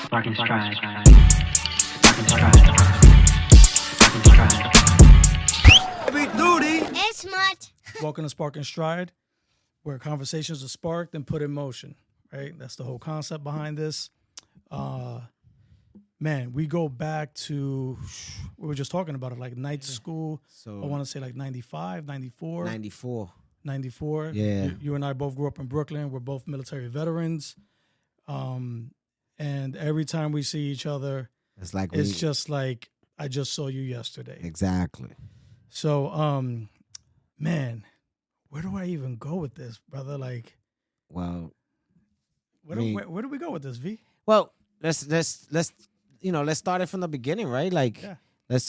Spark.N.Stride. Spark.N.Stride. Spark.N.Stride. Heavy duty. It's smart. Welcome to Spark.N.Stride, where conversations are sparked and put in motion, right? That's the whole concept behind this. Man, we go back to, we were just talking about it, like night school. So I want to say like 95, 94. 94. 94. Yeah. You and I both grew up in Brooklyn. We're both military veterans. And every time we see each other, It's like it's just like, I just saw you yesterday. exactly. So, man, where do I even go with this, brother? Like, Well, where do we go with this, V? well, let's start it from the beginning, right? Like, Yeah.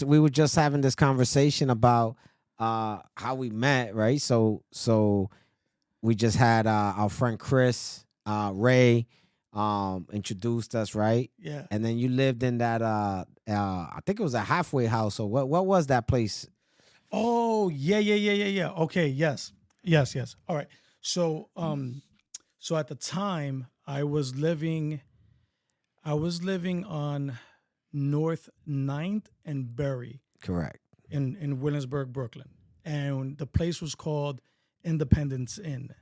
we were just having this conversation about how we met, right? So we just had our friend Chris, Ray, introduced us, right? Yeah. And then you lived in that I think it was a halfway house. Or what was that place? Oh, yeah. Okay, yes. All right. So, so at the time I was living on North 9th and Berry Correct. in Williamsburg, Brooklyn. And the place was called Independence Inn.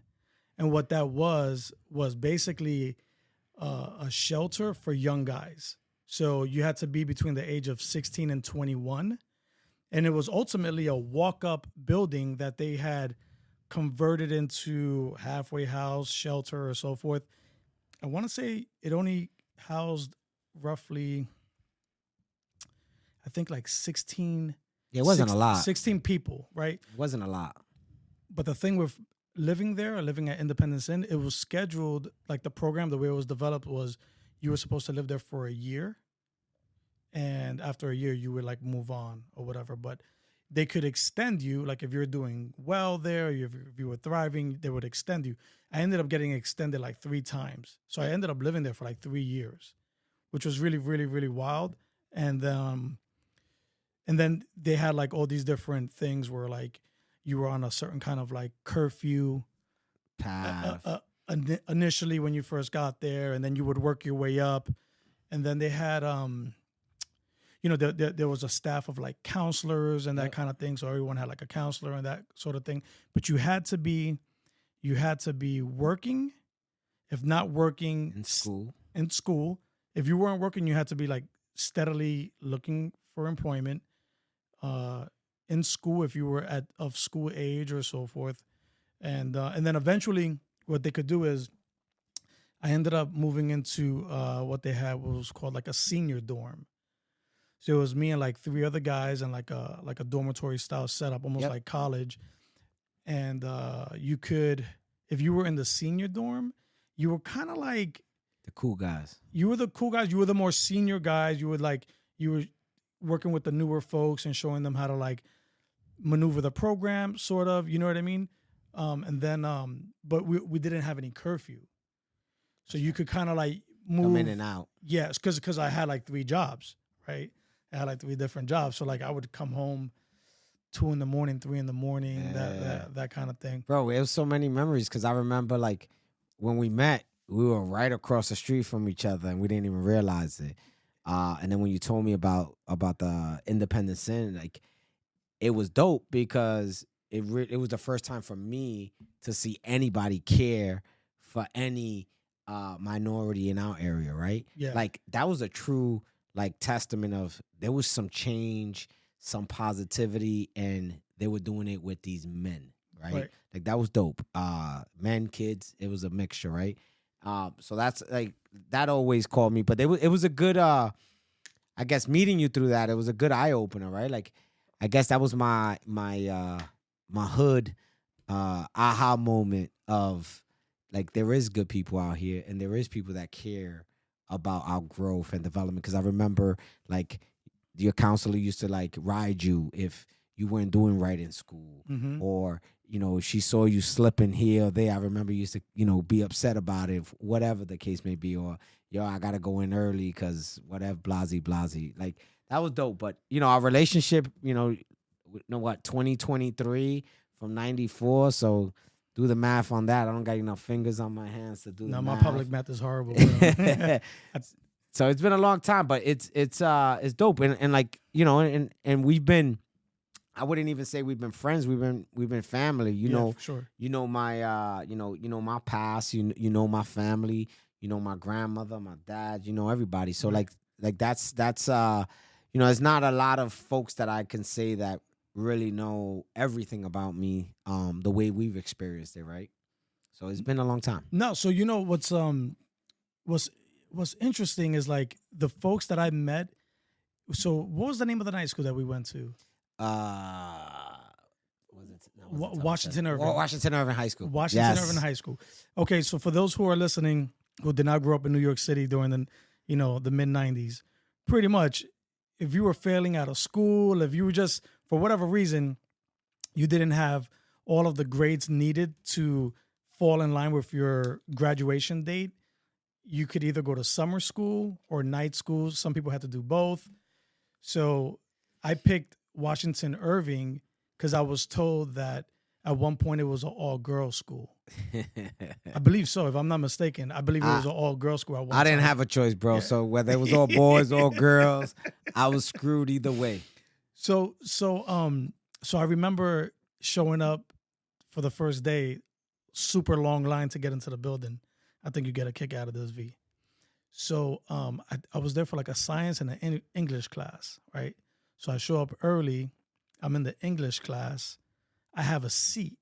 And what that was basically a shelter for young guys. So you had to be between the age of 16 and 21. And it was ultimately a walk-up building that they had converted into halfway house, shelter, or so forth. I want to say it only housed roughly, I think like 16. Yeah, it wasn't a lot. 16 people, right? It wasn't a lot. But the thing with living at Independence Inn, it was scheduled, like the program, the way it was developed was you were supposed to live there for a year. And after a year, you would like move on or whatever. But they could extend you, like if you're doing well there, if you were thriving, they would extend you. I ended up getting extended like 3 times. So I ended up living there for like 3 years, which was really, really, really wild. And then they had like all these different things where like you were on a certain kind of like curfew Path. initially when you first got there, and then you would work your way up. And then they had there was a staff of like counselors and that kind of thing. So everyone had like a counselor and that sort of thing. But you had to be working, if not working In school. If you weren't working, you had to be like steadily looking for employment. In school, if you were of school age or so forth. And then eventually what they could do is I ended up moving into what they had was called like a senior dorm. So it was me and like 3 other guys and like a dormitory style setup, almost like college. And you could, if you were in the senior dorm, you were kind of like The cool guys. You were the cool guys. You were the more senior guys. You were working with the newer folks and showing them how to like maneuver the program, sort of. You know what I mean? And then, but we didn't have any curfew, so you could kind of like move Come in and out. Yes, because I had like 3 jobs, right? I had like 3 different jobs, so like I would come home 2 in the morning, 3 in the morning, that kind of thing. Bro, it was so many memories because I remember like when we met, we were right across the street from each other and we didn't even realize it. And then when you told me about the Independence Inn, like it was dope because it was the first time for me to see anybody care for any minority in our area, right? Yeah. Like that was a true like testament of there was some change, some positivity, and they were doing it with these men, right? Like that was dope. Men, kids, it was a mixture, right? So that's like that always called me, but it was a good I guess meeting you through that, it was a good eye opener, right? Like I guess that was my hood aha moment of like there is good people out here and there is people that care about our growth and development. Because I remember like your counselor used to like ride you if you weren't doing right in school, or she saw you slipping here or there. I remember you used to be upset about it, whatever the case may be, or I gotta go in early because whatever, blasey. Like that was dope. But our relationship, 2023 from 94. So do the math on that. I don't got enough fingers on my hands to do the math. My public math is horrible. Bro. So it's been a long time, but it's dope. And like, you know, and we've been, I wouldn't even say we've been friends. We've been family. You know, for sure. You know my you know my past. You know my family. You know my grandmother, my dad. You know everybody. So like that's you know, there's not a lot of folks that I can say that really know everything about me the way we've experienced it, right? So it's been a long time. No, so you know what's interesting is like the folks that I met. So what was the name of the night school that we went to? Washington Irving. Washington Irving High School. Washington Irving High School. Okay, so for those who are listening who did not grow up in New York City during the the mid 90s, pretty much if you were failing out of school, if you were just for whatever reason you didn't have all of the grades needed to fall in line with your graduation date, you could either go to summer school or night school. Some people had to do both. So I picked Washington Irving because I was told that at one point it was an all-girls school. I believe so, if I'm not mistaken. I believe it was an all-girls school at one I didn't time. have a choice, bro. Yeah. So whether it was all boys, all girls, I was screwed either way. So I remember showing up for the first day, super long line to get into the building. I think you get a kick out of this, V. So I was there for like a science and an English class, right? So I show up early. I'm in the English class. I have a seat.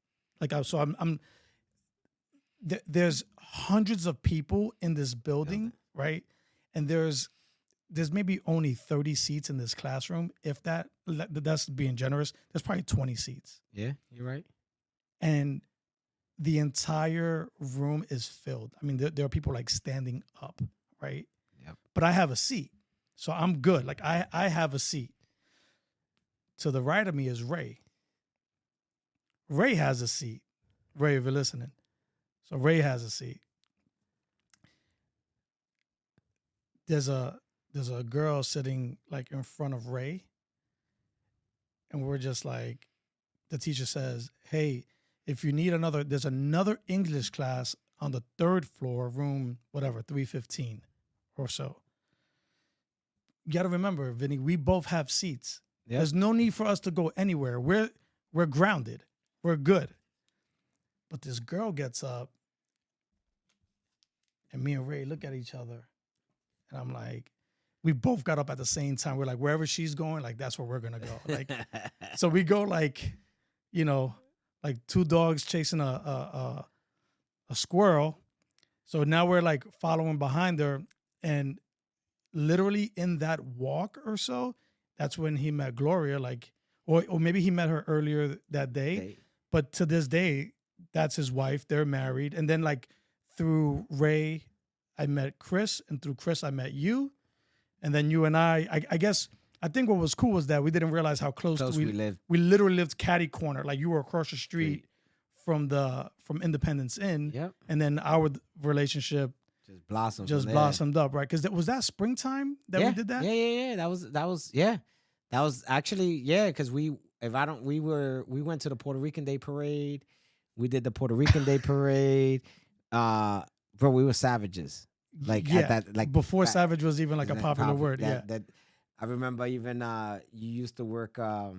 There's hundreds of people in this building, right? And there's maybe only 30 seats in this classroom. If that's being generous, there's probably 20 seats. Yeah, you're right. And the entire room is filled. I mean, there are people like standing up, right? Yep. But I have a seat. So I'm good. Like I have a seat. To the right of me is Ray. Ray has a seat. Ray, if you're listening. So Ray has a seat. There's a girl sitting like in front of Ray. And we're just like, the teacher says, hey, if you need there's another English class on the 3rd floor, room, whatever, 315 or so. You got to remember, Vinny, we both have seats. Yep. There's no need for us to go anywhere. We're grounded. We're good. But this girl gets up, and me and Ray look at each other, and I'm like, we both got up at the same time. We're like, wherever she's going, like that's where we're gonna go. Like, so we go like, like two dogs chasing a squirrel. So now we're like following behind her, and literally in that walk or so, that's when he met Gloria, like, or maybe he met her earlier that day. But to this day, that's his wife. They're married. And then like through Ray, I met Chris, and through Chris, I met you. And then you and I guess, I think what was cool was that we didn't realize how close we lived. We literally lived catty corner. Like you were across the street from Independence Inn. Yep. And then our relationship just blossomed up, right? Because was that springtime that we did that? Yeah. That was actually, because we went to the Puerto Rican Day Parade. We did the Puerto Rican Day Parade. Bro, we were savages. Like at that, like before savage was even like a popular word. That I remember even you used to work at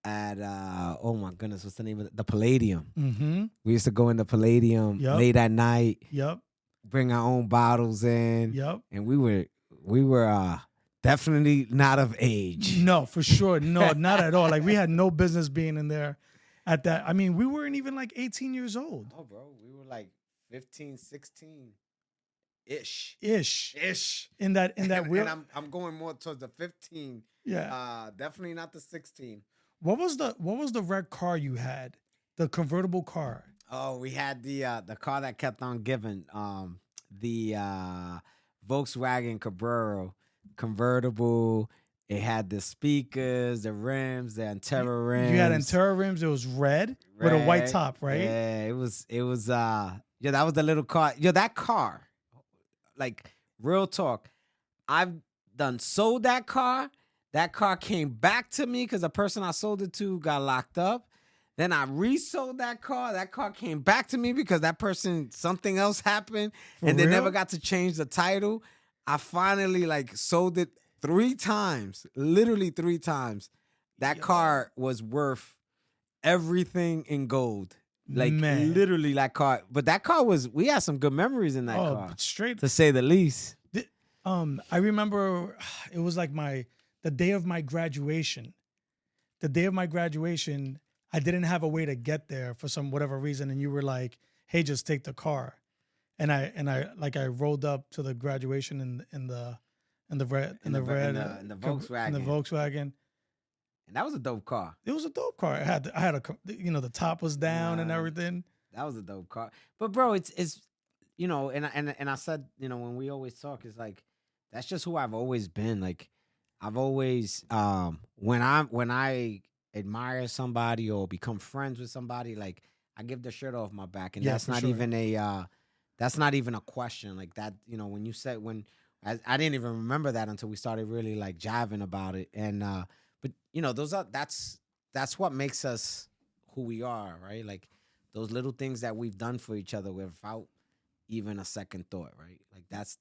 oh my goodness, what's the name of it? The Palladium. Mm-hmm. We used to go in the Palladium late at night. Yep. Bring our own bottles in. Yep. And we were definitely not of age. No, for sure. No, not at all. Like we had no business being in there at that. I mean, we weren't even like 18 years old. Oh, bro. We were like 15, 16. Ish. In that wheel. And I'm going more towards the 15. Yeah. Definitely not the 16. What was the red car you had? The convertible car. Oh, we had the car that kept on giving. The Volkswagen Cabrera convertible. It had the speakers, the rims, the Antero rims. You had Antero rims. It was red with a white top, right? Yeah, it was that was the little car. That car, like real talk, I've done sold that car. That car came back to me because the person I sold it to got locked up. Then I resold that car. That car came back to me because that person, something else happened. And they never got to change the title. I finally like sold it 3 times, literally 3 times. That car was worth everything in gold. Like Man. literally that car. But that car we had some good memories in that car. Straight. To say the least. I remember it was like the day of my graduation. The day of my graduation, I didn't have a way to get there for some whatever reason, and you were like, "Hey, just take the car," and I rolled up to the graduation in the Volkswagen. And that was a dope car. It was a dope car. I had the top was down and everything. That was a dope car. But bro, it's and I said, when we always talk, it's like that's just who I've always been. Like I've always when I admire somebody or become friends with somebody, like I give the shirt off my back, and that's not even a question. Like that, when you said I didn't even remember that until we started really like jiving about it. And but that's what makes us who we are, right? Like those little things that we've done for each other without even a second thought, right? Like that's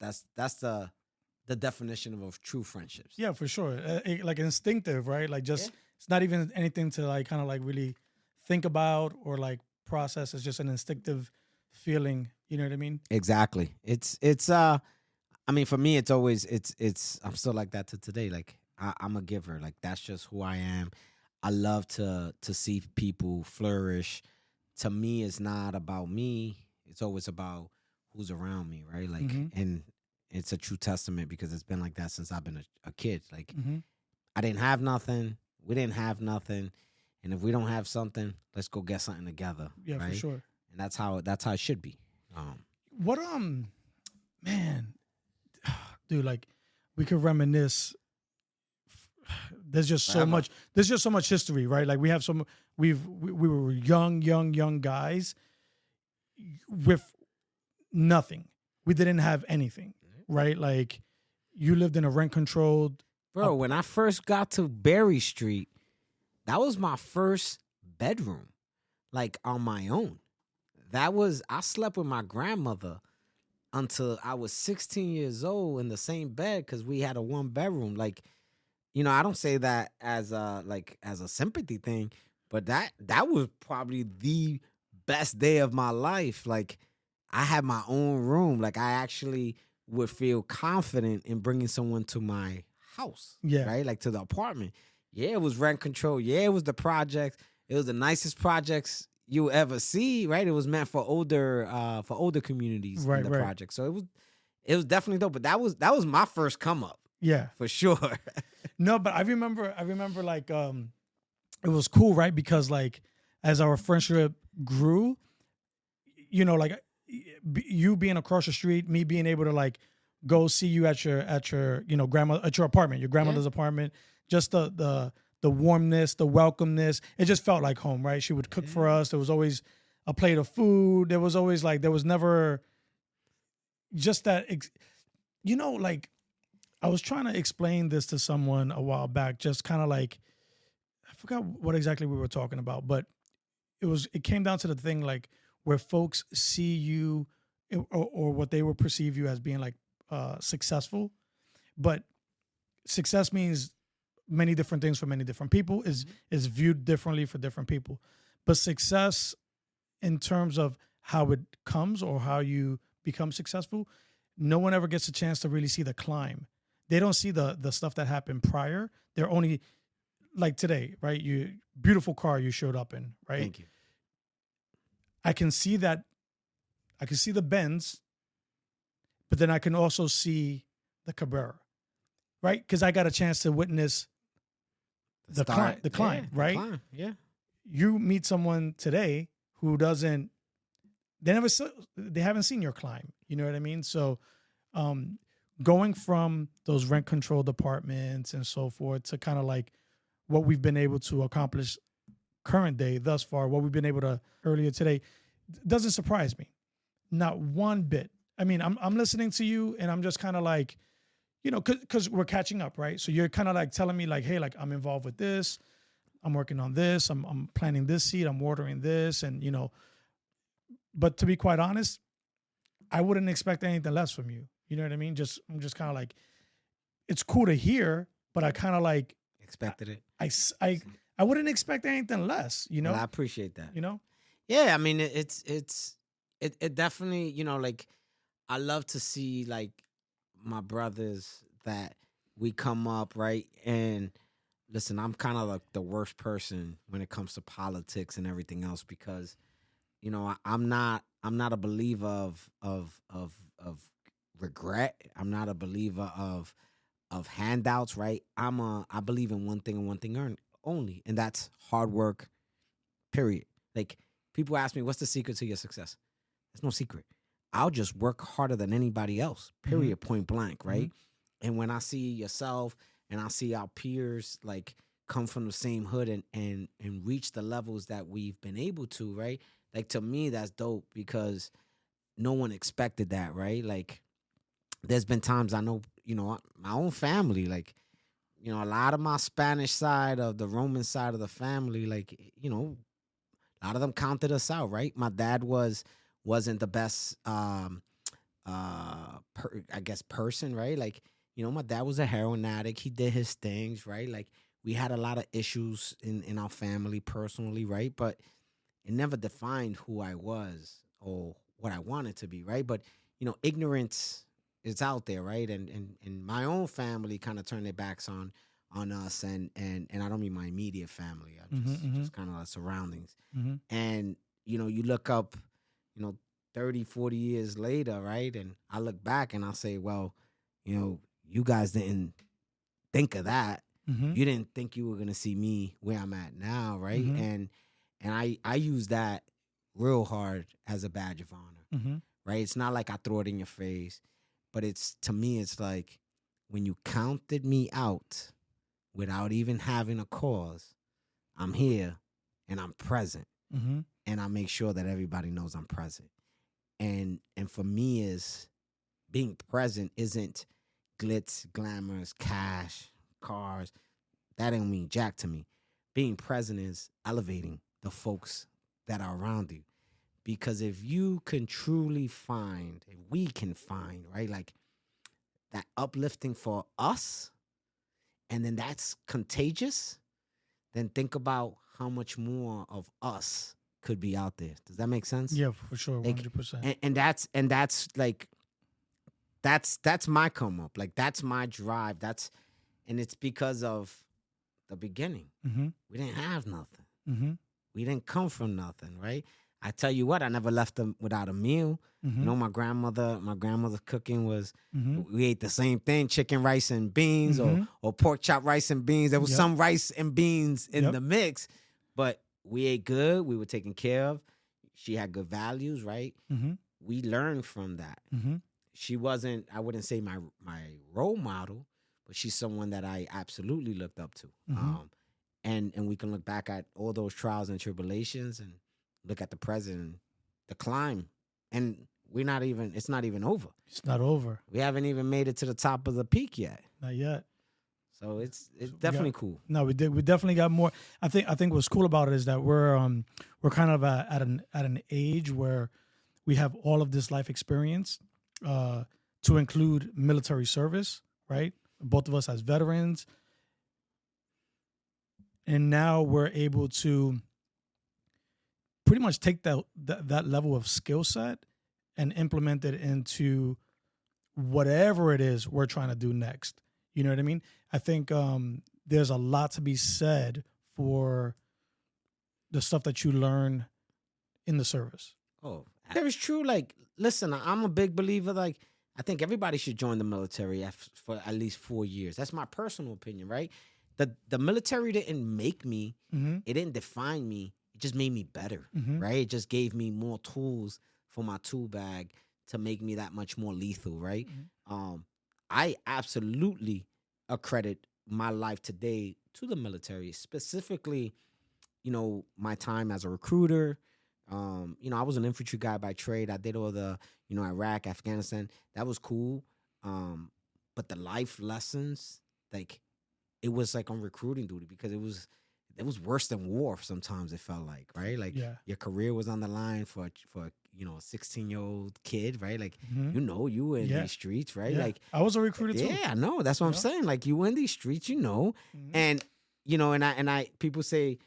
the definition of true friendships. Yeah, for sure. Like instinctive, right? Like just it's not even anything to like kind of like really think about or like process. It's just an instinctive feeling. You know what I mean? Exactly. It's I mean, for me, it's always I'm still like that to today. Like I'm a giver. Like that's just who I am. I love to see people flourish. To me, it's not about me. It's always about who's around me, right? Like, and it's a true testament because it's been like that since I've been a kid. Like, I didn't have nothing. We didn't have nothing. And if we don't have something, let's go get something together. Yeah, right? for sure. And that's how it should be. What man, dude, like we could reminisce. There's just so much. There's just so much history, right? Like we were young guys with nothing. We didn't have anything, right? Like you lived in a rent controlled. Bro, when I first got to Berry Street, that was my first bedroom, like on my own. I slept with my grandmother until I was 16 years old in the same bed because we had a 1-bedroom. Like, I don't say that as a sympathy thing, but that was probably the best day of my life. Like, I had my own room. Like, I actually would feel confident in bringing someone to my house. Yeah. Right? Like, to the apartment. Yeah, it was rent control. Yeah, it was the projects. It was the nicest projects you ever see, right? It was meant for older communities in the project. So it was definitely dope. But that was my first come up. Yeah. For sure. No, but I remember like it was cool, right? Because like as our friendship grew, like you being across the street, me being able to like go see you at your apartment, your grandmother's apartment, just the warmness, the welcomeness, it just felt like home, right? She would cook for us. There was always a plate of food. There was always like, there was never just that, like I was trying to explain this to someone a while back, just kind of like, I forgot what exactly we were talking about, but it came down to the thing like where folks see you or what they will perceive you as being like successful, but success means many different things for many different people, is viewed differently for different people. But success in terms of how it comes or how you become successful, no one ever gets a chance to really see the climb. They don't see the stuff that happened prior. They're only like today, right? Beautiful car you showed up in, right? Thank you. I can see that. I can see the Benz, but then I can also see the Cabrera, right? Because I got a chance to witness the climb, right? The climb, yeah. You meet someone today who they haven't seen your climb. You know what I mean? So, going from those rent controlled apartments and so forth to kind of like what we've been able to accomplish current day thus far, what we've been able to earlier today, doesn't surprise me, not one bit. I mean, I'm listening to you and I'm just kind of like, because we're catching up, right? So you're kind of like telling me like, hey, like I'm involved with this, I'm working on this, I'm planting this seed, I'm watering this, and but to be quite honest, I wouldn't expect anything less from you. You know what I mean? I'm just kind of like, it's cool to hear, but I kind of like Expected it. I wouldn't expect anything less. You know? Well, I appreciate that. You know? Yeah, I mean, it definitely, like I love to see like my brothers that we come up, right? And listen, I'm kind of like the worst person when it comes to politics and everything else because, I'm not a believer of regret. I'm not a believer of handouts, right? I believe in one thing and one thing only, and that's hard work. Period. Like people ask me, what's the secret to your success? There's no secret. I'll just work harder than anybody else. Period. Point blank. Right. And when I see yourself and I see our peers like come from the same hood and reach the levels that we've been able to, right? Like to me, that's dope because no one expected that, right? Like there's been times I know, my own family, like, a lot of my Spanish side of the Roman side of the family, like, a lot of them counted us out, right? My dad wasn't the best, I guess, person, right? Like, my dad was a heroin addict. He did his things, right? Like, we had a lot of issues in our family personally, right? But it never defined who I was or what I wanted to be, right? But, ignorance is out there, right? And my own family kind of turned their backs on us and I don't mean my immediate family. I'm just kind of surroundings. And, you look up, 30, 40 years later, right? And I look back and I say, well, you guys didn't think of that. You didn't think you were going to see me where I'm at now, right? And I use that real hard as a badge of honor, right? It's not like I throw it in your face, but to me, it's like when you counted me out without even having a cause, I'm here and I'm present. And I make sure that everybody knows I'm present. And for me is being present isn't glitz, glamours, cash, cars. That don't mean jack to me. Being present is elevating the folks that are around you. Because if you can truly find, if we can find, right, like that uplifting for us, and then that's contagious, then think about how much more of us could be out there. Does that make sense? Yeah, for sure, Like, 100%. and that's like that's my come up. Like that's my drive. And it's because of the beginning. We didn't have nothing. We didn't come from nothing, right? I tell you what, I never left them without a meal. My grandmother's cooking was, we ate the same thing, chicken, rice, and beans, or pork chop, rice, and beans. There was some rice and beans in the mix, but we ate good. We were taken care of. She had good values, right? We learned from that. She wasn't, I wouldn't say my role model, but she's someone that I absolutely looked up to. And we can look back at all those trials and tribulations and look at the present, the climb, and it's not even over. It's not over. We haven't even made it to the top of the peak yet. Not yet. So it's definitely cool. No, we definitely got more. I think what's cool about it is that we're kind of at an age where we have all of this life experience, to include military service, right? Both of us as veterans. And now we're able to pretty much take that level of skill set and implement it into whatever it is we're trying to do next. You know what I mean? I think there's a lot to be said for the stuff that you learn in the service. Oh, that is true. Like, listen, I'm a big believer. Like, I think everybody should join the military for at least 4 years. That's my personal opinion, right? The military didn't make me. It didn't define me. It just made me better, right? It just gave me more tools for my tool bag to make me that much more lethal, right? I absolutely accredit my life today to the military, specifically, my time as a recruiter. I was an infantry guy by trade. I did all the, Iraq, Afghanistan. That was cool. But the life lessons, like, it was like on recruiting duty because it was worse than war sometimes, it felt like, right? Like, your career was on the line for a 16-year-old kid, right? Like, Mhm. you were in Yeah. these streets, right? Yeah. Like, I was a recruiter too. yeah, I know. That's what I'm Yeah. saying. Like, you were in these streets, Mhm. and and I people say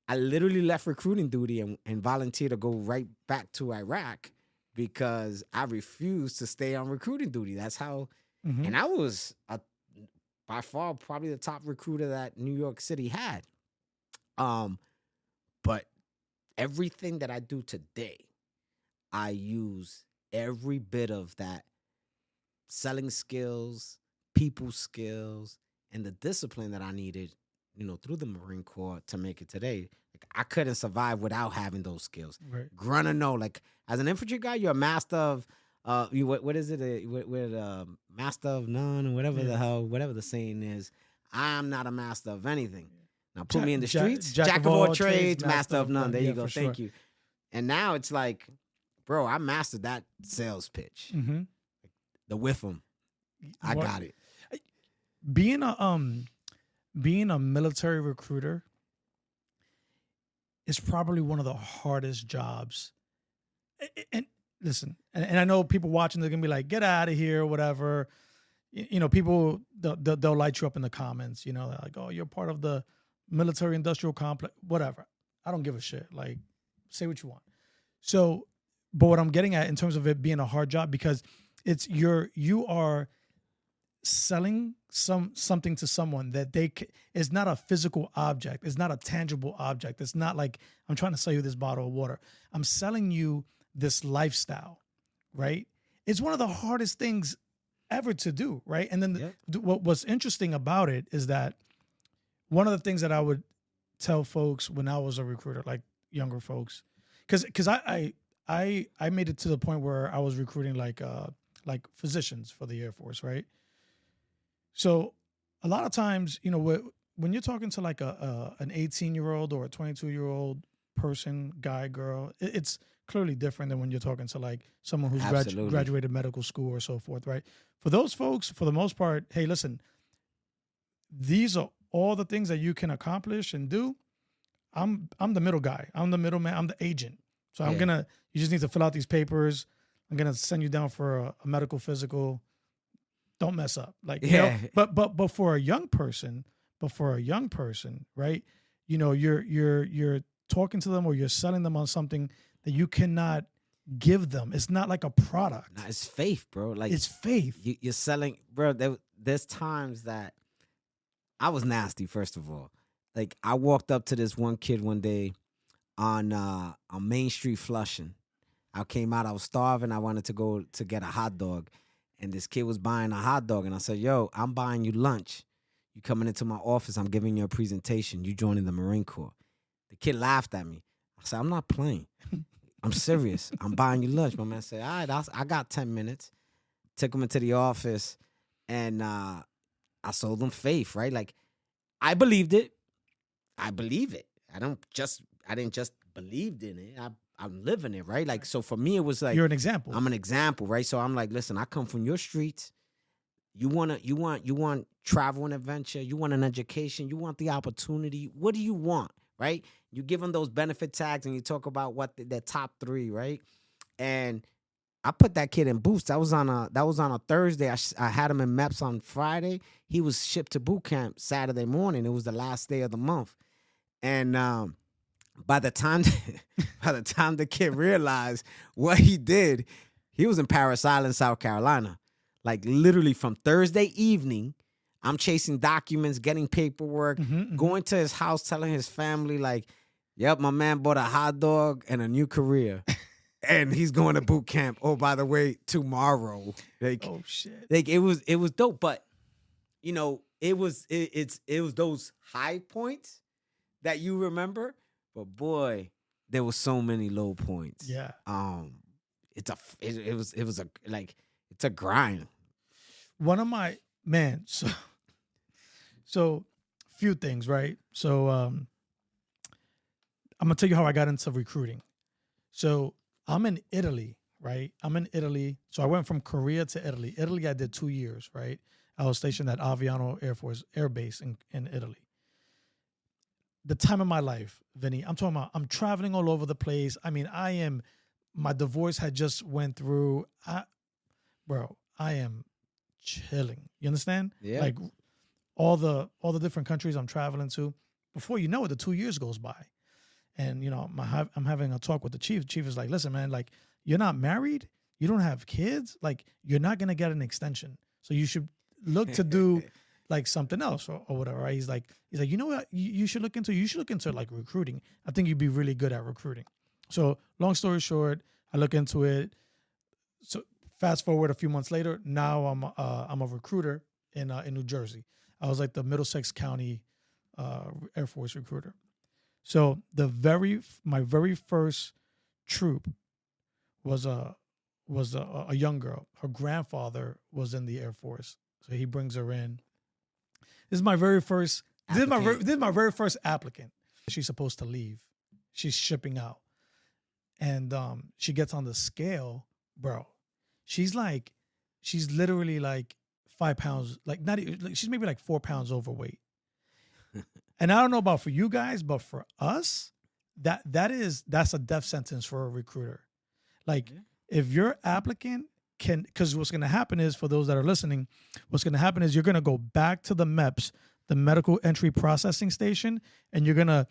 I literally left recruiting duty and volunteered to go right back to Iraq because I refused to stay on recruiting duty. That's how, Mhm. and I was by far probably the top recruiter that New York City had. But everything that I do today, I use every bit of that selling skills, people skills, and the discipline that I needed, through the Marine Corps to make it today. Like, I couldn't survive without having those skills. Right. Grunt or no, like as an infantry guy, you're a master of what is it? Master of none, or whatever the saying is. I'm not a master of anything. Now put me in the streets, jack of all trades, master of none. There you go. Thank you. And now it's like, bro, I mastered that sales pitch. Mm-hmm. The with them. I got it. Being a military recruiter is probably one of the hardest jobs. And listen, and I know people watching, they're gonna be like, "Get out of here," or whatever. People they'll light you up in the comments. They're like, "Oh, you're part of the military-industrial complex." Whatever. I don't give a shit. Like, say what you want. So, but what I'm getting at in terms of it being a hard job, because you are selling something to someone that it's not a physical object. It's not a tangible object. It's not like I'm trying to sell you this bottle of water. I'm selling you this lifestyle, right? It's one of the hardest things ever to do, right? And then what's interesting about it is that one of the things that I would tell folks when I was a recruiter, like younger folks, because I made it to the point where I was recruiting like physicians for the Air Force, right? So a lot of times, when you're talking to like an 18-year-old or a 22-year-old person, guy, girl, it's clearly different than when you're talking to like someone who's graduated medical school or so forth, right? For those folks, for the most part, hey, listen, these are all the things that you can accomplish and do. I'm the middle guy. I'm the middleman. I'm the agent. So you just need to fill out these papers. I'm going to send you down for a medical physical. Don't mess up. Like, but for a young person, right? You're talking to them or you're selling them on something that you cannot give them. It's not like a product. Nah, it's faith, bro. Like, it's faith. You're selling, bro. There's times that I was nasty. First of all, like I walked up to this one kid one day on Main Street Flushing. I came out. I was starving. I wanted to go to get a hot dog. And this kid was buying a hot dog. And I said, yo, I'm buying you lunch. You coming into my office. I'm giving you a presentation. You joining the Marine Corps. The kid laughed at me. I said, I'm not playing. I'm serious. I'm buying you lunch. My man said, all right, I got 10 minutes. Took him into the office. And I sold him faith, right? Like, I believed it. I believe it. I didn't just believe in it. I'm living it, right? Like, so for me, it was like, you're an example. I'm an example, right? So I'm like, listen, I come from your streets. You want travel and adventure. You want an education. You want the opportunity. What do you want, right? You give them those benefit tags and you talk about what the top three, right? And I put that kid in boots. That was on a Thursday. I had him in MEPS on Friday. He was shipped to boot camp Saturday morning. It was the last day of the month, and by the time the kid realized what he did, he was in Parris Island, South Carolina. Like literally from Thursday evening, I'm chasing documents, getting paperwork, going to his house, telling his family like, "Yep, my man bought a hot dog and a new career." And he's going to boot camp. Oh, by the way, tomorrow. Like, oh shit. Like it was dope, but it was those high points that you remember. But boy, there were so many low points. Yeah. It's a grind. One of my so few things, right? So I'm gonna tell you how I got into recruiting. So I'm in Italy, right? So I went from Korea to Italy. Italy, I did 2 years, right? I was stationed at Aviano Air Force Air Base in Italy. The time of my life, Vinny, I'm talking about, I'm traveling all over the place. I mean, my divorce had just went through. I am chilling. You understand? Yeah. Like all the different countries I'm traveling to. Before you know it, the 2 years goes by, and I'm having a talk with the chief. The chief is like, "Listen, man, like you're not married, you don't have kids, like you're not gonna get an extension, so you should look to do like something else or whatever." Right? He's like, you know what, you should look into. You should look into like recruiting. I think you'd be really good at recruiting. So long story short, I look into it. So fast forward a few months later, now I'm a recruiter in New Jersey. I was like the Middlesex County Air Force recruiter. So my very first troop was a young girl. Her grandfather was in the Air Force, so he brings her in. This is my very first. This is my very first applicant. She's supposed to leave. She's shipping out, and she gets on the scale, bro. She's literally like 5 pounds, like not even, like she's maybe like 4 pounds overweight. And I don't know about for you guys, but for us, that's a death sentence for a recruiter. Like if your applicant because what's going to happen is, for those that are listening, what's going to happen is you're going to go back to the MEPS, the Medical Entry Processing Station, and you're going to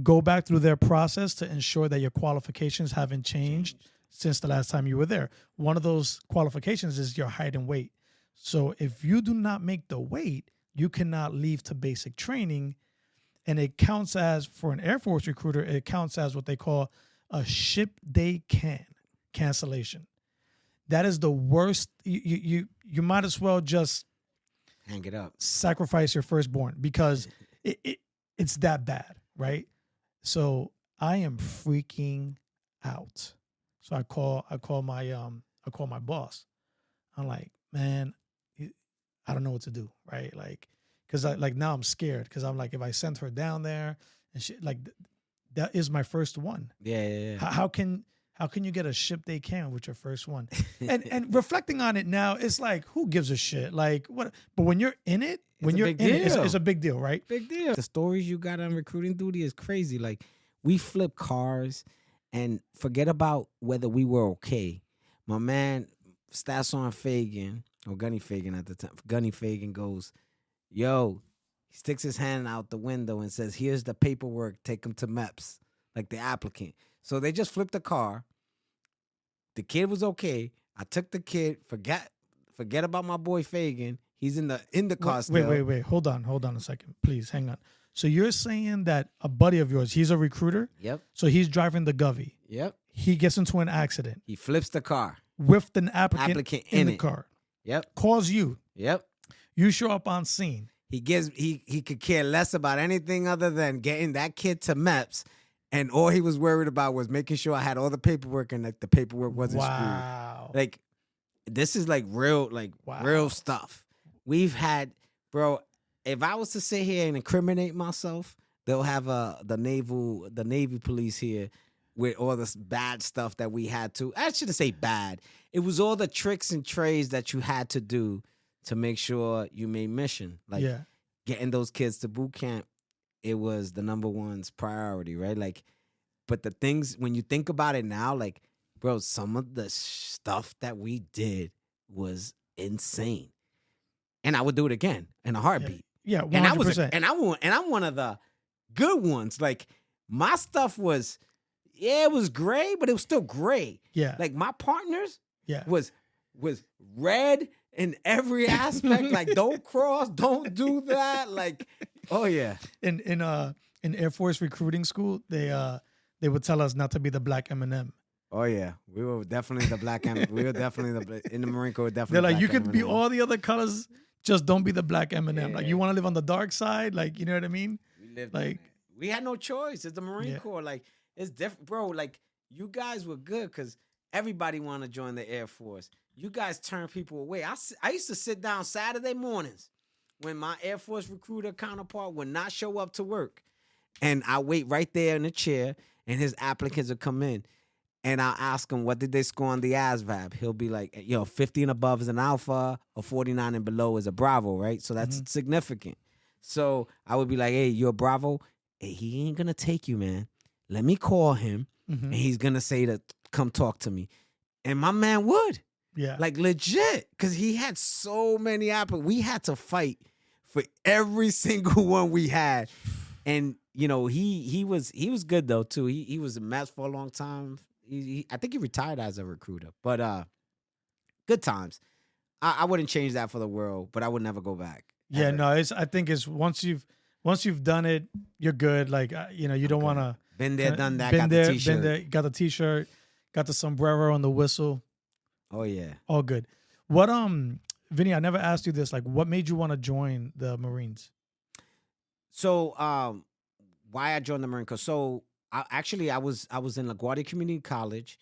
go back through their process to ensure that your qualifications haven't changed since the last time you were there. One of those qualifications is your height and weight. So if you do not make the weight, you cannot leave to basic training. And it counts as, for an Air Force recruiter, it counts as what they call a ship day cancellation. That is the worst. You might as well just hang it up, sacrifice your firstborn, because it's that bad, right? So I am freaking out. So I call my boss. I'm like, man, I don't know what to do, right? Like, because now I'm scared, because I'm like, if I send her down there and she like, that is my first one. Yeah. How can you get a ship day can with your first one? And reflecting on it now, it's like, who gives a shit? Like what? But when you're in it, it's a big deal, right? Big deal. The stories you got on recruiting duty is crazy. Like, we flip cars, and forget about whether we were okay. My man, Stasson Fagan, or Gunny Fagan at the time, Gunny Fagan goes, yo, he sticks his hand out the window and says, here's the paperwork, take him to MEPS, like the applicant. So they just flipped the car. The kid was okay. I took the kid, forget about my boy Fagan. He's in the car still. Wait. Hold on a second. Please, hang on. So you're saying that a buddy of yours, he's a recruiter? Yep. So he's driving the Govy. Yep. He gets into an accident. He flips the car. With an applicant in the car. Yep. Calls you. Yep. You show up on scene. He could care less about anything other than getting that kid to MEPS, and all he was worried about was making sure I had all the paperwork and like the paperwork wasn't screwed. Like, this is like real stuff. We've had, bro. If I was to sit here and incriminate myself, they'll have the Navy police here with all this bad stuff that we had to. I shouldn't say bad. It was all the tricks and trades that you had to do to make sure you made mission. Like, getting those kids to boot camp, it was the number one's priority, right? Like, but the things, when you think about it now, like, bro, some of the stuff that we did was insane. And I would do it again in a heartbeat. Yeah, 100%. And I'm one of the good ones. Like, my stuff was, it was gray, but it was still gray. Yeah. Like, my partners was red in every aspect. Like, don't cross, don't do that. Like, oh yeah. In Air Force recruiting school, they would tell us not to be the black M&M. Oh yeah, we were definitely the black M. We were definitely in the Marine Corps. Definitely. They're like, you could be all the other colors, just don't be the black M&M. Yeah. Like, you want to live on the dark side, like, you know what I mean? We had no choice. It's the Marine Corps. Like, it's different, bro. Like, you guys were good because everybody wanted to join the Air Force. You guys turn people away. I used to sit down Saturday mornings when my Air Force recruiter counterpart would not show up to work, and I wait right there in the chair, and his applicants would come in. And I'll ask him, what did they score on the ASVAB? He'll be like, 50 and above is an alpha, or 49 and below is a bravo, right? So that's significant. So I would be like, hey, you're a bravo? Hey, he ain't going to take you, man. Let me call him, and he's going to say the come talk to me. And my man would. Yeah. Like legit. Because he had so many applicants. We had to fight for every single one we had. And, you know, he was good, though, too. He was a Mets for a long time. I think he retired as a recruiter. But good times. I wouldn't change that for the world, but I would never go back. Yeah, ever. no, I think it's once you've done it, you're good. Like you know, you don't want to. Been there, done that. Been Got there, the T-shirt. been there. Got the T-shirt, got the sombrero and the whistle. Oh yeah, all good. What Vinny, I never asked you this. Like, what made you want to join the Marines? So why I joined the Marine Corps? So I was in LaGuardia Community College,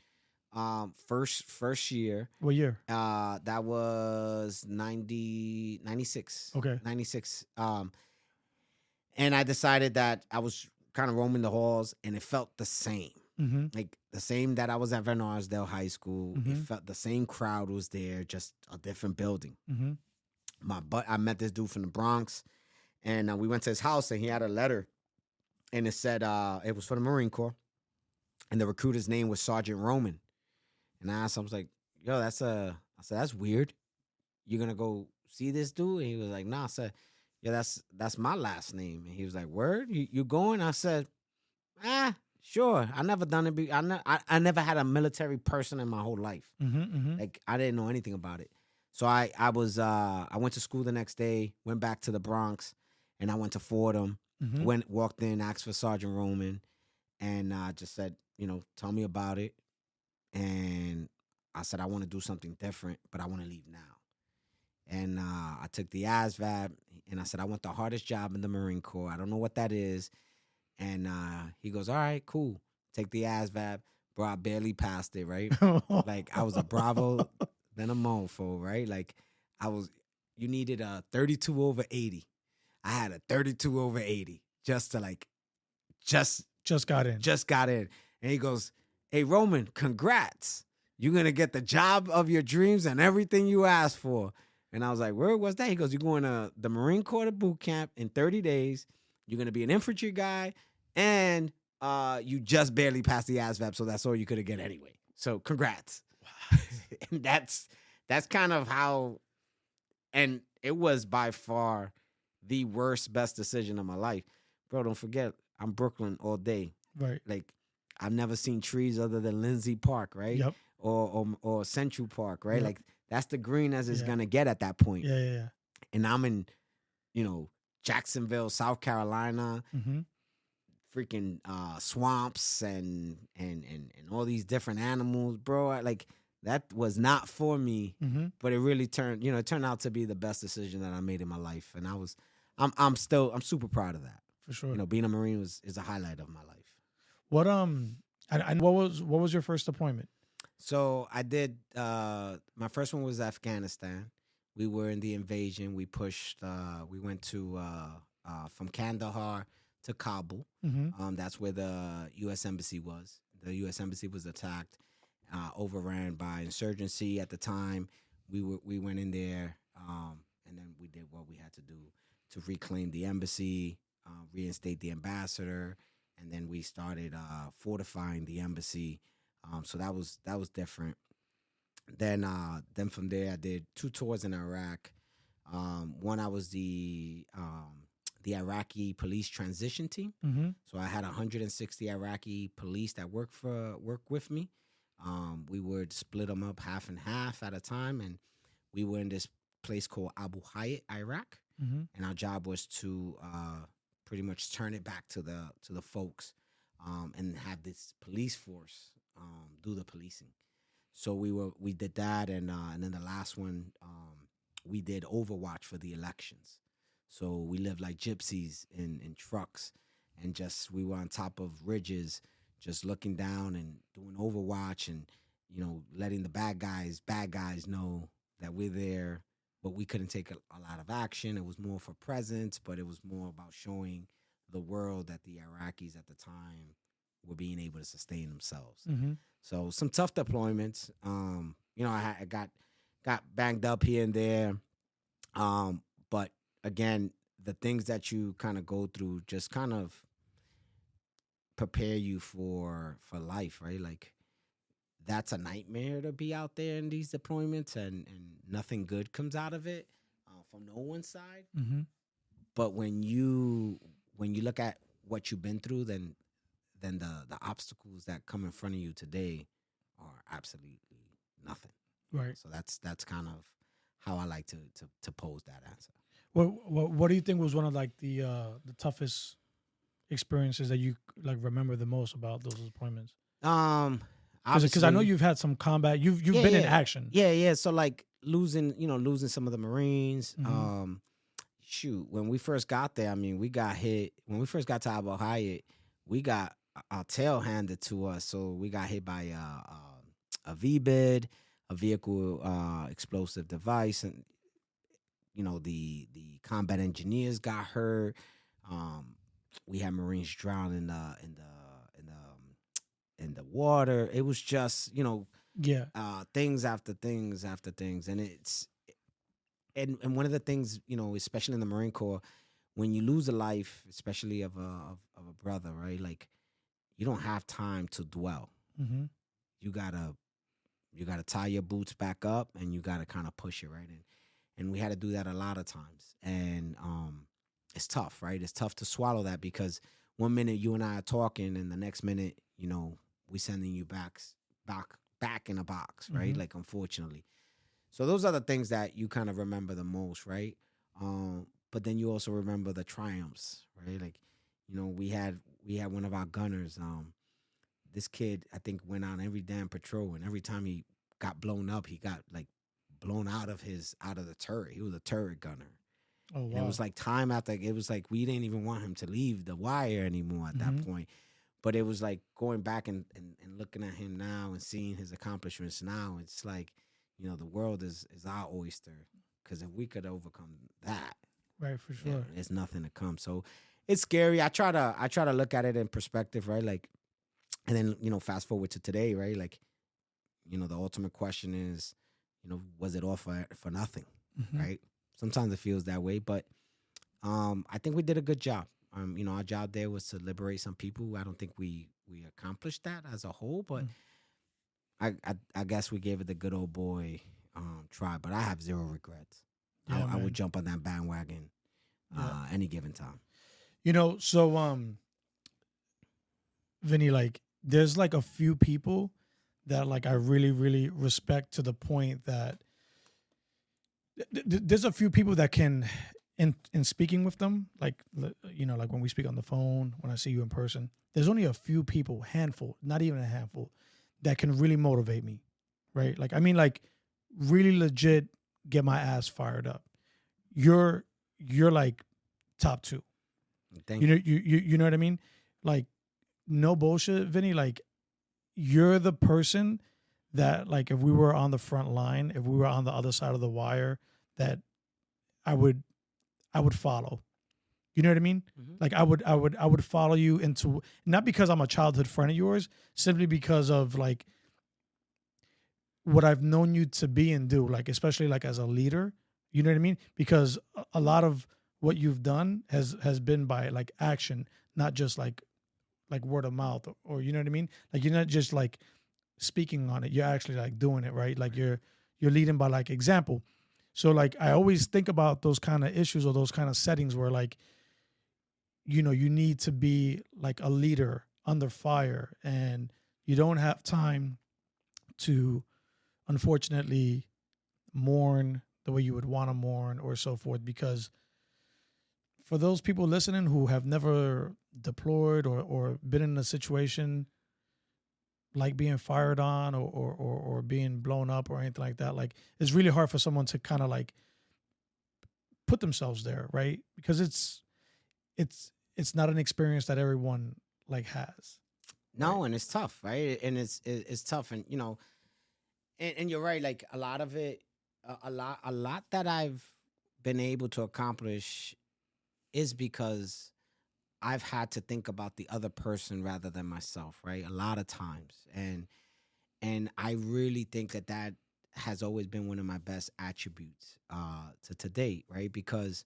first year. What year? That was 96. Okay. 96. And I decided that I was kind of roaming the halls, and it felt the same. Mm-hmm. Like the same that I was at Van Arsdale High School. Mm-hmm. It felt the same crowd was there, just a different building. Mm-hmm. I met this dude from the Bronx, and we went to his house, and he had a letter, and it said it was for the Marine Corps, and the recruiter's name was Sergeant Roman. And I asked him, I was like, "Yo, I said that's weird. You're gonna go see this dude?" And he was like, "Nah." I said, "Yeah, that's my last name." And he was like, "Word? You going?" I said, sure. I never done it. I never had a military person in my whole life. Mm-hmm. Mm-hmm. Like I didn't know anything about it. So I went to school the next day, went back to the Bronx, and I went to Fordham. Mm-hmm. Walked in, asked for Sergeant Roman, and just said, tell me about it. And I said, I want to do something different, but I want to leave now. And I took the ASVAB, and I said, I want the hardest job in the Marine Corps. I don't know what that is. And he goes, all right, cool. Take the ASVAB. Bro, I barely passed it, right? Like, I was a Bravo, then a Monfo, right? Like, you needed a 32 over 80. I had a 32 over 80 just to, like, just got in. Just got in. And he goes, hey, Roman, congrats. You're going to get the job of your dreams and everything you asked for. And I was like, where was that? He goes, you're going to the Marine Corps to boot camp in 30 days. You're going to be an infantry guy. And you just barely passed the ASVAB, so that's all you could have get anyway. So congrats. Wow. And that's kind of how, and it was by far the best decision of my life. Bro, don't forget, I'm Brooklyn all day. Right. Like, I've never seen trees other than Lindsay Park, right? Yep. Or Central Park, right? Yep. Like, that's the green as it's gonna get at that point. Yeah. And I'm in, Jacksonville, South Carolina, freaking swamps and all these different animals, bro. Like, that was not for me, but it really turned out to be the best decision that I made in my life. And I'm super proud of that. For sure. Being a Marine is a highlight of my life. What what was your first deployment? So I did my first one was Afghanistan. We were in the invasion. We pushed we went to from Kandahar to Kabul. That's where the U.S. Embassy was. The U.S. Embassy was attacked, overran by insurgency at the time. We went in there, and then we did what we had to do to reclaim the embassy, reinstate the ambassador, and then we started fortifying the embassy. So that was different. Then from there, I did 2 tours in Iraq. One, I was the Iraqi police transition team. So I had 160 Iraqi police that work with me. We would split them up half and half at a time, and we were in this place called Abu Hayat, Iraq. And our job was to pretty much turn it back to the folks, and have this police force do the policing. So we did that, and then the last one, we did Overwatch for the elections. So we lived like gypsies in trucks, and we were on top of ridges, just looking down and doing Overwatch, and letting the bad guys know that we're there. But we couldn't take a lot of action. It was more for presence, but it was more about showing the world that the Iraqis at the time were being able to sustain themselves. So some tough deployments. I got banged up here and there. But again, the things that you kind of go through just kind of prepare you for life, right? Like that's a nightmare to be out there in these deployments, and nothing good comes out of it from no one's side. Mm-hmm. But when you look at what you've been through, then the obstacles that come in front of you today are absolutely nothing. Right. So that's kind of how I like to pose that answer. What do you think was one of like the toughest experiences that you like remember the most about those deployments? Because I know you've had some combat. You've been in action. Yeah. So like losing some of the Marines. Mm-hmm. Shoot, when we first got there, I mean, we got hit. When we first got to Abu Hayat, we got our tail handed to us. So we got hit by a VBID, a vehicle explosive device, and the combat engineers got hurt. We had Marines drown in the water. It was just things after things after things, and it's. And one of the things, especially in the Marine Corps, when you lose a life, especially of a brother, right? Like, you don't have time to dwell. Mm-hmm. You gotta tie your boots back up, and you gotta kind of push it, right? And we had to do that a lot of times, and it's tough, right? It's tough to swallow that, because one minute you and I are talking, and the next minute, we sending you back in a box, right? Mm-hmm. Like, unfortunately. So those are the things that you kind of remember the most, right? But then you also remember the triumphs, right? Like, we had one of our gunners. This kid, I think, went on every damn patrol, and every time he got blown up, he got like blown out of the turret. He was a turret gunner. Oh, wow. And it was like time after, it was like we didn't even want him to leave the wire anymore at that point. But it was like going back and looking at him now and seeing his accomplishments now. It's like, the world is our oyster, because if we could overcome that, right, for sure, there's nothing to come. So it's scary. I try to look at it in perspective, right? Like, and then fast forward to today, right? Like, the ultimate question is, was it all for nothing, right? Sometimes it feels that way, but I think we did a good job. Our job there was to liberate some people. I don't think we accomplished that as a whole, but. I guess we gave it the good old boy try, but I have zero regrets. Yeah, I would jump on that bandwagon any given time. So Vinny, like, there's like a few people that like I really, really respect, to the point that there's a few people that can, in speaking with them, like, like when we speak on the phone, when I see you in person, there's only a few people, handful, not even a handful, that can really motivate me, right? Like, I mean, like, really legit get my ass fired up. You're like top two. Thank you. You know what I mean? Like, no bullshit, Vinny. Like, you're the person that, like, if we were on the front line, if we were on the other side of the wire, that I would follow. You know what I mean? Mm-hmm. Like, I would follow you into, not because I'm a childhood friend of yours, simply because of like what I've known you to be and do, like, especially like as a leader. You know what I mean? Because a lot of what you've done has been by like action, not just like word of mouth, or you know what I mean? Like, you're not just like speaking on it, you're actually like doing it, right? Like, you're leading by like example. So like, I always think about those kind of issues or those kind of settings where like, you need to be like a leader under fire, and you don't have time to, unfortunately, mourn the way you would want to mourn or so forth. Because for those people listening who have never deployed or been in a situation like being fired on or being blown up or anything like that, like, it's really hard for someone to kind of like put themselves there, right? Because it's not an experience that everyone like has. No, right? And it's tough, right? And it's tough, and and you're right. Like, a lot of it, a lot that I've been able to accomplish is because I've had to think about the other person rather than myself, right? A lot of times, and I really think that has always been one of my best attributes to date, right? Because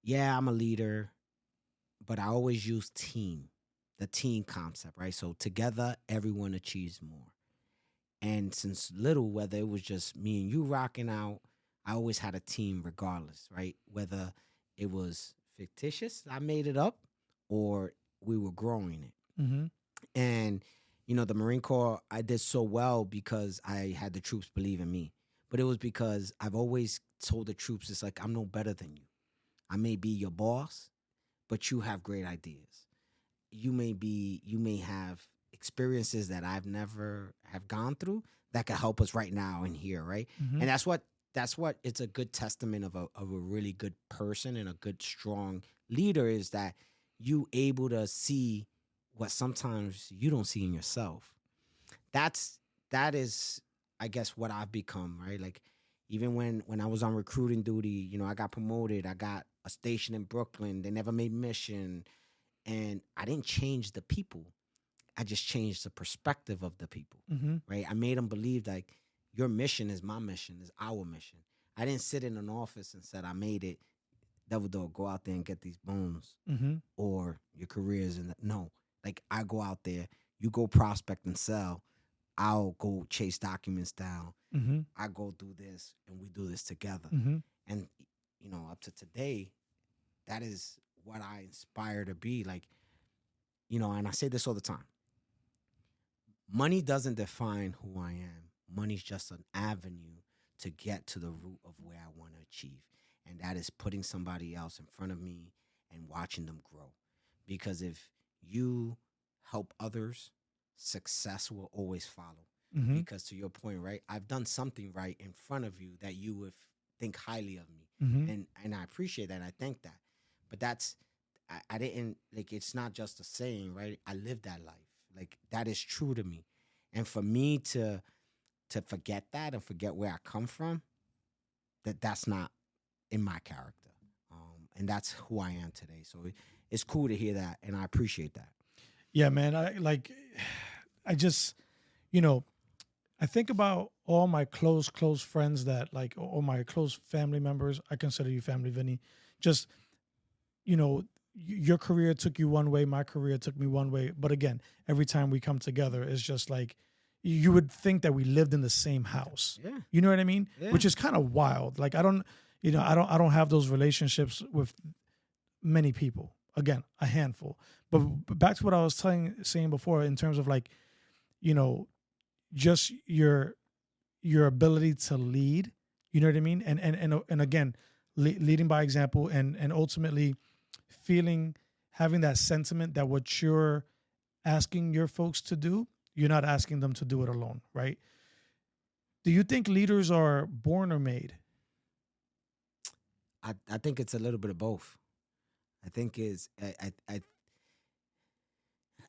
I'm a leader, but I always use the team concept, right? So together, everyone achieves more. And since little, whether it was just me and you rocking out, I always had a team regardless, right? Whether it was fictitious, I made it up, or we were growing it. Mm-hmm. And, the Marine Corps, I did so well because I had the troops believe in me. But it was because I've always told the troops, it's like, I'm no better than you. I may be your boss, but you have great ideas. You may have experiences that I've never have gone through that could help us right now and here, right? Mm-hmm. And that's what it's a good testament of a really good person and a good strong leader, is that you able to see what sometimes you don't see in yourself. That is, I guess, what I've become, right? Like, even when I was on recruiting duty, I got promoted. I got a station in Brooklyn. They never made mission. And I didn't change the people. I just changed the perspective of the people, Mm-hmm. right? I made them believe, like, your mission is my mission, is our mission. I didn't sit in an office and said, I made it. Devil dog, go out there and get these bones, Mm-hmm. or your careers. No, like, I go out there, you go prospect and sell. I'll go chase documents down. Mm-hmm. I go do this, and we do this together. Mm-hmm. And, up to today, that is what I inspire to be. Like, and I say this all the time. Money doesn't define who I am. Money's just an avenue to get to the root of where I want to achieve. And that is putting somebody else in front of me and watching them grow. Because if you help others, success will always follow. Mm-hmm. Because, to your point, right, I've done something right in front of you that you would think highly of me. Mm-hmm. And I appreciate that, and I thank that. But I didn't, like, it's not just a saying, right? I lived that life. Like, that is true to me. And for me to forget that and forget where I come from, that's not in my character. And that's who I am today. So it's cool to hear that, and I appreciate that. Yeah, man. I just, I think about all my close friends that, like, all my close family members. I consider you family, Vinny. Just, your career took you one way, my career took me one way. But again, every time we come together, it's just like, you would think that we lived in the same house. Yeah. You know what I mean? Yeah. Which is kind of wild. Like, I don't have those relationships with many people. Again, a handful. But back to what I was saying before, in terms of, like, just your ability to lead. You know what I mean? And again, leading by example, and ultimately having that sentiment that what you're asking your folks to do, you're not asking them to do it alone, right? Do you think leaders are born or made? I think it's a little bit of both. I think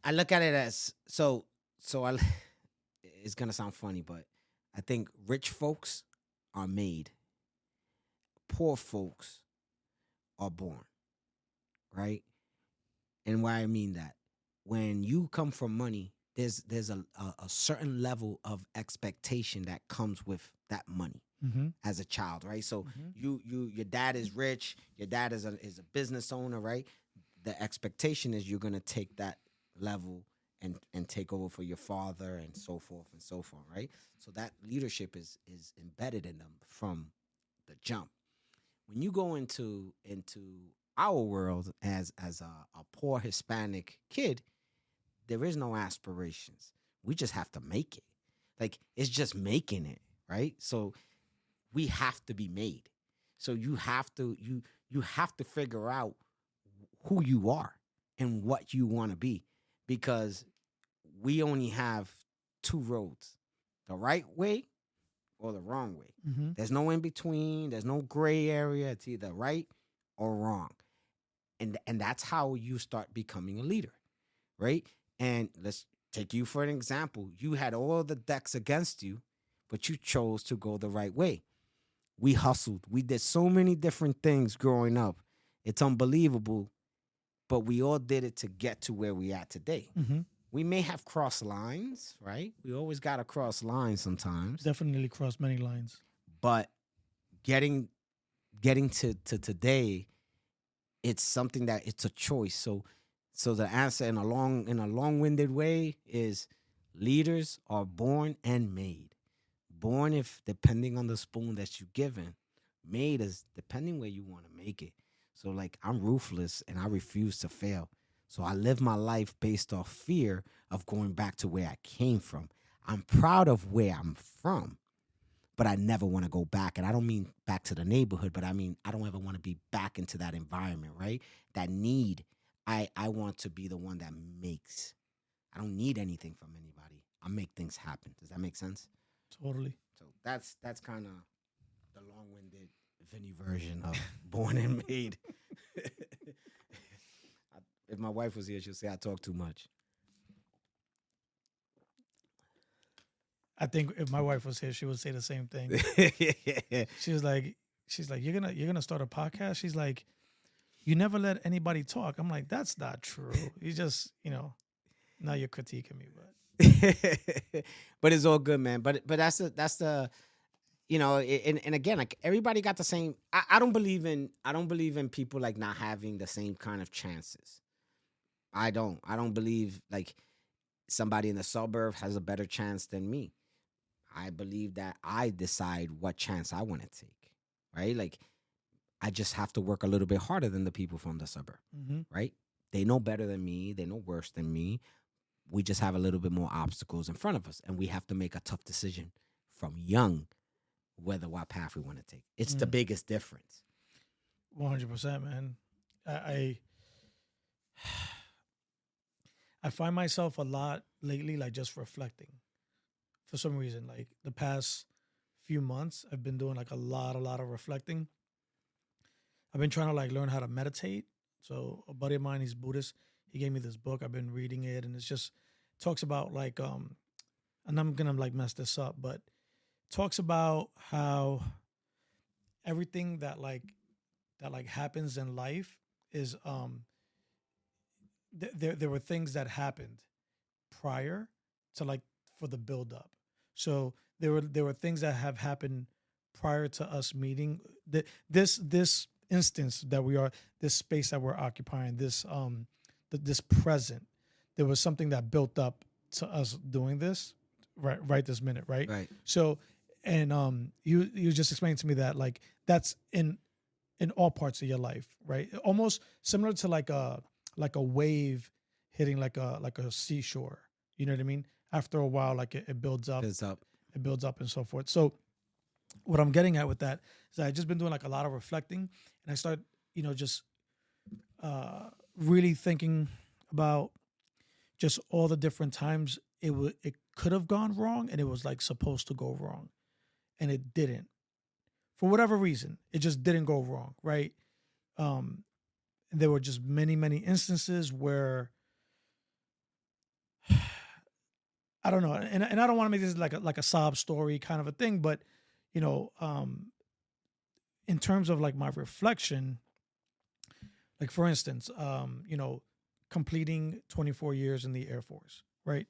I look at it as so it's gonna sound funny, but I think rich folks are made. Poor folks are born, right? And why I mean that, when you come from money, there's a certain level of expectation that comes with that money. Mm-hmm. As a child, right? So Mm-hmm. your dad is rich, your dad is a business owner, right? The expectation is you're gonna take that level and take over for your father, and so forth and so forth, right? So that leadership is embedded in them from the jump. When you go into our world as a poor Hispanic kid, there is no aspirations. We just have to make it. Like, it's just making it, right? So we have to be made. So you have to figure out who you are and what you want to be, because we only have two roads: the right way or the wrong way. Mm-hmm. There's no in between. There's no gray area. It's either right or wrong. And that's how you start becoming a leader, right? And let's take you for an example. You had all the decks against you, but you chose to go the right way. We hustled. We did so many different things growing up. It's unbelievable, but we all did it to get to where we at today. Mm-hmm. We may have crossed lines, right? We always got to cross lines sometimes. Definitely crossed many lines. But getting to today, it's something that it's a choice. So the answer in a long-winded way is, Leaders are born and made. Born if depending on the spoon that you given, made is depending where you want to make it. So like I'm ruthless and I refuse to fail. So I live my life based off fear of going back to where I came from. I'm proud of where I'm from, but I never want to go back. And I don't mean back to the neighborhood, but I mean I don't ever want to be back into that environment, right? That need. I want to be the one that makes. I don't need anything from anybody. I make things happen. Does that make sense? Totally. So that's kind of the long-winded Vinny version of born and made. If my wife was here, she'll say I talk too much. I think if my wife was here, she would say the same thing. She's like, you're gonna start a podcast. She's like, you never let anybody talk. I'm like, that's not true. You just, now you're critiquing me, but but it's all good, man. But that's the and again, like everybody got the same. I don't believe in people like not having the same kind of chances. I don't believe like somebody in the suburb has a better chance than me. I believe that I decide what chance I want to take, right? Like I just have to work a little bit harder than the people from the suburb, right? They know better than me. They know worse than me. We just have a little bit more obstacles in front of us, and we have to make a tough decision from young whether what path we want to take. It's the biggest difference. 100%, man. I find myself a lot lately, like just reflecting. For some reason, like the past few months, I've been doing like a lot of reflecting. I've been trying to like learn how to meditate. So a buddy of mine, he's Buddhist. He gave me this book. I've been reading it, and it's just talks about like and I'm gonna like mess this up, but talks about how everything that happens in life is there were things that happened prior to like for the build up. So there were things that have happened prior to us meeting. This instance that we are, this space that we're occupying, this present, there was something that built up to us doing this right this minute, right? Right. So, and you just explained to me that like that's in all parts of your life, right? Almost similar to like a wave hitting like a seashore. You know what I mean? After a while, like it builds up. It builds up and so forth. So what I'm getting at with that is that I've just been doing like a lot of reflecting, and I start, just really thinking about just all the different times it could have gone wrong, and it was like supposed to go wrong, and it didn't. For whatever reason, it just didn't go wrong, right? And there were just many instances where I don't know, and I don't want to make this like a sob story kind of a thing, but in terms of like my reflection, like for instance, completing 24 years in the Air Force, right?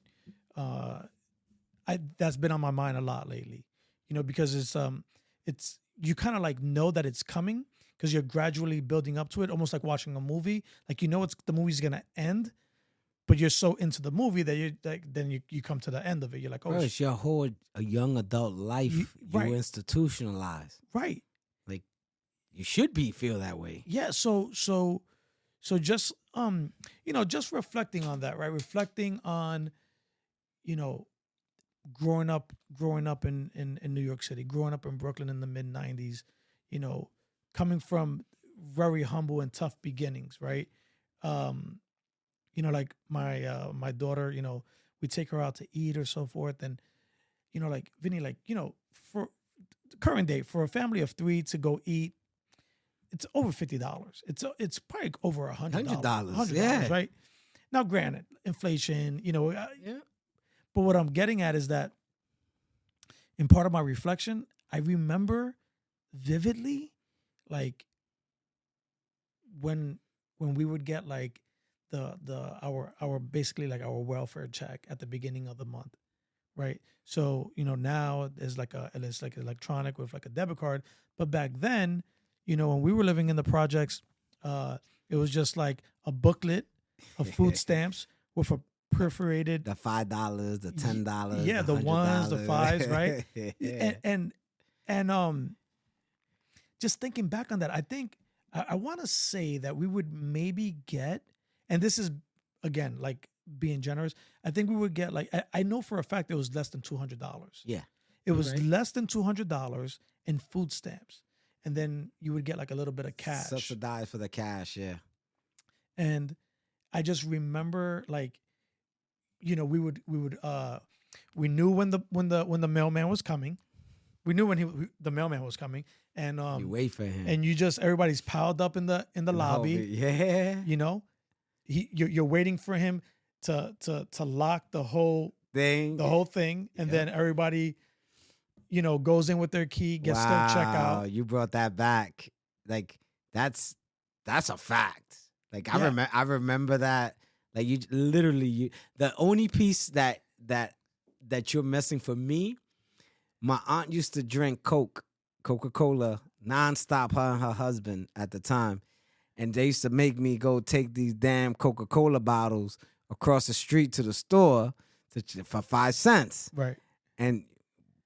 That's been on my mind a lot lately, because it's you kind of like know that it's coming because you're gradually building up to it, almost like watching a movie. Like the movie's gonna end, but you're so into the movie that you like then you come to the end of it. You're like, oh, it's your whole a young adult life you institutionalize, right? Like you should feel that way. Yeah. So just just reflecting on that, right? Reflecting on, growing up in New York City, growing up in Brooklyn in the mid 90s, coming from very humble and tough beginnings, right? Like my daughter, we take her out to eat or so forth. And, like Vinny, like, for current day, for a family of 3 to go eat, it's over $50. It's probably over $100. $100, yeah. Right? Now, granted, inflation, yeah. But what I'm getting at is that in part of my reflection, I remember vividly, like when we would get like our basically like our welfare check at the beginning of the month, right? So now it's like electronic with like a debit card, but back then, when we were living in the projects, it was just like a booklet of food stamps with a perforated. The $5, the $10. Yeah, the ones, the fives, right? And just thinking back on that, I think I want to say that we would maybe get, and this is again like being generous. I think we would get like I know for a fact it was less than $200. Yeah, it was less than $200 in food stamps, and then you would get like a little bit of cash, subsidized for the cash. Yeah, and I just remember like, we knew when the mailman was coming. We knew when the mailman was coming, and you wait for him, and everybody's piled up in the lobby. Yeah, you're waiting for him to lock the whole thing, and then everybody, goes in with their key, gets their checkout. You brought that back. Like that's a fact. Like I remember that. Like you literally, the only piece that you're missing for me. My aunt used to drink Coca-Cola, nonstop, her and her husband at the time. And they used to make me go take these damn Coca-Cola bottles across the street to the store for 5 cents. Right. And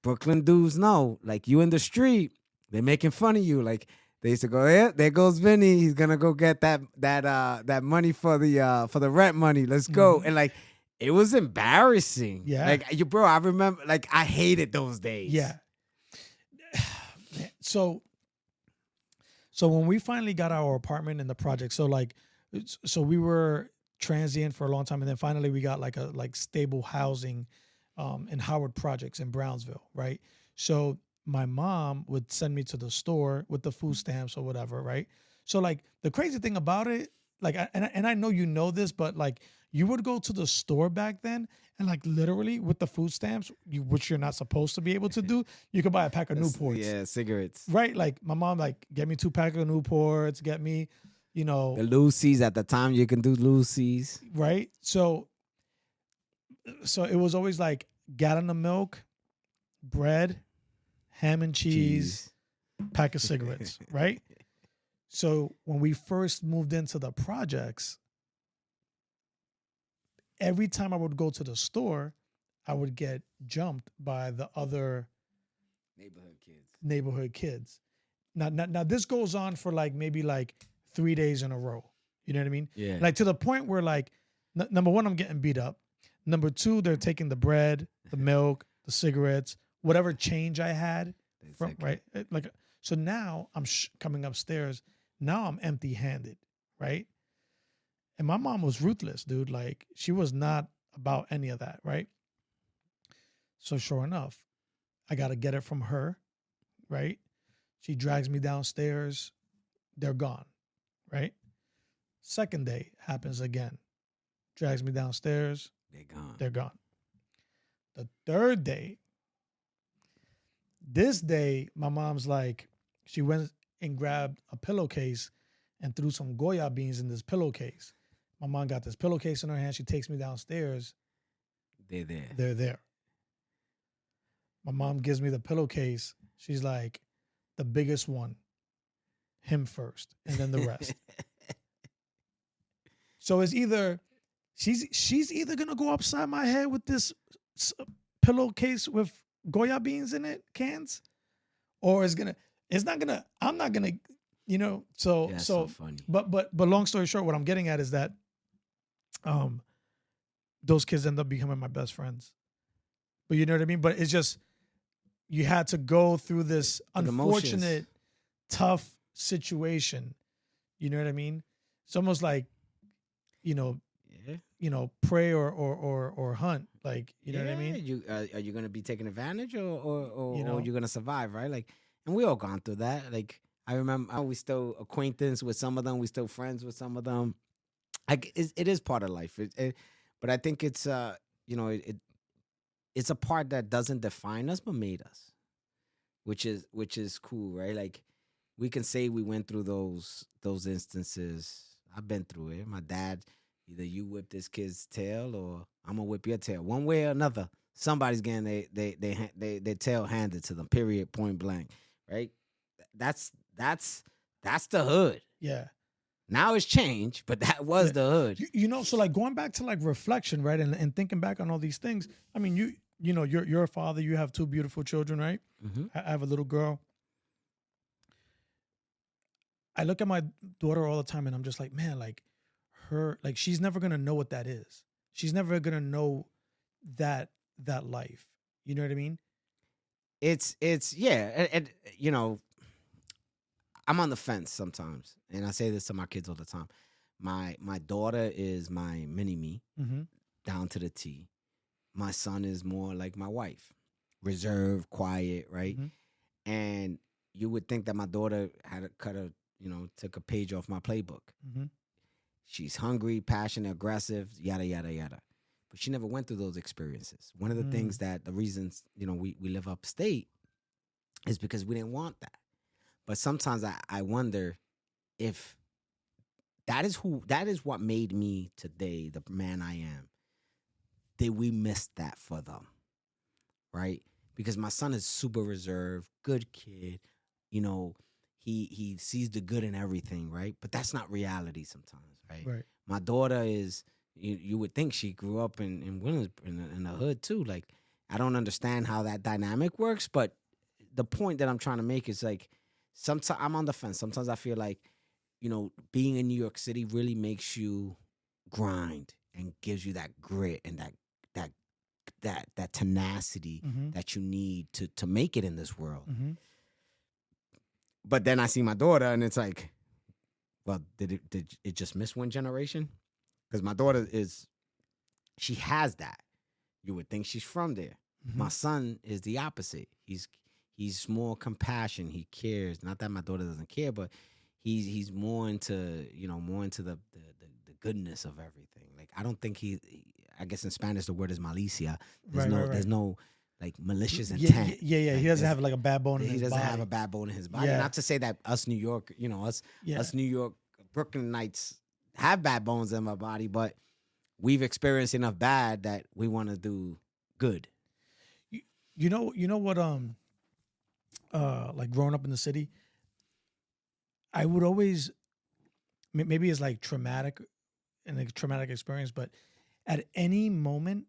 Brooklyn dudes know, like, you in the street, they're making fun of you. Like, they used to go, there goes Vinny. He's going to go get that money for the rent money. Let's go. Mm-hmm. And, like, it was embarrassing. Yeah. Like, bro, I remember, like, I hated those days. Yeah. So when we finally got our apartment in the project, so we were transient for a long time, and then finally we got like stable housing in Howard Projects in Brownsville, right? So my mom would send me to the store with the food stamps or whatever, right? So like the crazy thing about it, like, and I know you know this, but like you would go to the store back then, and like literally with the food stamps, which you're not supposed to be able to do, you could buy a pack of Newports. Yeah, cigarettes. Right? Like my mom, like, get me 2 packs of Newports, get me, the Lucy's. At the time you can do Lucy's. Right? So it was always like gallon of milk, bread, ham and cheese. Pack of cigarettes, right? So when we first moved into the projects, every time I would go to the store, I would get jumped by the other neighborhood kids. Now this goes on for like maybe like 3 days in a row. You know what I mean? Yeah. Like to the point where like, number one, I'm getting beat up. Number two, they're taking the bread, the milk, the cigarettes, whatever change I had from, right? Like, so now I'm coming upstairs. Now I'm empty-handed, right? And my mom was ruthless, dude. Like, she was not about any of that, right? So sure enough, I got to get it from her, right? She drags me downstairs. They're gone, right? Second day happens again. Drags me downstairs. They're gone. The third day, this day, my mom's like, she went and grabbed a pillowcase and threw some Goya beans in this pillowcase. My mom got this pillowcase in her hand. She takes me downstairs. They're there. My mom gives me the pillowcase. She's like, the biggest one, him first, and then the rest. So it's either she's either gonna go upside my head with this pillowcase with Goya beans in it, cans, or I'm not gonna, so funny. But long story short, what I'm getting at is that those kids end up becoming my best friends. But you know what I mean? But it's just, you had to go through this unfortunate, tough situation. You know what I mean? It's almost like, pray or hunt. Like, you know what I mean? Are you gonna be taken advantage or you're gonna survive, right? Like, and we all gone through that. Like, I remember we still acquaintance with some of them. We still friends with some of them. Like, it is part of life. But I think it's it's a part that doesn't define us but made us, which is cool, right? Like, we can say we went through those instances. I've been through it. My dad, either you whip this kid's tail or I'm gonna whip your tail. One way or another, somebody's getting their tail handed to them. Period. Point blank. Right. That's the hood. Yeah. Now it's changed, but that was the hood. So like going back to like reflection, right, and thinking back on all these things. I mean, you're a father. You have two beautiful children, right? Mm-hmm. I have a little girl. I look at my daughter all the time, and I'm just like, man, like she's never gonna know what that is. She's never gonna know that life. You know what I mean? It's yeah, and I'm on the fence sometimes, and I say this to my kids all the time. My daughter is my mini me, Mm-hmm. down to the T. My son is more like my wife, reserved, quiet, right? Mm-hmm. And you would think that my daughter took a page off my playbook. Mm-hmm. She's hungry, passionate, aggressive, yada yada yada. But she never went through those experiences. One of the things the reasons we live upstate is because we didn't want that. But sometimes I wonder if that is what made me today the man I am. Did we miss that for them? Right? Because my son is super reserved, good kid. He sees the good in everything, right? But that's not reality sometimes, right? Right. My daughter is, you would think she grew up in the hood too. Like, I don't understand how that dynamic works, but the point that I'm trying to make is like, sometimes I'm on the fence. Sometimes I feel like, being in New York City really makes you grind and gives you that grit and that tenacity Mm-hmm. that you need to make it in this world. Mm-hmm. But then I see my daughter, and it's like, well, did it just miss one generation? Because my daughter she has that. You would think she's from there. Mm-hmm. My son is the opposite. He's more compassion. He cares. Not that my daughter doesn't care, but he's more into the goodness of everything. Like, I don't think I guess in Spanish the word is malicia. There's no like malicious intent. Yeah. Like, He doesn't have like a bad bone in his body. He doesn't have a bad bone in his body. Yeah. Not to say that us New York, us New York Brooklynites have bad bones in my body, but we've experienced enough bad that we want to do good. You know what? Like growing up in the city, I would always maybe it's like traumatic experience, but at any moment,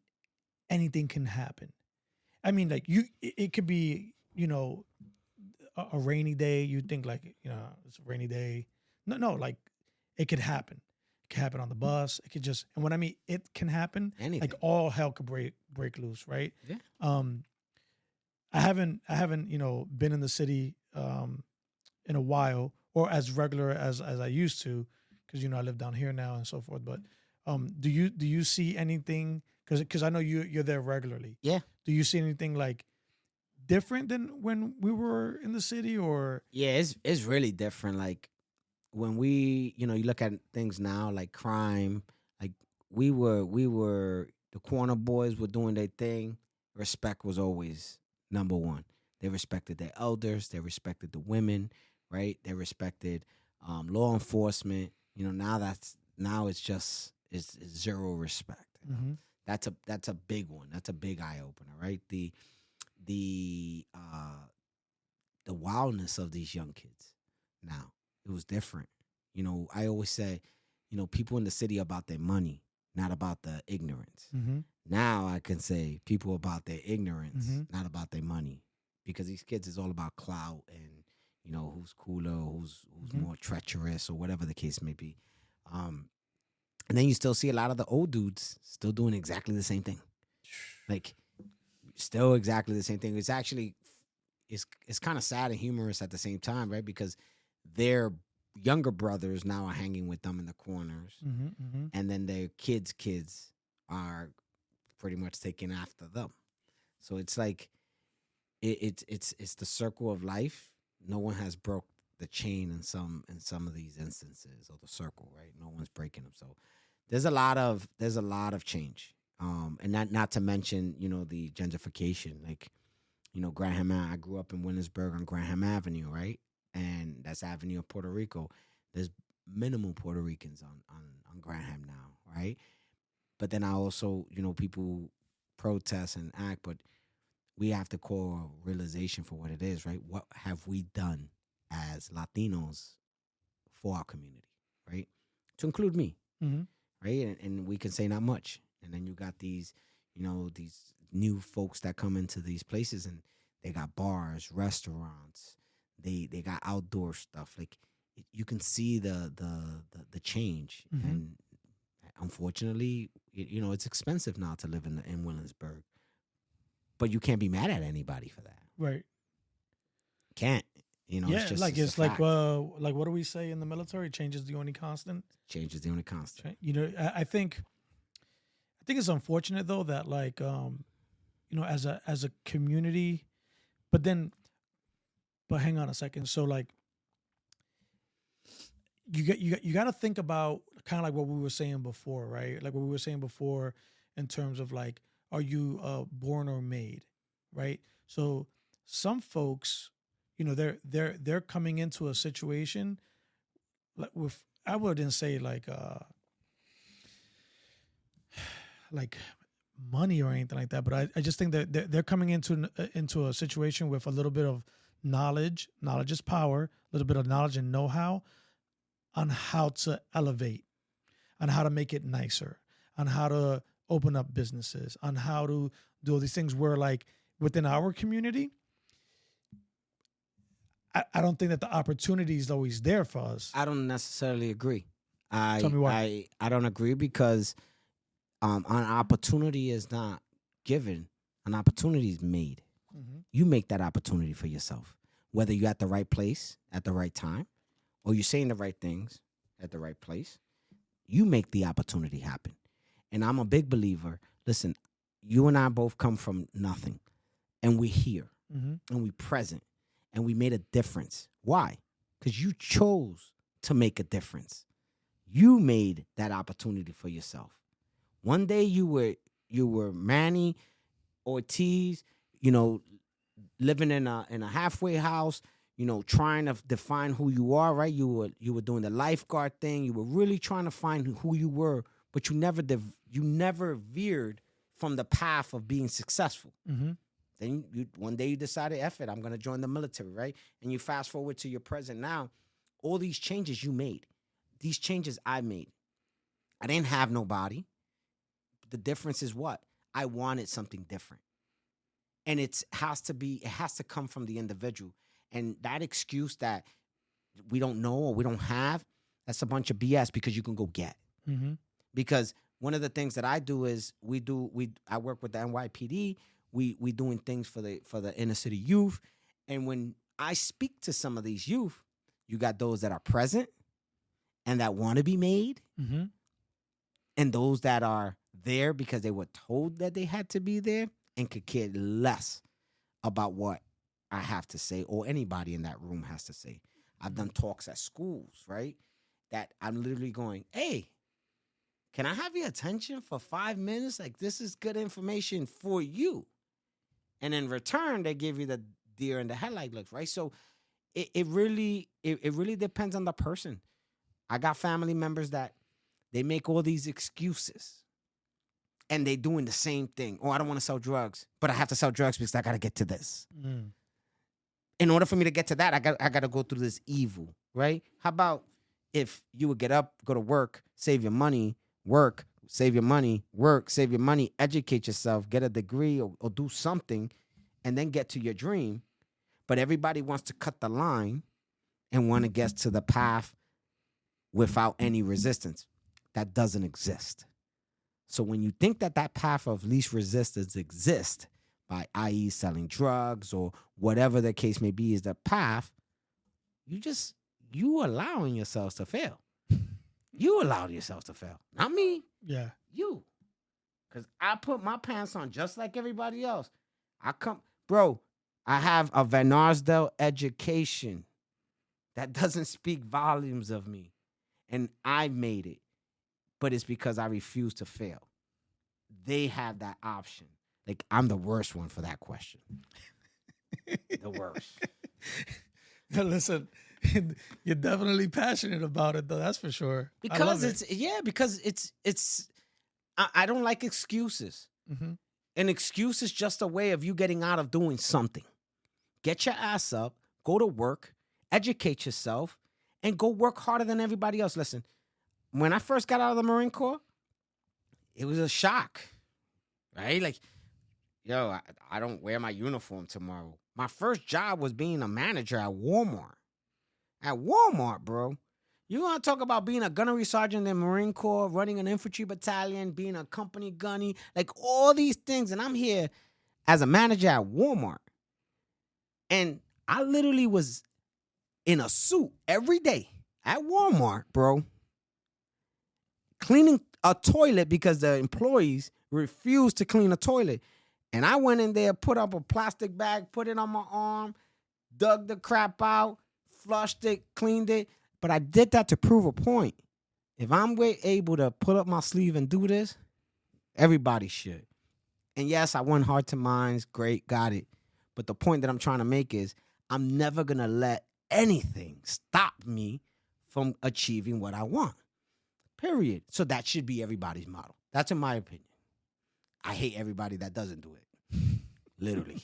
anything can happen. I mean, like it could be a rainy day. You think like it's a rainy day. No, like it could happen. It could happen on the bus. It could just, and when I mean it can happen, Anything. like all hell could break loose, right? Yeah. I haven't been in the city in a while, or as regular as I used to, because I live down here now and so forth. But do you see anything? Because I know you're there regularly. Yeah. Do you see anything like different than when we were in the city, or? Yeah, it's really different. Like, when we, you look at things now, like crime, like we were the corner boys were doing their thing. Respect was always number one. They respected their elders. They respected the women, right? They respected law enforcement. Now it's it's zero respect. Mm-hmm. That's a big one. That's a big eye opener, right? The wildness of these young kids now. It was different. I always say, people in the city about their money, not about the ignorance. Mm-hmm. Now I can say people about their ignorance, Mhm. not about their money, because these kids is all about clout and who's cooler, who's Mhm. more treacherous, or whatever the case may be. And then you still see a lot of the old dudes still doing exactly the same thing, like still exactly the same thing. It's actually it's kind of sad and humorous at the same time, right? Because their younger brothers now are hanging with them in the corners, Mm-hmm. Mm-hmm. and then their kids are pretty much taking after them. So it's like it's the circle of life. No one has broke the chain in some of these instances, or the circle, right? No one's breaking them. So there's a lot of change. And not to mention, the gentrification. Like, Graham. I grew up in Williamsburg on Graham Avenue, right? And that's Avenue of Puerto Rico. There's minimal Puerto Ricans on Graham now, right? But then I also, people protest and act, but we have to call realization for what it is, right? What have we done as Latinos for our community, right? To include me, Mm-hmm. right? And we can say not much. And then you got these, these new folks that come into these places and they got bars, restaurants, they got outdoor stuff. Like you can see the change. Mm-hmm. And unfortunately, it's expensive now to live in Williamsburg. But you can't be mad at anybody for that. Right. Can't. Yeah, it's like just it's a like fact. what do we say in the military? Change is the only constant. Change is the only constant. I think it's unfortunate though that like as a community, but hang on a second. So like you got to think about kind of like what we were saying before, right? Like what we were saying before in terms of like, are you born or made, right? So some folks, they're coming into a situation like with, I wouldn't say like money or anything like that, but I just think that they're coming into a situation with a little bit of knowledge. Knowledge is power. A little bit of knowledge and know-how on how to elevate, on how to make it nicer, on how to open up businesses, on how to do all these things where like within our community, I don't think that the opportunity is always there for us. I don't necessarily agree. Tell me why. I don't agree because an opportunity is not given. An opportunity is made. Mm-hmm. You make that opportunity for yourself. Whether you're at the right place at the right time or you're saying the right things at the right place, you make the opportunity happen. And I'm a big believer. Listen, you and I both come from nothing. And we're here. Mm-hmm. And we're present. And we made a difference. Why? Because you chose to make a difference. You made that opportunity for yourself. One day you were Manny Ortiz, living in a halfway house, trying to define who you are, right? You were doing the lifeguard thing. You were really trying to find who you were, but you never veered from the path of being successful. Mm-hmm. Then one day you decided, F it, I'm going to join the military, right? And you fast forward to your present now. All these changes you made, these changes I made. I didn't have nobody. The difference is what? I wanted something different. And it has to come from the individual. And that excuse that we don't know or we don't have, that's a bunch of BS because you can go get. Mm-hmm. Because one of the things that I do is I work with the NYPD. We doing things for the inner city youth. And when I speak to some of these youth, you got those that are present and that want to be made. Mm-hmm. And those that are there because they were told that they had to be there and could care less about what I have to say or anybody in that room has to say. I've done talks at schools, right? That I'm literally going, hey, can I have your attention for 5 minutes? Like, this is good information for you. And in return, they give you the deer in the headlight look, right? So it really depends on the person. I got family members that they make all these excuses and they doing the same thing. Oh, I don't want to sell drugs, but I have to sell drugs because I got to get to this. Mm. In order for me to get to that, I got to go through this evil, right? How about if you would get up, go to work, save your money, work, save your money, work, save your money, educate yourself, get a degree or do something, and then get to your dream. But everybody wants to cut the line and want to get to the path without any resistance. That doesn't exist. So when you think that path of least resistance exists, by i.e. selling drugs or whatever the case may be is the path, you allowing yourselves to fail. You allowed yourselves to fail. Not me. Yeah. You. Because I put my pants on just like everybody else. Bro, I have a Van Arsdale education. That doesn't speak volumes of me. And I made it. But it's because I refuse to fail. They have that option. Like, I'm the worst one for that question. The worst. Listen, you're definitely passionate about it, though. That's for sure. Because it's I don't like excuses. Mm-hmm. An excuse is just a way of you getting out of doing something. Get your ass up, go to work, educate yourself, and go work harder than everybody else. Listen, when I first got out of the Marine Corps, it was a shock, right? Like, yo, I don't wear my uniform tomorrow. My first job was being a manager at Walmart. At Walmart, bro. You want to talk about being a gunnery sergeant in the Marine Corps, running an infantry battalion, being a company gunny, like all these things. And I'm here as a manager at Walmart. And I literally was in a suit every day at Walmart, bro, cleaning a toilet because the employees refused to clean a toilet. And I went in there, put up a plastic bag, put it on my arm, dug the crap out, flushed it, cleaned it. But I did that to prove a point. If I'm able to put up my sleeve and do this, everybody should. And yes, I won Heart to Minds. Great, got it. But the point that I'm trying to make is I'm never going to let anything stop me from achieving what I want. Period. So that should be everybody's model. That's in my opinion. I hate everybody that doesn't do it. Literally.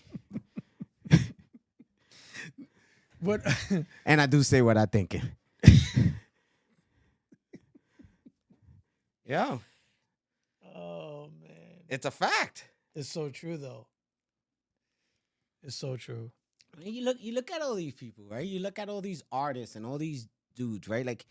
What? And I do say what I'm thinking. Yeah. Oh, man. It's a fact. It's so true, though. It's so true. You look at all these people, right? You look at all these artists and all these dudes, right? Like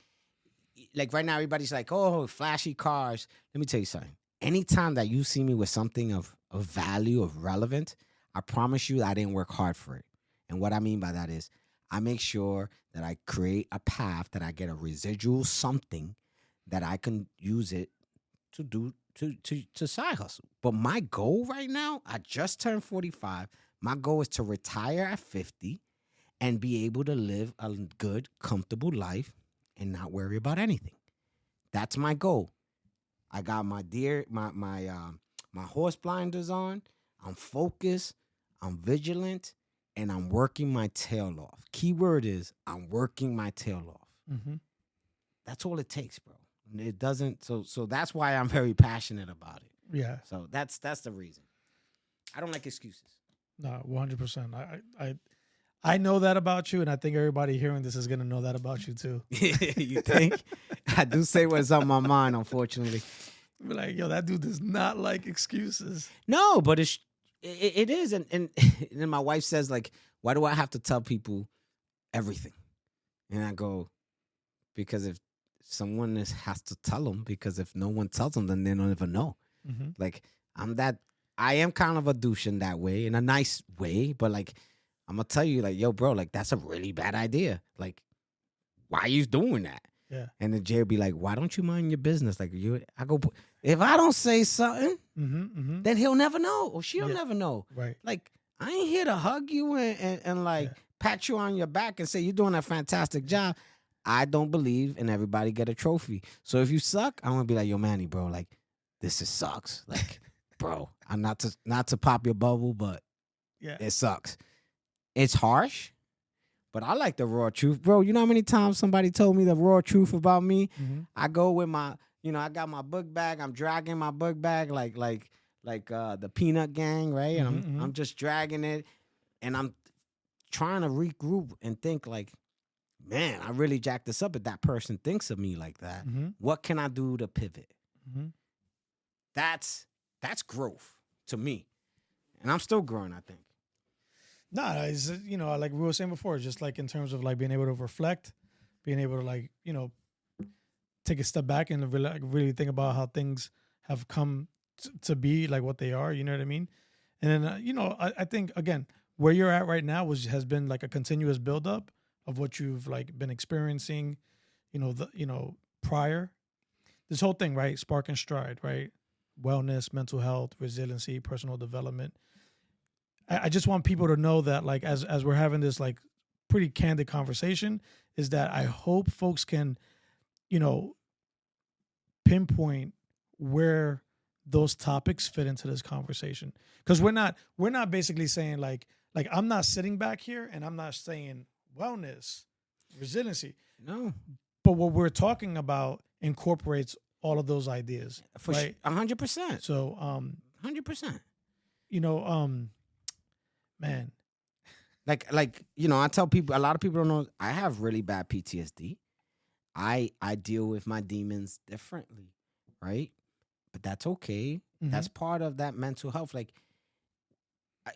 right now, everybody's like, oh, flashy cars. Let me tell you something. Anytime that you see me with something of value, of relevant, I promise you I didn't work hard for it. And what I mean by that is I make sure that I create a path, that I get a residual something that I can use it to do to side hustle. But my goal right now, I just turned 45. My goal is to retire at 50 and be able to live a good, comfortable life and not worry about anything. That's my goal. I got my horse blinders on. I'm focused. I'm vigilant. And I'm working my tail off. Key word is I'm working my tail off. Mm-hmm. That's all it takes, bro. It doesn't. So that's why I'm very passionate about it. Yeah. So that's the reason. I don't like excuses. No, 100%. I know that about you, and I think everybody hearing this is gonna know that about you too. You think? I do say what's on my mind, unfortunately. Be like, yo, that dude does not like excuses. No, but it is, and then my wife says, like, why do I have to tell people everything? And I go, because if someone has to tell them, because if no one tells them, then they don't ever know. Mm-hmm. Like, I am kind of a douche in that way, in a nice way, but like, I'm gonna tell you, like, yo, bro, like, that's a really bad idea. Like, why are you doing that? Yeah. And then Jay would be like, why don't you mind your business? Like, I go, if I don't say something, then he'll never know, or she'll never know. Right. Like, I ain't here to hug you and pat you on your back and say you're doing a fantastic job. I don't believe in everybody get a trophy. So if you suck, I'm gonna be like, yo, Manny, bro, like, this sucks. Like, bro, I'm not to pop your bubble, but it sucks. It's harsh, but I like the raw truth, bro. You know how many times somebody told me the raw truth about me? Mm-hmm. I go with I got my book bag. I'm dragging my book bag like the Peanut Gang, right? And I'm just dragging it, and I'm trying to regroup and think like, man, I really jacked this up. If that person thinks of me like that, what can I do to pivot? Mm-hmm. That's growth to me, and I'm still growing, I think. No, it's, like we were saying before, just like in terms of like being able to reflect, being able to like, take a step back and really think about how things have come to be like what they are. You know what I mean? And then, I think, again, where you're at right now has been like a continuous buildup of what you've like been experiencing, prior. This whole thing, right? Spark.N.Stride, right? Wellness, mental health, resiliency, personal development. I just want people to know that, like, as we're having this like pretty candid conversation, is that I hope folks can, pinpoint where those topics fit into this conversation. Because we're not basically saying like I'm not sitting back here and I'm not saying wellness, resiliency. No. But what we're talking about incorporates all of those ideas. For right? 100%. So 100%. Man. Like, I tell people, a lot of people don't know, I have really bad PTSD. I deal with my demons differently, right? But that's okay. That's part of that mental health. Like,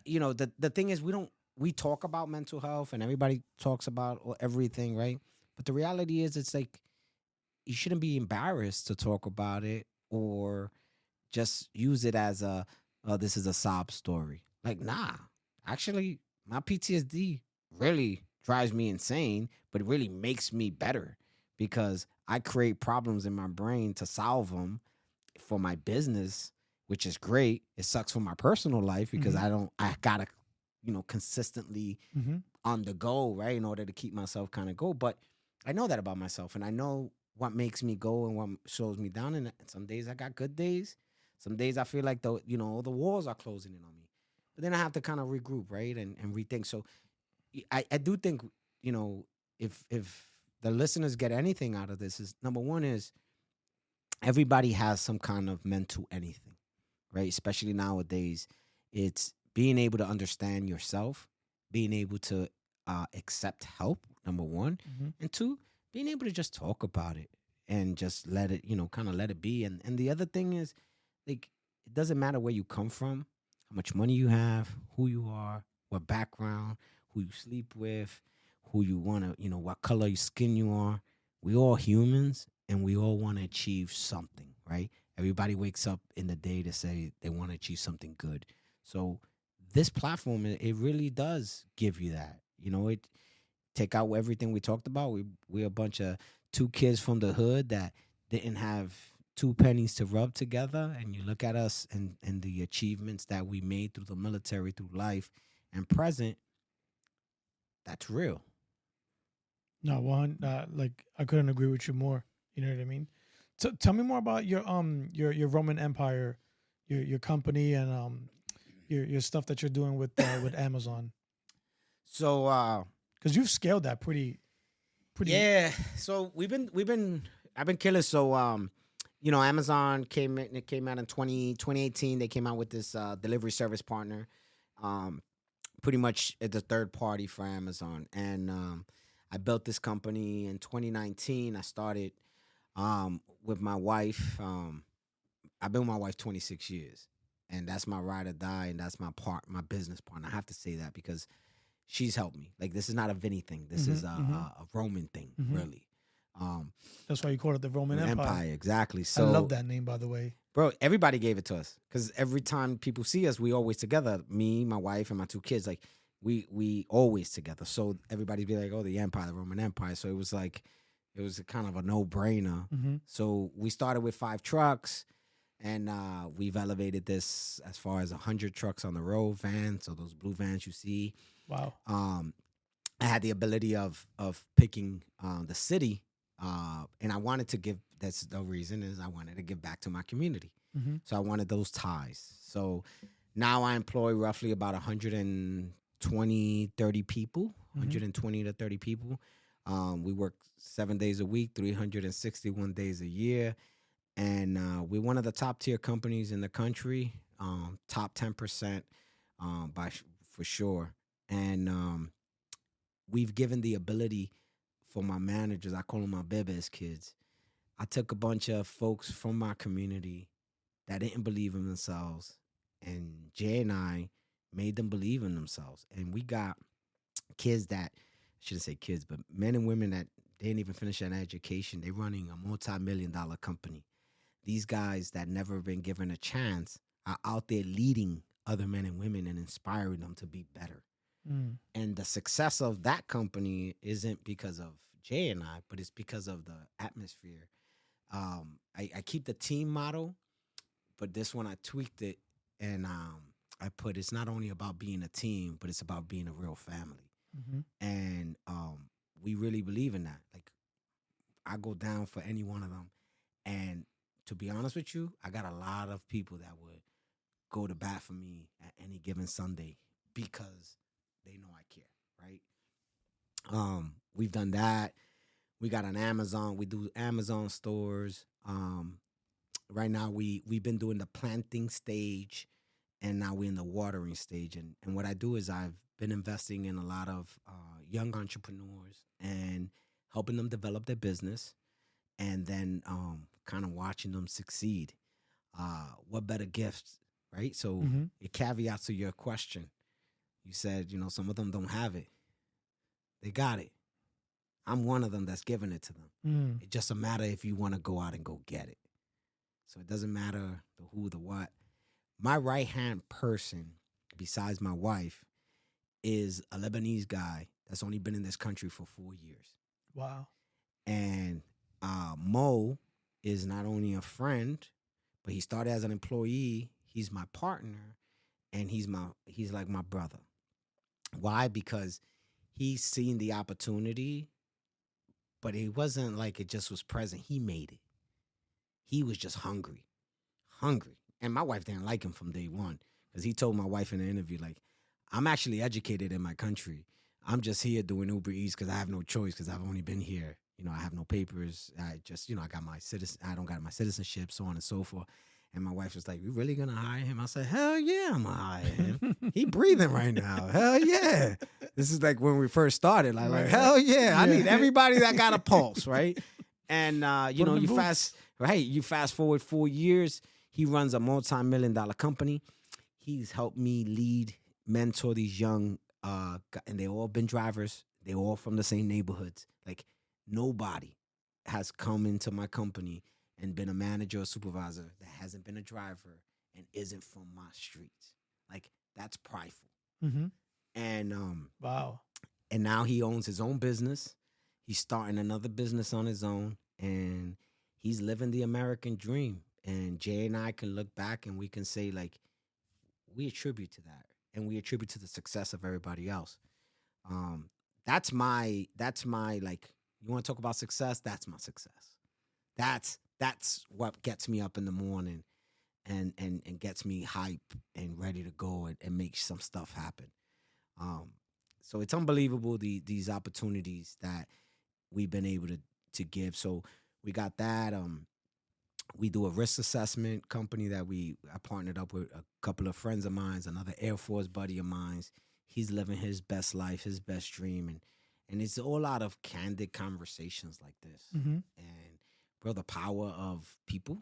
the thing is, we talk about mental health and everybody talks about everything, right? But the reality is, it's like you shouldn't be embarrassed to talk about it or just use it as this is a sob story. Like, nah, actually, my PTSD really drives me insane, but it really makes me better because I create problems in my brain to solve them for my business, which is great. It sucks for my personal life because I gotta, consistently on the go, right, in order to keep myself kind of go. But I know that about myself, and I know what makes me go and what slows me down. And some days I got good days. Some days I feel like the walls are closing in on me. But then I have to kind of regroup, right, and rethink. So I do think, if the listeners get anything out of this, is number one is everybody has some kind of mental anything, right? Especially nowadays, it's being able to understand yourself, being able to accept help, number one, and two, being able to just talk about it and just let it, kind of let it be. And the other thing is, like, it doesn't matter where you come from, how much money you have, who you are, what background, who you sleep with, who you want to, what color your skin you are. We all humans and we all want to achieve something, right? Everybody wakes up in the day to say they want to achieve something good. So this platform, it really does give you that. It take out everything we talked about. We're a bunch of two kids from the hood that didn't have two pennies to rub together. And you look at us and the achievements that we made through the military, through life and present, that's real. No, one, like I couldn't agree with you more. You know what I mean? So tell me more about your Roman Empire, your company, and your stuff that you're doing with Amazon. So because you've scaled that pretty. Yeah. So I've been killing. So Amazon came out in 2018. They came out with this delivery service partner. Pretty much it's a third party for Amazon. And I built this company in 2019. I started with my wife. I've been with my wife 26 years. And that's my ride or die, and that's my business partner. I have to say that because she's helped me. Like, this is not a Vinny thing. This is a Roman thing, really. That's why you call it the Roman Empire. Exactly. So I love that name, by the way. Bro, everybody gave it to us because every time people see us, we always together. Me, my wife, and my two kids. Like, we always together. So everybody be like, "Oh, the Empire, the Roman Empire." So it was kind of a no-brainer. So we started with 5 trucks. And we've elevated this as far as 100 trucks on the road, vans. So those blue vans you see. Wow. I had the ability of picking the city, and I wanted to give. That's the reason is I wanted to give back to my community. So I wanted those ties. So now I employ roughly about 120, 30 people, 120 to 30 people. We work 7 days a week, 361 days a year. And we're one of the top tier companies in the country, top 10% for sure. And we've given the ability for my managers, I call them my bebes kids. I took a bunch of folks from my community that didn't believe in themselves, and Jay and I made them believe in themselves. And we got kids that, I shouldn't say kids, but men and women that they didn't even finish an education. They're running a multi-million-dollar company. These guys that never been given a chance are out there leading other men and women and inspiring them to be better. And the success of that company isn't because of Jay and I, but it's because of the atmosphere. I keep the team model, but this one I tweaked it, and I put it's not only about being a team, but it's about being a real family. And we really believe in that. Like, I go down for any one of them. And to be honest with you, I got a lot of people that would go to bat for me at any given Sunday because they know I care, right? We've done that. We got on Amazon. We do Amazon stores. Right now, we've been doing the planting stage, and now we're in the watering stage. And what I do is I've been investing in a lot of young entrepreneurs and helping them develop their business. and then kind of watching them succeed. What better gifts, right? So it caveats to your question. You said, some of them don't have it. They got it. I'm one of them that's giving it to them. It's just a matter if you want to go out and go get it. So it doesn't matter the who, the what. My right-hand person, besides my wife, is a Lebanese guy that's only been in this country for 4 years. Wow. And Mo is not only a friend, but he started as an employee. He's my partner, and he's like my brother. Why? Because he's seen the opportunity, but it wasn't like it just was present. He made it. He was just hungry. And my wife didn't like him from day one, because he told my wife in the interview, like, I'm actually educated in my country. I'm just here doing Uber Eats because I have no choice, because I've only been here. I have no papers. I just, I got I don't got my citizenship, so on and so forth. And my wife was like, "You really gonna hire him?" I said, "Hell yeah, I'm gonna hire him. He breathing right now. Hell yeah." This is like when we first started. Like hell yeah. I need everybody that got a pulse, right? And you fast forward 4 years. He runs a multi-million-dollar company. He's helped me mentor these young, and they all been drivers. They all from the same neighborhoods. Like, nobody has come into my company and been a manager or supervisor that hasn't been a driver and isn't from my streets. Like, that's prideful. And wow. And now he owns his own business. He's starting another business on his own, and he's living the American dream. And Jay and I can look back and we can say, like, we attribute to that, and we attribute to the success of everybody else. That's my like, you want to talk about success? That's my success. That's what gets me up in the morning and gets me hype and ready to go and make some stuff happen. So it's unbelievable, these opportunities that we've been able to give. So we got that. We do a risk assessment company that I partnered up with a couple of friends of mine, another Air Force buddy of mine. He's living his best life, his best dream, and it's all out of candid conversations like this. And bro, the power of people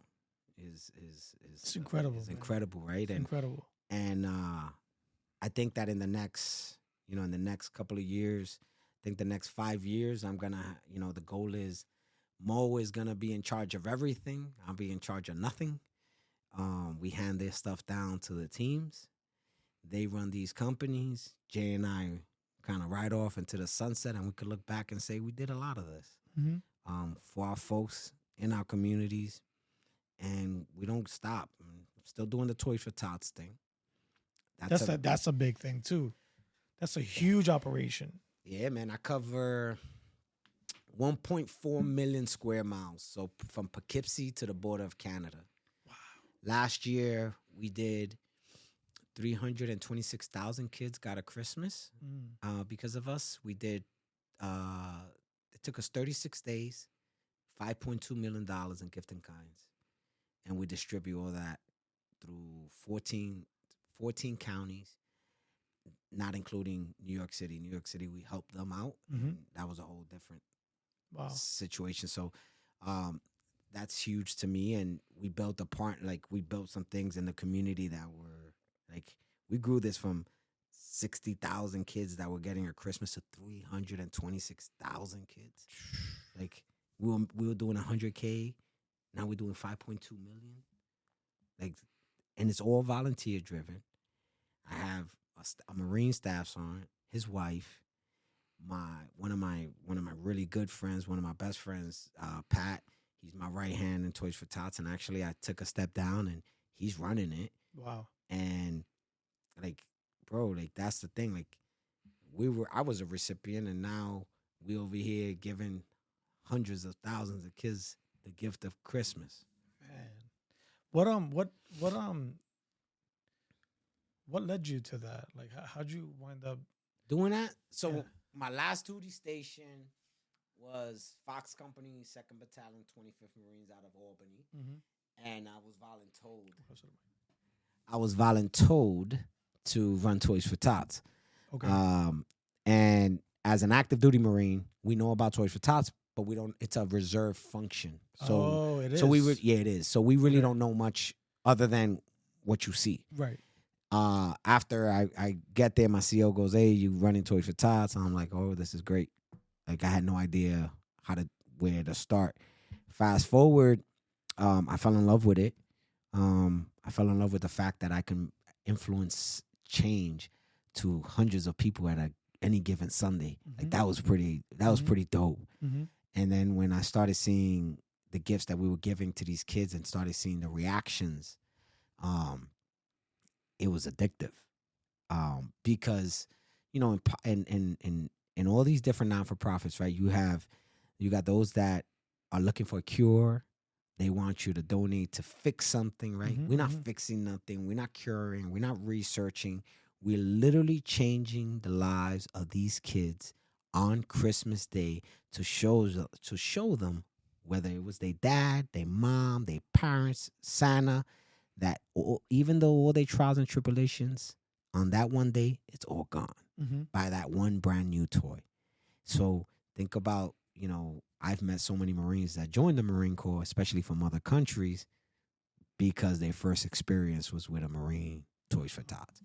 is it's incredible. It's incredible, right? It's incredible. And I think that in the next couple of years, I think the next 5 years, I'm gonna, the goal is Mo is gonna be in charge of everything. I'll be in charge of nothing. We hand their stuff down to the teams. They run these companies. Jay and I kind of ride off into the sunset, and we could look back and say we did a lot of this for our folks in our communities, and we don't stop. I'm still doing the Toys for Tots thing. That's a big thing too. That's a huge operation. Yeah, man. I cover 1.4 million square miles. So from Poughkeepsie to the border of Canada. Wow. Last year, we did 326,000 kids got a Christmas because of us. We did, it took us 36 days, $5.2 million in gift and kinds. And we distribute all that through 14 counties, not including New York City. New York City, we helped them out. That was a whole different situation. So that's huge to me. And we built we built some things in the community that were like, we grew this from 60,000 kids that were getting a Christmas to 326,000 kids. Like, we were doing 100K. Now we're doing 5.2 million. Like, and it's all volunteer driven. I have a Marine staff sergeant, his wife, one of my really good friends, one of my best friends, Pat. He's my right hand in Toys for Tots, and actually I took a step down and he's running it. Wow. And like, bro, like, that's the thing. Like, I was a recipient, and now we over here giving hundreds of thousands of kids the gift of Christmas. Man, what led you to that? Like, how'd you wind up doing that? So my last duty station was Fox Company, 2nd Battalion, 25th Marines out of Albany. And I was voluntold to run Toys for Tots. Okay. And as an active duty Marine, we know about Toys for Tots but we don't. It's a reserve function. So, it is. So it is. So we really don't know much other than what you see. Right. After I get there, my CEO goes, "Hey, you running Toys for Tots?" And I'm like, "Oh, this is great." Like I had no idea where to start. Fast forward, I fell in love with it. I fell in love with the fact that I can influence change to hundreds of people at any given Sunday. Like that was pretty dope. And then when I started seeing the gifts that we were giving to these kids and started seeing the reactions, it was addictive. Because in all these different non-for-profits, right? You got those that are looking for a cure. They want you to donate to fix something, right? We're not fixing nothing. We're not curing. We're not researching. We're literally changing the lives of these kids on Christmas Day to show them, whether it was their dad, their mom, their parents, Santa, that even though all their trials and tribulations, on that one day, it's all gone by that one brand new toy. So think about, I've met so many Marines that joined the Marine Corps, especially from other countries, because their first experience was with a Marine Toys for Tots,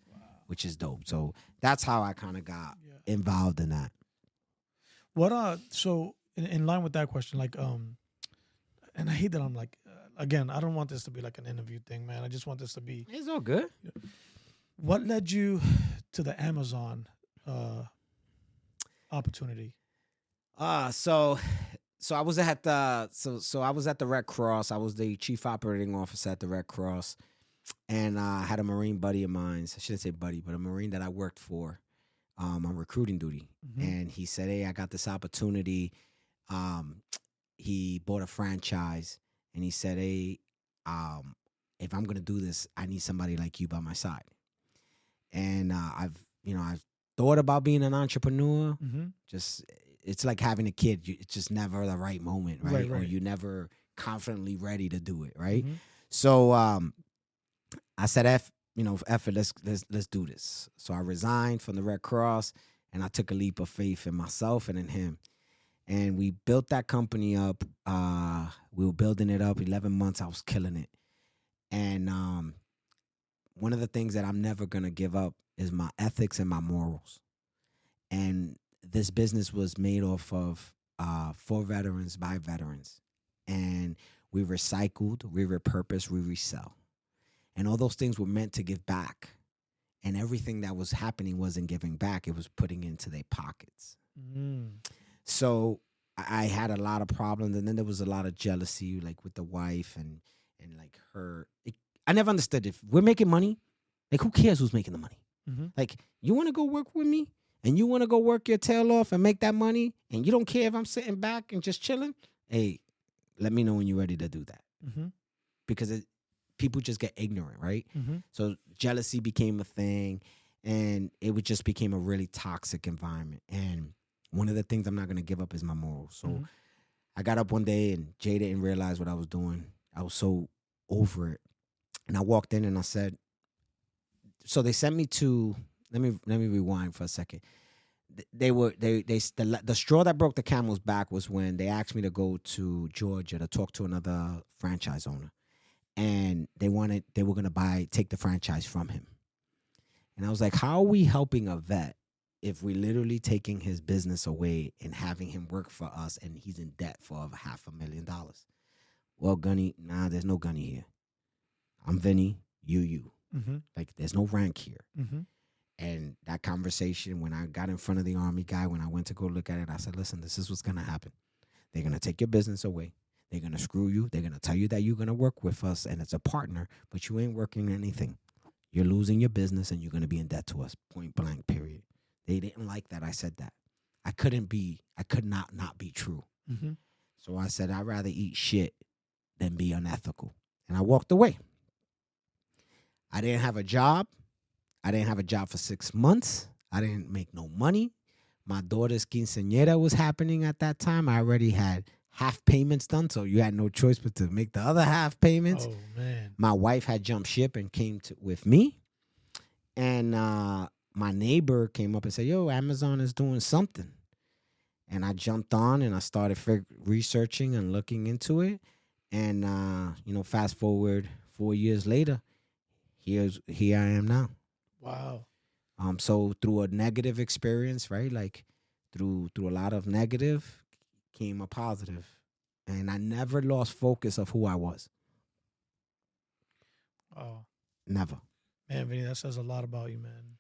which is dope. So that's how I kind of got involved in that. What so in line with that question, like and I hate that I'm like again, I don't want this to be like an interview thing, man. I just want this to be. It's all good. What led you to the Amazon opportunity? So I was at the Red Cross. I was the chief operating officer at the Red Cross, and I had a Marine buddy of mine. I shouldn't say buddy, but a Marine that I worked for on recruiting duty. And he said, "Hey, I got this opportunity." He bought a franchise, and he said, "Hey, if I'm gonna do this, I need somebody like you by my side." And I've thought about being an entrepreneur. Just it's like having a kid. It's just never the right moment, right? Or you're never confidently ready to do it, right? So I said, F it, let's do this. So I resigned from the Red Cross, and I took a leap of faith in myself and in him. And we built that company up. We were building it up 11 months. I was killing it. And one of the things that I'm never going to give up is my ethics and my morals. And this business was made off of for veterans, by veterans. And we recycled, we repurposed, we resell. And all those things were meant to give back. And everything that was happening wasn't giving back. It was putting into their pockets. So I had a lot of problems. And then there was a lot of jealousy, like with the wife and like her. I never understood, if we're making money, like who cares who's making the money? Like, you want to go work with me and you want to go work your tail off and make that money and you don't care if I'm sitting back and just chilling? Hey, let me know when you're ready to do that. Because people just get ignorant, right? So jealousy became a thing, and it just became a really toxic environment. And one of the things I'm not going to give up is my morals. So I got up one day, and Jay didn't realize what I was doing. I was so over it. And I walked in and I said, so they sent me to, let me rewind for a second. The straw that broke the camel's back was when they asked me to go to Georgia to talk to another franchise owner. And they were going to take the franchise from him. And I was like, how are we helping a vet if we're literally taking his business away and having him work for us and he's in debt for $500,000? Well, Gunny, there's no Gunny here. I'm Vinny, you. Like, there's no rank here. And that conversation, when I got in front of the Army guy, when I went to go look at it, I said, listen, this is what's going to happen. They're going to take your business away. They're going to screw you. They're going to tell you that you're going to work with us and it's a partner, but you ain't working anything. You're losing your business and you're going to be in debt to us, point blank, period. They didn't like that I said that. I could not be true. So I said, I'd rather eat shit than be unethical. And I walked away. I didn't have a job. I didn't have a job for 6 months. I didn't make no money. My daughter's quinceañera was happening at that time. I already had half payments done, so you had no choice but to make the other half payments. Oh, man. My wife had jumped ship and came with me. And my neighbor came up and said, yo, Amazon is doing something. And I jumped on and I started researching and looking into it. And fast forward 4 years later, here I am now. Wow. So through a negative experience, right? Like through a lot of negative came a positive. And I never lost focus of who I was. Oh. Never. Man, Vinny, that says a lot about you, man.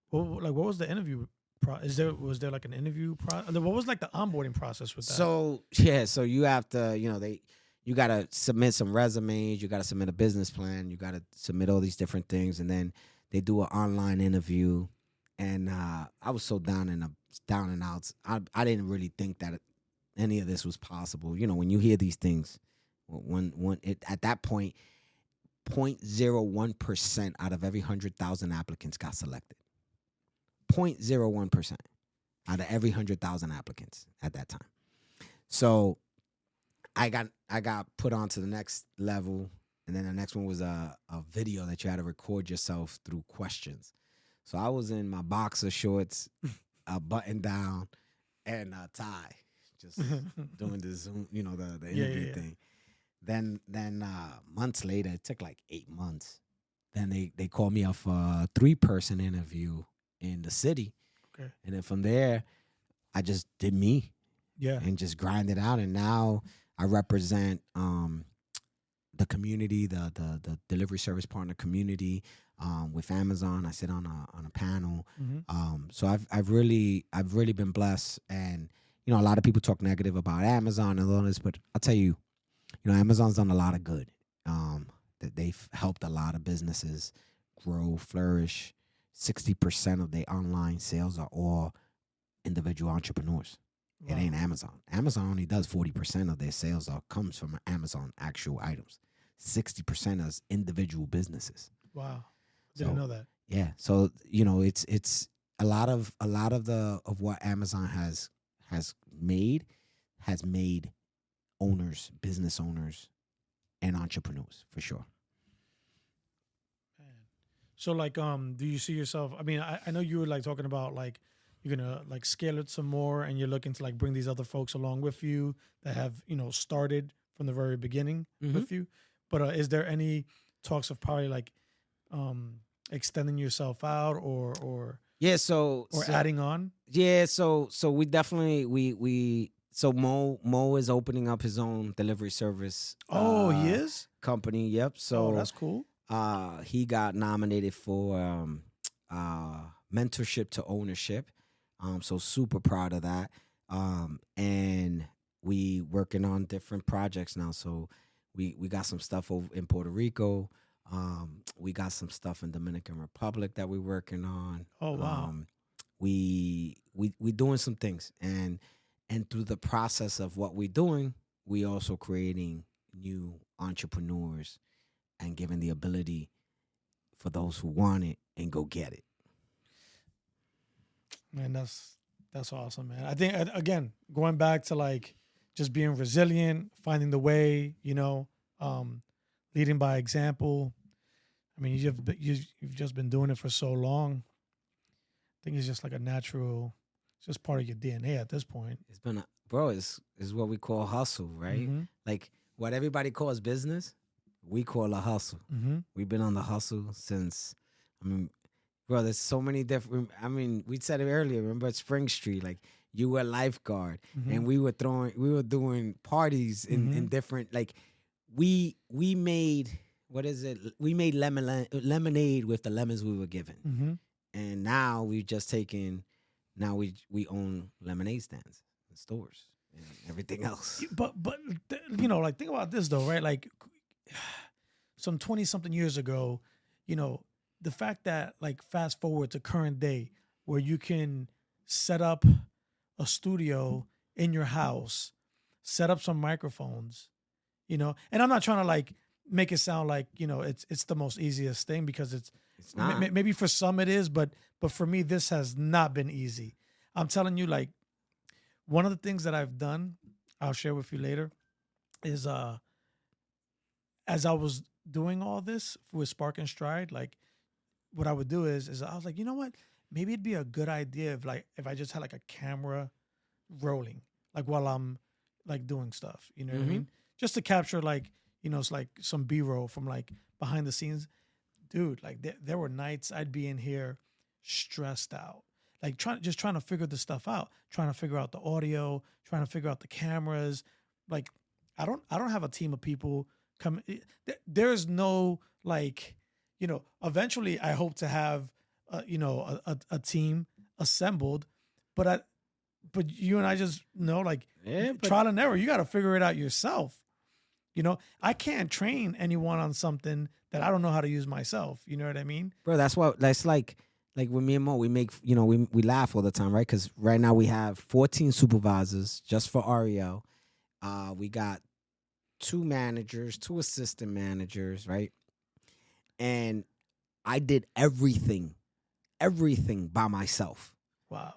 What was the interview? Was there like an interview process? What was like the onboarding process with that? So you have to, you got to submit some resumes, you got to submit a business plan, you got to submit all these different things, and then they do an online interview. And I was so down and out. I didn't really think that any of this was possible. When you hear these things, at that point, 0.01% out of every 100,000 applicants got selected. 0.01% out of every 100,000 applicants at that time. So I got put on to the next level, and then the next one was a video that you had to record yourself through questions. So I was in my boxer shorts, a button down, and a tie, just doing the Zoom, the interview thing. Then months later, it took like 8 months. Then they called me up for a 3-person interview in the city. Okay. And then from there, I just did me. Yeah. And just grind it out. And now I represent the community, the delivery service partner community with Amazon. I sit on a panel. Mm-hmm. So I've really been blessed. And a lot of people talk negative about Amazon and all this, but I'll tell you, Amazon's done a lot of good. That they've helped a lot of businesses grow, flourish. 60% of their online sales are all individual entrepreneurs. Wow. It ain't Amazon. Amazon only does 40% of their sales comes from Amazon actual items. 60% is individual businesses. Wow, didn't know that. Yeah, so it's a lot of what Amazon has made owners, business owners, and entrepreneurs for sure. Man. So like, do you see yourself? I mean, I know you were like talking about like you're gonna like scale it some more, and you're looking to like bring these other folks along with you that have started from the very beginning with you. But is there any talks of probably like extending yourself out or adding on? Yeah, so we definitely so Mo is opening up his own delivery service. Oh, he is? Company. Yep. So that's cool. He got nominated for mentorship to ownership. So super proud of that. And we working on different projects now. So we got some stuff over in Puerto Rico. We got some stuff in Dominican Republic that we're working on. Oh wow. We doing some things, and through the process of what we're doing, we also creating new entrepreneurs and giving the ability for those who want it and go get it. Man, that's awesome, man. I think again, going back to like just being resilient, finding the way, leading by example. I mean, you've just been doing it for so long. I think it's just like a natural, it's just part of your DNA at this point. It's been it's what we call hustle, right? Mm-hmm. Like what everybody calls business, we call a hustle. Mm-hmm. We've been on the hustle since, there's so many different, we said it earlier, remember at Spring Street, like you were a lifeguard and we were doing parties in different, like we made, we made lemonade with the lemons we were given. Mm-hmm. And now we've just taken, we own lemonade stands and stores and everything else. But like think about this though, right? Like some 20-something years ago, the fact that like fast forward to current day where you can set up a studio in your house, set up some microphones, and I'm not trying to like make it sound like, it's the most easiest thing because it's not. Maybe for some it is, but for me, this has not been easy. I'm telling you, like one of the things that I've done, I'll share with you later, is as I was doing all this with Spark.N.Stride, like what I would do is I was like, you know what? Maybe it'd be a good idea if I just had like a camera rolling, like while I'm like doing stuff. You know what I Mhm. mean? Just to capture like, it's like some B-roll from like behind the scenes. Dude, like there were nights I'd be in here stressed out, like trying to figure this stuff out, trying to figure out the audio, trying to figure out the cameras. Like I don't have a team of people come. There's no like, eventually I hope to have a team assembled, but you and I just know, like, Yeah, but trial and error. You got to figure it out yourself. I can't train anyone on something that I don't know how to use myself. You know what I mean? bro, that's like with me and Mo, we make we laugh all the time, right? Because right now we have 14 supervisors just for Ariel. We got 2 managers, 2 assistant managers, right? And I did everything by myself. Wow.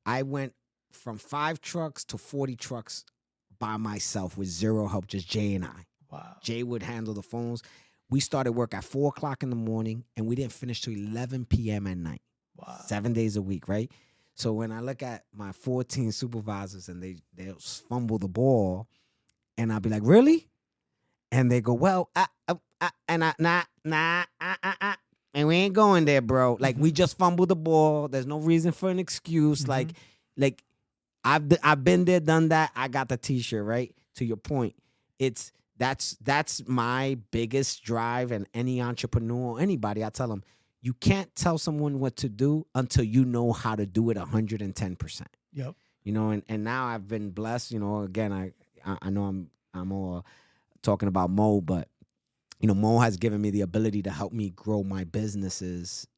I went from 5 trucks to 40 trucks by myself with zero help, just Jay and I. Wow. Jay would handle the phones. We started work at 4 o'clock in the morning, and we didn't finish till 11 p.m. at night. Wow. 7 days a week, right? So when I look at my 14 supervisors and they'll fumble the ball, and I'll be like, really? And they go, well, and we ain't going there, bro. Like, we just fumbled the ball. There's no reason for an excuse. Like I've been there, done that. I got the T-shirt, right? To your point, that's my biggest drive. And any entrepreneur, anybody, I tell them, you can't tell someone what to do until you know how to do it 110%. Yep. And now I've been blessed. Again, I know I'm all talking about Mo, but Mo has given me the ability to help me grow my businesses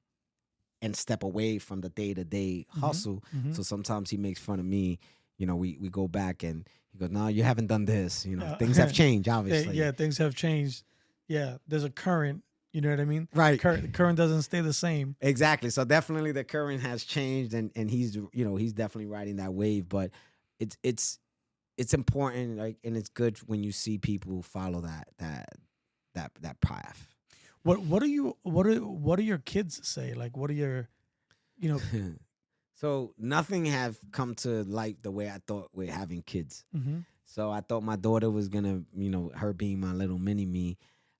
and step away from the day-to-day hustle. Mm-hmm. So sometimes he makes fun of me. We go back and he goes, no, you haven't done this. Things have changed, obviously. Yeah, things have changed. Yeah, there's a current. You know what I mean? Right. Current doesn't stay the same. Exactly. So definitely the current has changed, and he's he's definitely riding that wave. But it's important, like, and it's good when you see people follow that path. What do your kids say? Like, what are your, So nothing have come to light the way I thought with having kids. Mm-hmm. So I thought my daughter was gonna, her being my little mini me,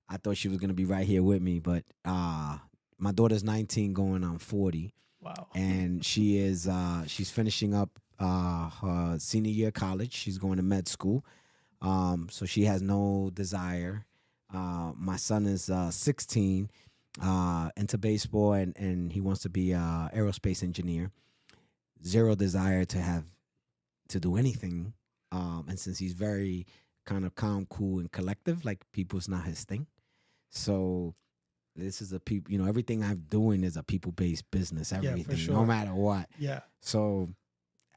I thought she was gonna be right here with me. But my daughter's 19, going on 40. Wow. And she is she's finishing up her senior year of college. She's going to med school. So she has no desire. My son is 16, into baseball, and he wants to be a aerospace engineer. Zero desire to do anything. And since he's very kind of calm, cool, and collective, like, people's not his thing. So this is everything I'm doing is a people-based business, everything, for sure. no matter what. Yeah. So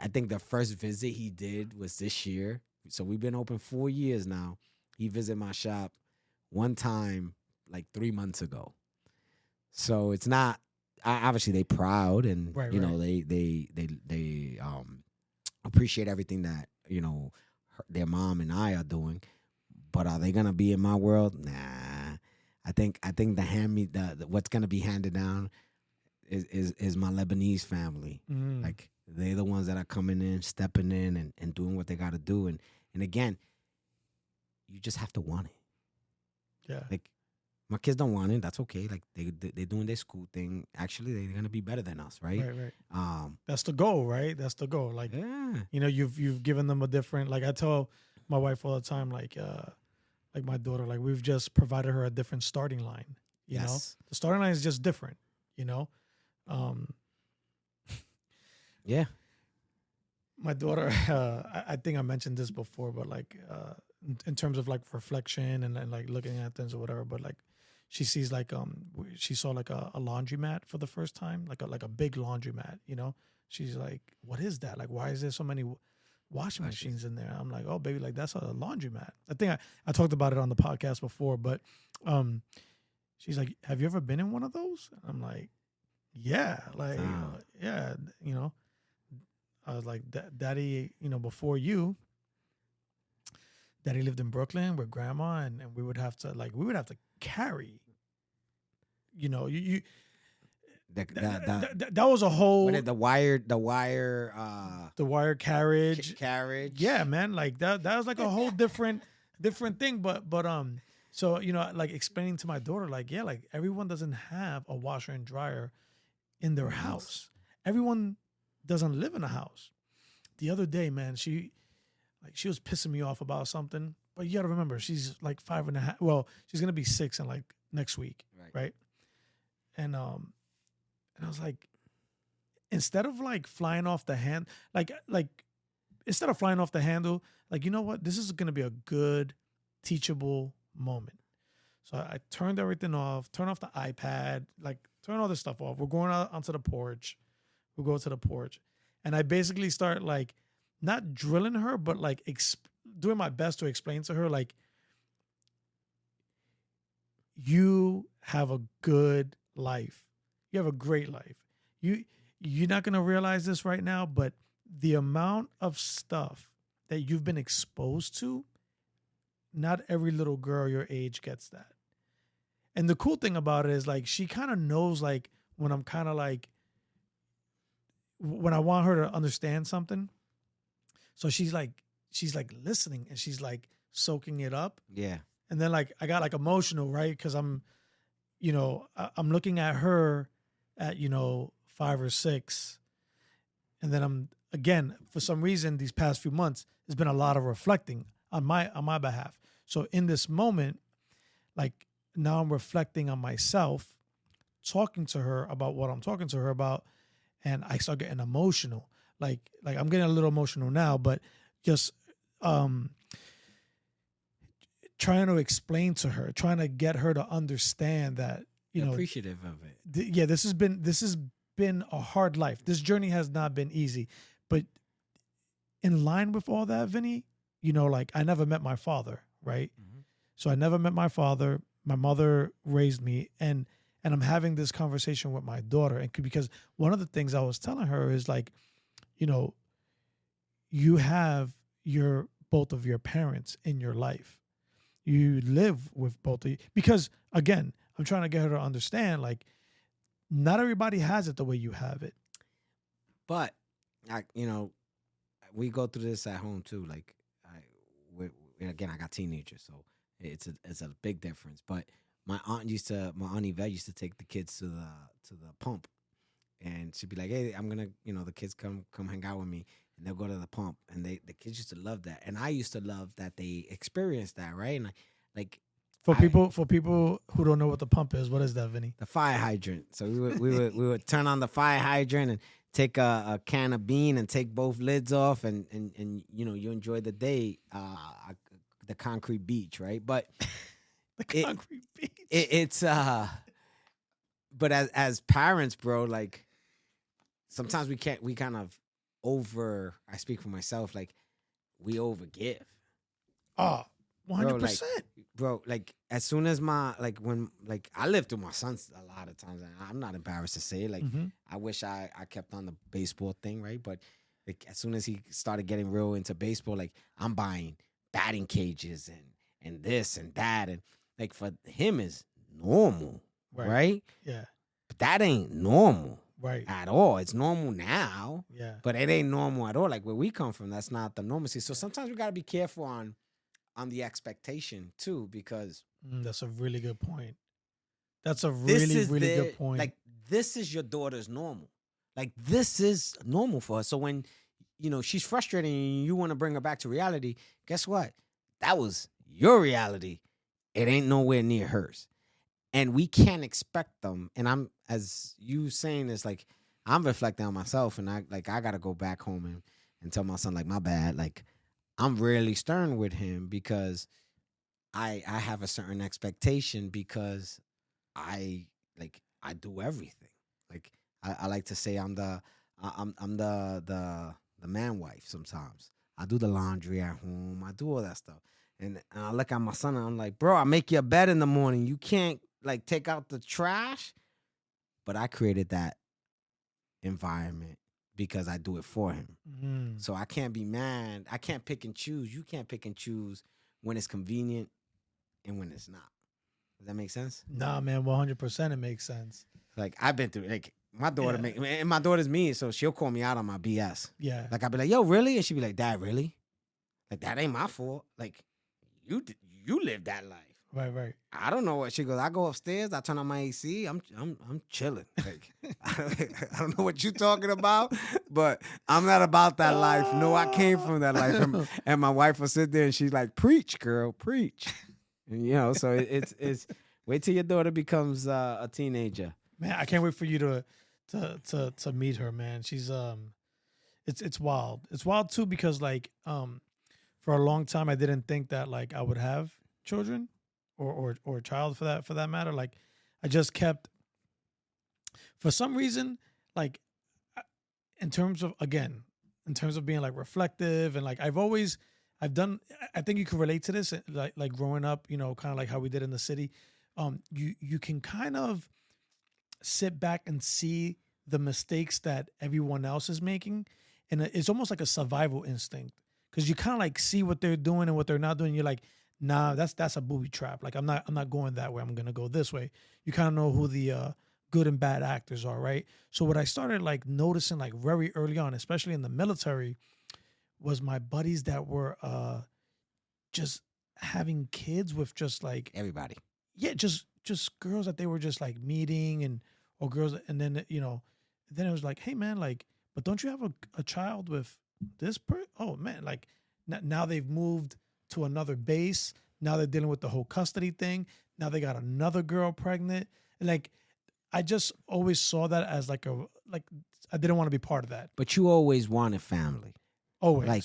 I think the first visit he did was this year. So we've been open 4 years now. He visited my shop one time, like 3 months ago. So it's not, obviously they proud, and Right. they appreciate everything that their mom and I are doing. But are they gonna be in my world? Nah. I think the what's gonna be handed down is my Lebanese family. Mm. Like, they're the ones that are coming in, stepping in, and doing what they got to do. And again, you just have to want it. Yeah. Like, my kids don't want it. That's okay. Like, they're doing their school thing. Actually, they're gonna be better than us, right? Right. That's the goal, right? That's the goal. Like, Yeah. You've given them a different. Like, I tell my wife all the time, like my daughter, like, we've just provided her a different starting line. You know, the starting line is just different. Yeah. My daughter, I think I mentioned this before, but like in terms of like reflection and like looking at things or whatever, but like she sees like she saw like a laundromat for the first time, like a big laundromat. She's like, what is that? Like, why is there so many washing machines in there? I'm like, oh baby, like, that's a laundromat. I think I talked about it on the podcast before, but she's like, have you ever been in one of those? And I'm like, yeah, like, yeah, I was like, Daddy, before you, Daddy lived in Brooklyn with Grandma, and we would have to carry, you That was a whole what is the wire carriage. carriage. Yeah, man, like that was like a whole different thing. But so like explaining to my daughter, like, yeah, like everyone doesn't have a washer and dryer in their house. Everyone doesn't live in a house. The other day, man, she was pissing me off about something. But you gotta remember, she's like 5.5. Well, she's gonna be 6 in like next week, right? And I was like, instead of like flying off the hand, like instead of flying off the handle, like, you know what? This is gonna be a good teachable moment. So I turned everything off, turned off the iPad, like turn all this stuff off. We're going out onto the porch. We go to the porch, and I basically start like not drilling her, but like doing my best to explain to her, like, you have a good life. You have a great life. You're not gonna realize this right now, but the amount of stuff that you've been exposed to, not every little girl your age gets that. And the cool thing about it is, like, she kind of knows, like, when I'm kind of like, when I want her to understand something. So she's like listening, and she's like soaking it up. Yeah. And then like I got like emotional, right? Because I'm looking at her at 5 or 6, and then I'm again, for some reason these past few months there's been a lot of reflecting on my behalf. So in this moment, like, now I'm reflecting on myself, talking to her about what I'm talking to her about, and I start getting emotional. Like I'm getting a little emotional now, but just trying to explain to her, trying to get her to understand that, appreciative of it. This has been a hard life. This journey has not been easy, but in line with all that, Vinny, like, I never met my father, right? Mm-hmm. So I never met my father. My mother raised me, and I'm having this conversation with my daughter, and because one of the things I was telling her is, like, you have both of your parents in your life. You live with both of you, because again, I'm trying to get her to understand, like, not everybody has it the way you have it. But we go through this at home too. Like, again, I got teenagers, so it's a big difference. But my aunt Yvette used to take the kids to the pump, and she'd be like, "Hey, I'm gonna, the kids come hang out with me." And they'll go to the pump, and the kids used to love that, and I used to love that they experienced that, right? And for people who don't know what the pump is, what is that, Vinny? The fire hydrant. So we would turn on the fire hydrant and take a can of bean and take both lids off, and you enjoy the day, the concrete beach, right? But the concrete beach. It's but as parents, bro, like, sometimes we kind of I speak for myself, like, we overgive. Oh, 100%. Bro, like, as soon as when I lived through my sons a lot of times, and I'm not embarrassed to say it, like, mm-hmm. I wish I kept on the baseball thing, right? But like, as soon as he started getting real into baseball, like, I'm buying batting cages and this and that, and like, for him is normal, right? Yeah. But that ain't normal. Right. At all. It's normal now. Yeah. But it ain't normal at all. Like, where we come from, that's not the normalcy. So sometimes we gotta be careful on the expectation too, because that's a really good point. That's a really good point. Like, this is your daughter's normal. Like, this is normal for her. So when she's frustrated and you want to bring her back to reality, guess what? That was your reality. It ain't nowhere near hers. And we can't expect them. And I'm, as you saying this, like, I'm reflecting on myself, and I gotta go back home and tell my son, like, my bad. Like, I'm really stern with him because I have a certain expectation, because I do everything. Like, I like to say I'm the man wife sometimes. I do the laundry at home. I do all that stuff. And I look at my son and I'm like, bro, I make your bed in the morning. You can't, like, take out the trash. But I created that environment because I do it for him. Mm. So I can't be mad. I can't pick and choose. You can't pick and choose when it's convenient and when it's not. Does that make sense? Nah, man, 100% it makes sense. Like, I've been through, like, my daughter and my daughter's mean, so she'll call me out on my BS. Yeah. Like I'll be like, yo, really? And she'll be like, Dad, really? Like that ain't my fault. Like you live that life. Right. I don't know what she goes. I go upstairs. I turn on my AC. I'm chilling. Like I don't know what you're talking about, but I'm not about that life. No, I came from that life. And my wife will sit there and she's like, "Preach, girl, preach." And, you know, so it's wait till your daughter becomes a teenager. Man, I can't wait for you to meet her, man. She's it's wild. It's wild too because like for a long time I didn't think that like I would have children. Or a child for that matter. Like I just kept, for some reason, like in terms of being like reflective and like I think you can relate to this, like growing up, you know, kind of like how we did in the city. You can kind of sit back and see the mistakes that everyone else is making, and it's almost like a survival instinct because you kind of like see what they're doing and what they're not doing. You're like, nah, that's a booby trap. Like I'm not going that way. I'm gonna go this way. You kind of know who the good and bad actors are, right? So what I started like noticing like very early on, especially in the military, was my buddies that were just having kids with just like Everybody. Yeah, just girls that they were just like meeting or girls, and then then it was like, hey man, like, but don't you have a child with this person? Oh man, like now they've moved to another base. Now they're dealing with the whole custody thing. Now they got another girl pregnant. And like, I just always saw that as like I didn't want to be part of that. But you always wanted family. Always. Like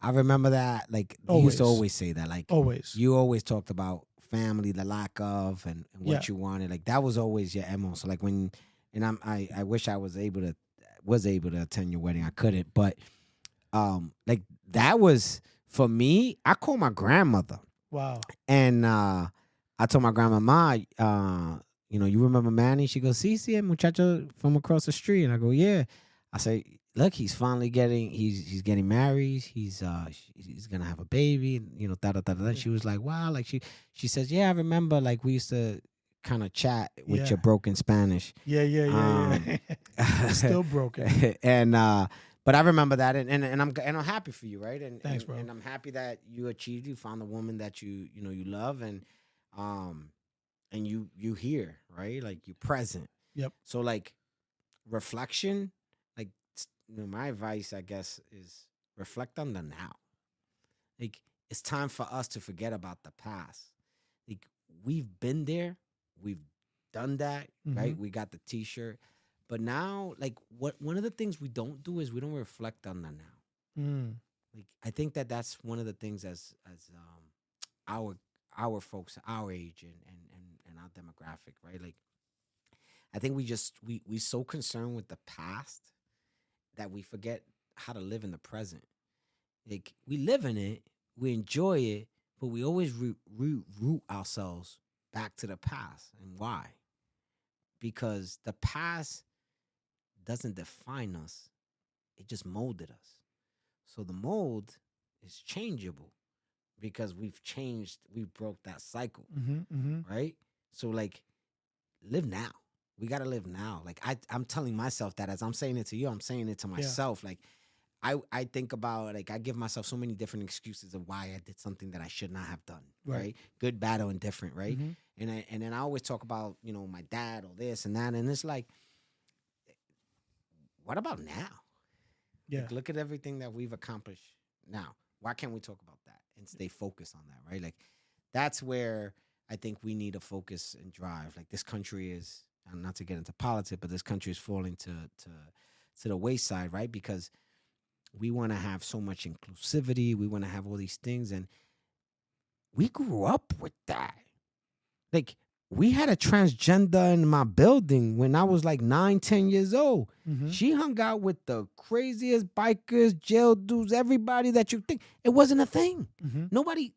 I remember that. Like you used to always say that. Like always. You always talked about family, the lack of, and what you wanted. Like that was always your MO. So like I wish I was able to attend your wedding. I couldn't, but like that was. For me, I called my grandmother. Wow. And I told my grandma, you remember Manny? She goes, sí, el muchacho from across the street. And I go, yeah. I say, look, he's finally he's getting married. He's gonna have a baby. You know, da. She was like, wow. Like she says, yeah, I remember. Like we used to kind of chat with your broken Spanish. Yeah. Still broken. And but I remember that, and I'm happy for you, right? And thanks, bro. And I'm happy that you achieved. You found the woman that you love, and you here, right? Like you're present. Yep. So like reflection, like my advice, I guess, is reflect on the now. Like it's time for us to forget about the past. Like we've been there, we've done that, right? We got the T-shirt. But now, like, one of the things we don't do is we don't reflect on the now. Like, I think that that's one of the things as our folks, our age and our demographic, right? Like, I think we so concerned with the past that we forget how to live in the present. Like, we live in it, we enjoy it, but we always root ourselves back to the past. And why? Because the past doesn't define us. It just molded us. So the mold is changeable because we've changed. We broke that cycle, right? So like, live now. We got to live now. Like I'm telling myself that as I'm saying it to you, I'm saying it to myself. Like I think about, like, I give myself so many different excuses of why I did something that I should not have done, right? Good, bad, or indifferent, right? And then I always talk about, my dad or this and that. And it's like, what about now? Yeah. Like, look at everything that we've accomplished now. Why can't we talk about that and stay focused on that, right? Like, that's where I think we need to focus and drive. Like, this country is, not to get into politics, but this country is falling to the wayside, right? Because we want to have so much inclusivity. We want to have all these things. And we grew up with that. Like, we had a transgender in my building when I was like 9, 10 years old. She hung out with the craziest bikers, jail dudes, everybody that you think. It wasn't a thing. Nobody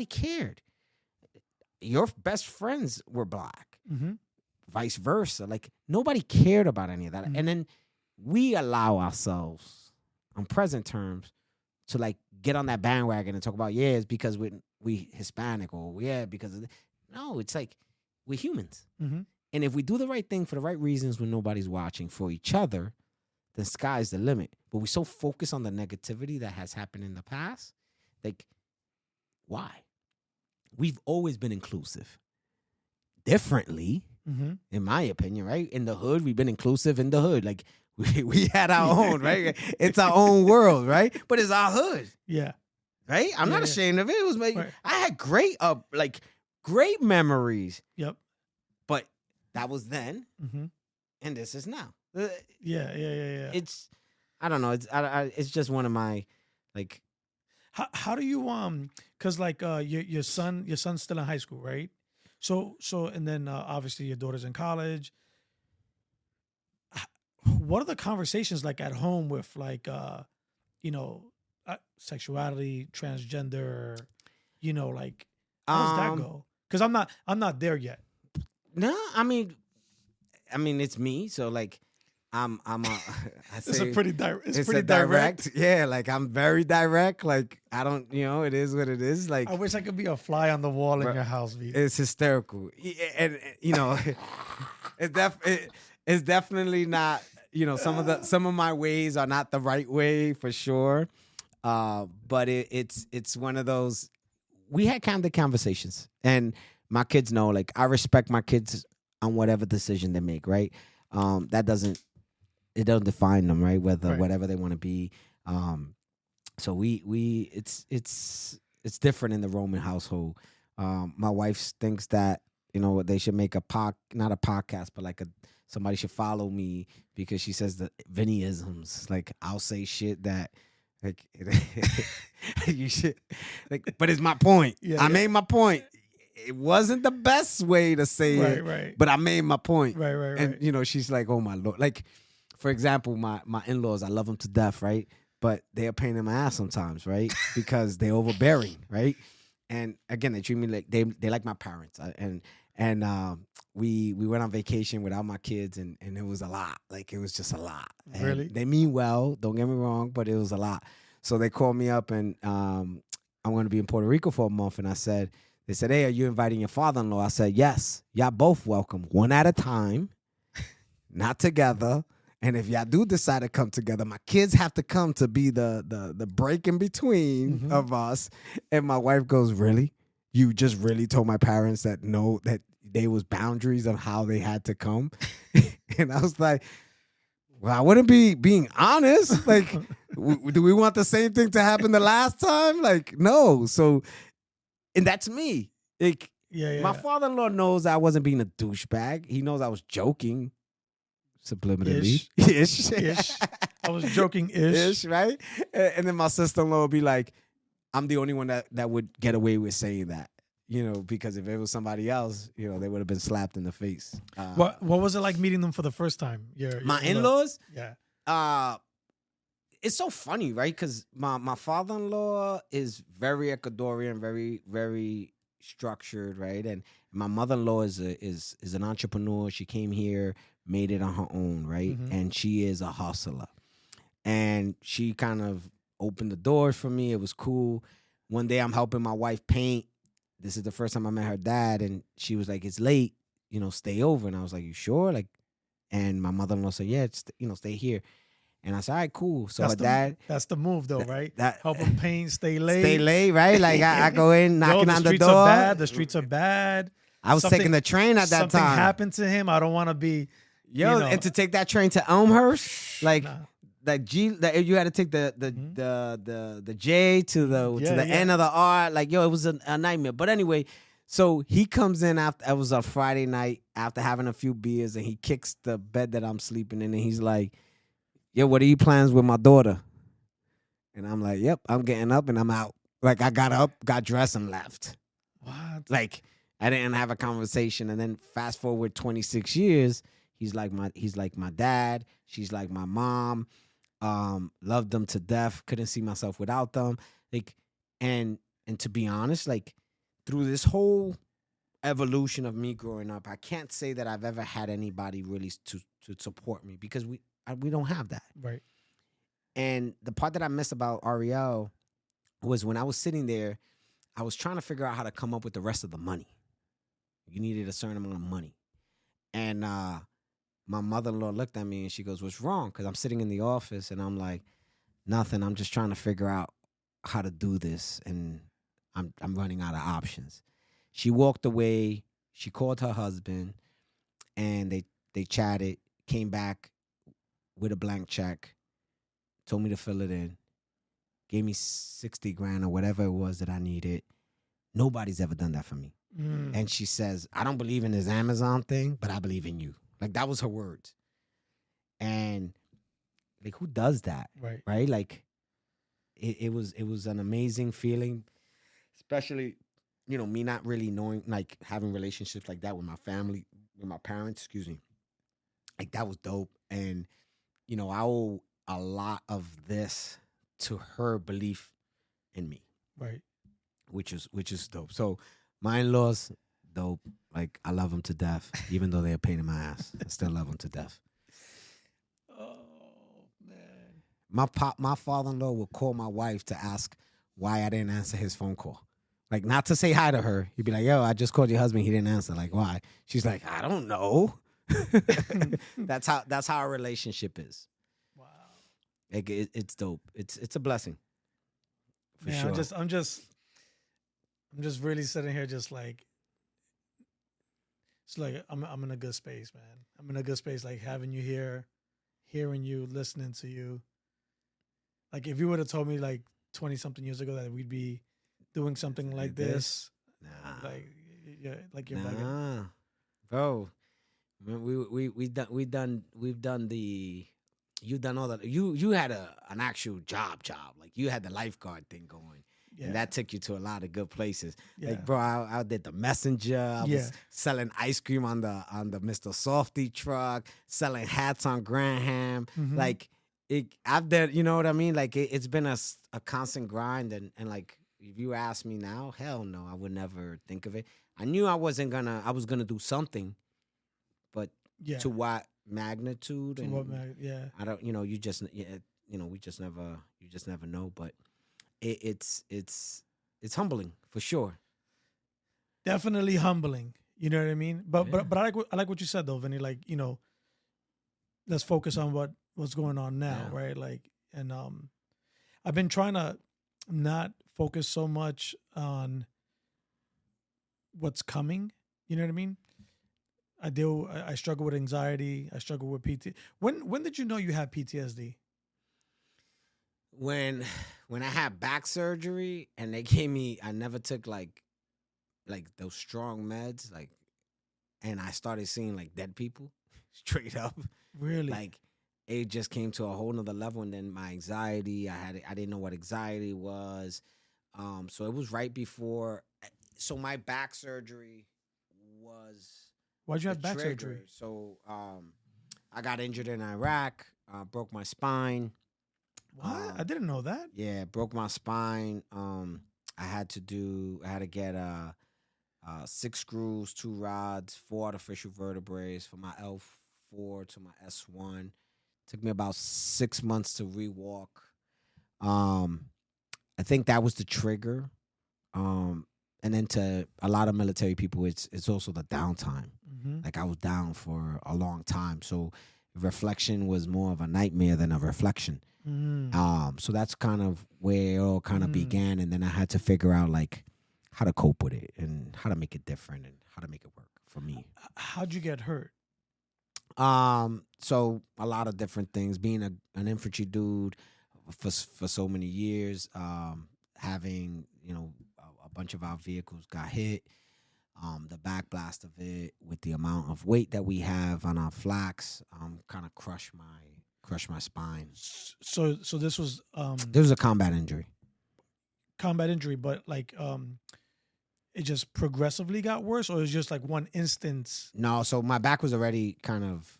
cared. Your best friends were black. Vice versa. Like, nobody cared about any of that. And then we allow ourselves, on present terms, to like get on that bandwagon and talk about, it's because we Hispanic, or because of no, it's like, we're humans. And if we do the right thing for the right reasons when nobody's watching for each other, then sky's the limit. But we're so focused on the negativity that has happened in the past. Like, why? We've always been inclusive. Differently, in my opinion, right? In the hood, we've been inclusive in the hood. Like, we had our own, right? It's our own world, right? But it's our hood. Yeah. Right? I'm not ashamed of it. It was Right. I had great great memories. Yep. But that was then, and this is now. Yeah. It's, I don't know. It's just one of my, like. How do you because like your son's still in high school, right? So and then obviously your daughter's in college. What are the conversations like at home with like sexuality, transgender, like how does that go? Because I'm not there yet. No, I mean it's me. So like It's pretty direct. direct. Yeah, like I'm very direct. Like I don't, it is what it is. Like I wish I could be a fly on the wall in your house, V. It's hysterical, and it's definitely not. Some of my ways are not the right way for sure. But it's one of those. We had candid conversations, and my kids know. Like I respect my kids on whatever decision they make. Right. It doesn't define them, right? Whatever they want to be. So it's different in the Roman household. My wife thinks that they should make not a podcast, but like somebody should follow me because she says the Vinny-isms. Like I'll say shit that like you should like, but it's my point. I made my point. It wasn't the best way to say it, right. But I made my point. Right. And she's like, oh my Lord, like. For example, my in-laws, I love them to death, right? But they're a pain in my ass sometimes, right? Because they're overbearing, right? And again, they treat me like they like my parents. We went on vacation without my kids, and it was a lot. Like it was just a lot. And really? they mean well, don't get me wrong, but it was a lot. So they called me up, and I'm going to be in Puerto Rico for a month, and they said, hey, are you inviting your father-in-law? I said, yes. Y'all both welcome, one at a time, not together. And if y'all do decide to come together, my kids have to come to be the break in between of us. And my wife goes, really? You just really told my parents that there was boundaries of how they had to come? And I was like, well, I wouldn't be being honest. Like, do we want the same thing to happen the last time? Like, no. So, and that's me. Like, my father-in-law knows I wasn't being a douchebag. He knows I was joking. Subliminally. Ish. I was joking ish. Right? And then my sister-in-law would be like, I'm the only one that would get away with saying that, because if it was somebody else, they would have been slapped in the face. What was it like meeting them for the first time? My in-laws? Yeah. It's so funny, right? Because my father-in-law is very Ecuadorian, very, very structured, right? And my mother-in-law is an entrepreneur. She came here, made it on her own, right? And she is a hustler. And she kind of opened the doors for me. It was cool. One day I'm helping my wife paint. This is the first time I met her dad, and she was like, it's late, stay over. And I was like, you sure? Like, and my mother-in-law said, yeah, stay here. And I said, all right, cool. So her dad. That's the move though, right? Help him paint, stay late. Stay late, right? Like I go in, knocking on the door. The streets are bad. I was taking the train at that time. Something happened to him. I don't want to be. And to take that train to Elmhurst, like that you had to take the J to the end of the R. Like, it was a nightmare. But anyway, so he comes in after, it was a Friday night after having a few beers, and he kicks the bed that I'm sleeping in, and he's like, yo, what are your plans with my daughter? And I'm like, yep, I'm getting up and I'm out. Like, I got up, got dressed, and left. What? Like, I didn't have a conversation. And then fast forward 26 years, he's like my dad. She's like my mom. Loved them to death. Couldn't see myself without them. Like, and to be honest, like, through this whole evolution of me growing up, I can't say that I've ever had anybody really to support me, because we don't have that. Right. And the part that I miss about Ariel was when I was sitting there, I was trying to figure out how to come up with the rest of the money. You needed a certain amount of money. And And my mother-in-law looked at me and she goes, "What's wrong?" Because I'm sitting in the office and I'm like, "Nothing. I'm just trying to figure out how to do this, and I'm running out of options." She walked away. She called her husband, and they chatted. Came back with a blank check. Told me to fill it in. Gave me 60 grand or whatever it was that I needed. Nobody's ever done that for me. And she says, "I don't believe in this Amazon thing, but I believe in you." Like, that was her words. And like, who does that? Right? Like, it was an amazing feeling, especially, me not really knowing, like, having relationships like that with my family, with my parents, excuse me. Like, that was dope. And, I owe a lot of this to her belief in me. Right. Which is dope. So my in-laws, dope. Like, I love them to death, even though they're a pain in my ass. I still love them to death. Oh, man. My father-in-law would call my wife to ask why I didn't answer his phone call. Like, not to say hi to her. He'd be like, "Yo, I just called your husband. He didn't answer." Like, why? She's like, "I don't know." That's how our relationship is. Wow. Like, it's dope. It's a blessing. For Man, sure. I'm just really sitting here, just like, it's like I'm in a good space, man. I'm in a good space, like having you here, hearing you, listening to you. Like, if you would have told me like 20 something years ago that we'd be doing something like this, nah, like you're nah, bro. We've done the. You've done all that. You had an actual job. Like, you had the lifeguard thing going. Yeah. And that took you to a lot of good places. Yeah. Like, bro, I did the messenger. I was selling ice cream on the Mr. Softy truck, selling hats on Graham. Mhm. Like, I've done, you know what I mean? Like, it's been a constant grind. And like, if you ask me now, hell no, I would never think of it. I knew I was gonna do something, but to what magnitude? I don't, you just, we just never, you just never know. But it's humbling for sure. Definitely humbling. You know what I mean? But I like what you said though, Vinny. Like, let's focus on what's going on now, right? Like, and I've been trying to not focus so much on what's coming. You know what I mean? I struggle with anxiety. I struggle with PT. When did you know you had PTSD? When I had back surgery and they gave me, I never took like those strong meds, like, and I started seeing like dead people straight up. Really? Like, it just came to a whole nother level. And then my anxiety, I didn't know what anxiety was. So it was right before. So my back surgery was. Why'd you have back surgery? So I got injured in Iraq, broke my spine. What? I didn't know that. Yeah, broke my spine. I had to get 6 screws, 2 rods, 4 artificial vertebrae from my L4 to my S1. Took me about 6 months to rewalk. I think that was the trigger. And then to a lot of military people, it's also the downtime. Mm-hmm. Like, I was down for a long time, so reflection was more of a nightmare than a reflection. Mm. So that's kind of where it all kind of began, and then I had to figure out like how to cope with it and how to make it different and how to make it work for me. How'd you get hurt? So a lot of different things. Being an infantry dude for so many years, having a bunch of our vehicles got hit. The backblast of it with the amount of weight that we have on our flaks, kind of crushed my spine. So this was a combat injury. Combat injury, but like it just progressively got worse, or it was just like one instance? No, so my back was already kind of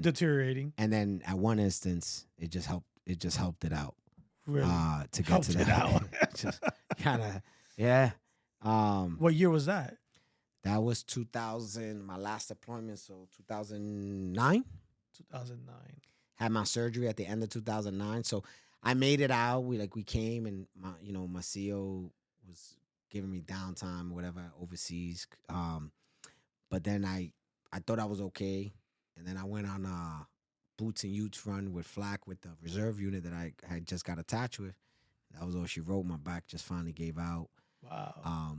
deteriorating, and then at one instance, it just helped it out. Really? To get to that. Out. Just kind of, yeah. What year was that? That was 2000. My last deployment, so 2009. 2009. Had my surgery at the end of 2009. So I made it out. We came, and my CO was giving me downtime or whatever overseas. But then I I thought I was okay, and then I went on Boots and Utes run with Flack with the reserve unit that I had just got attached with. That was all she wrote. My back just finally gave out. Wow.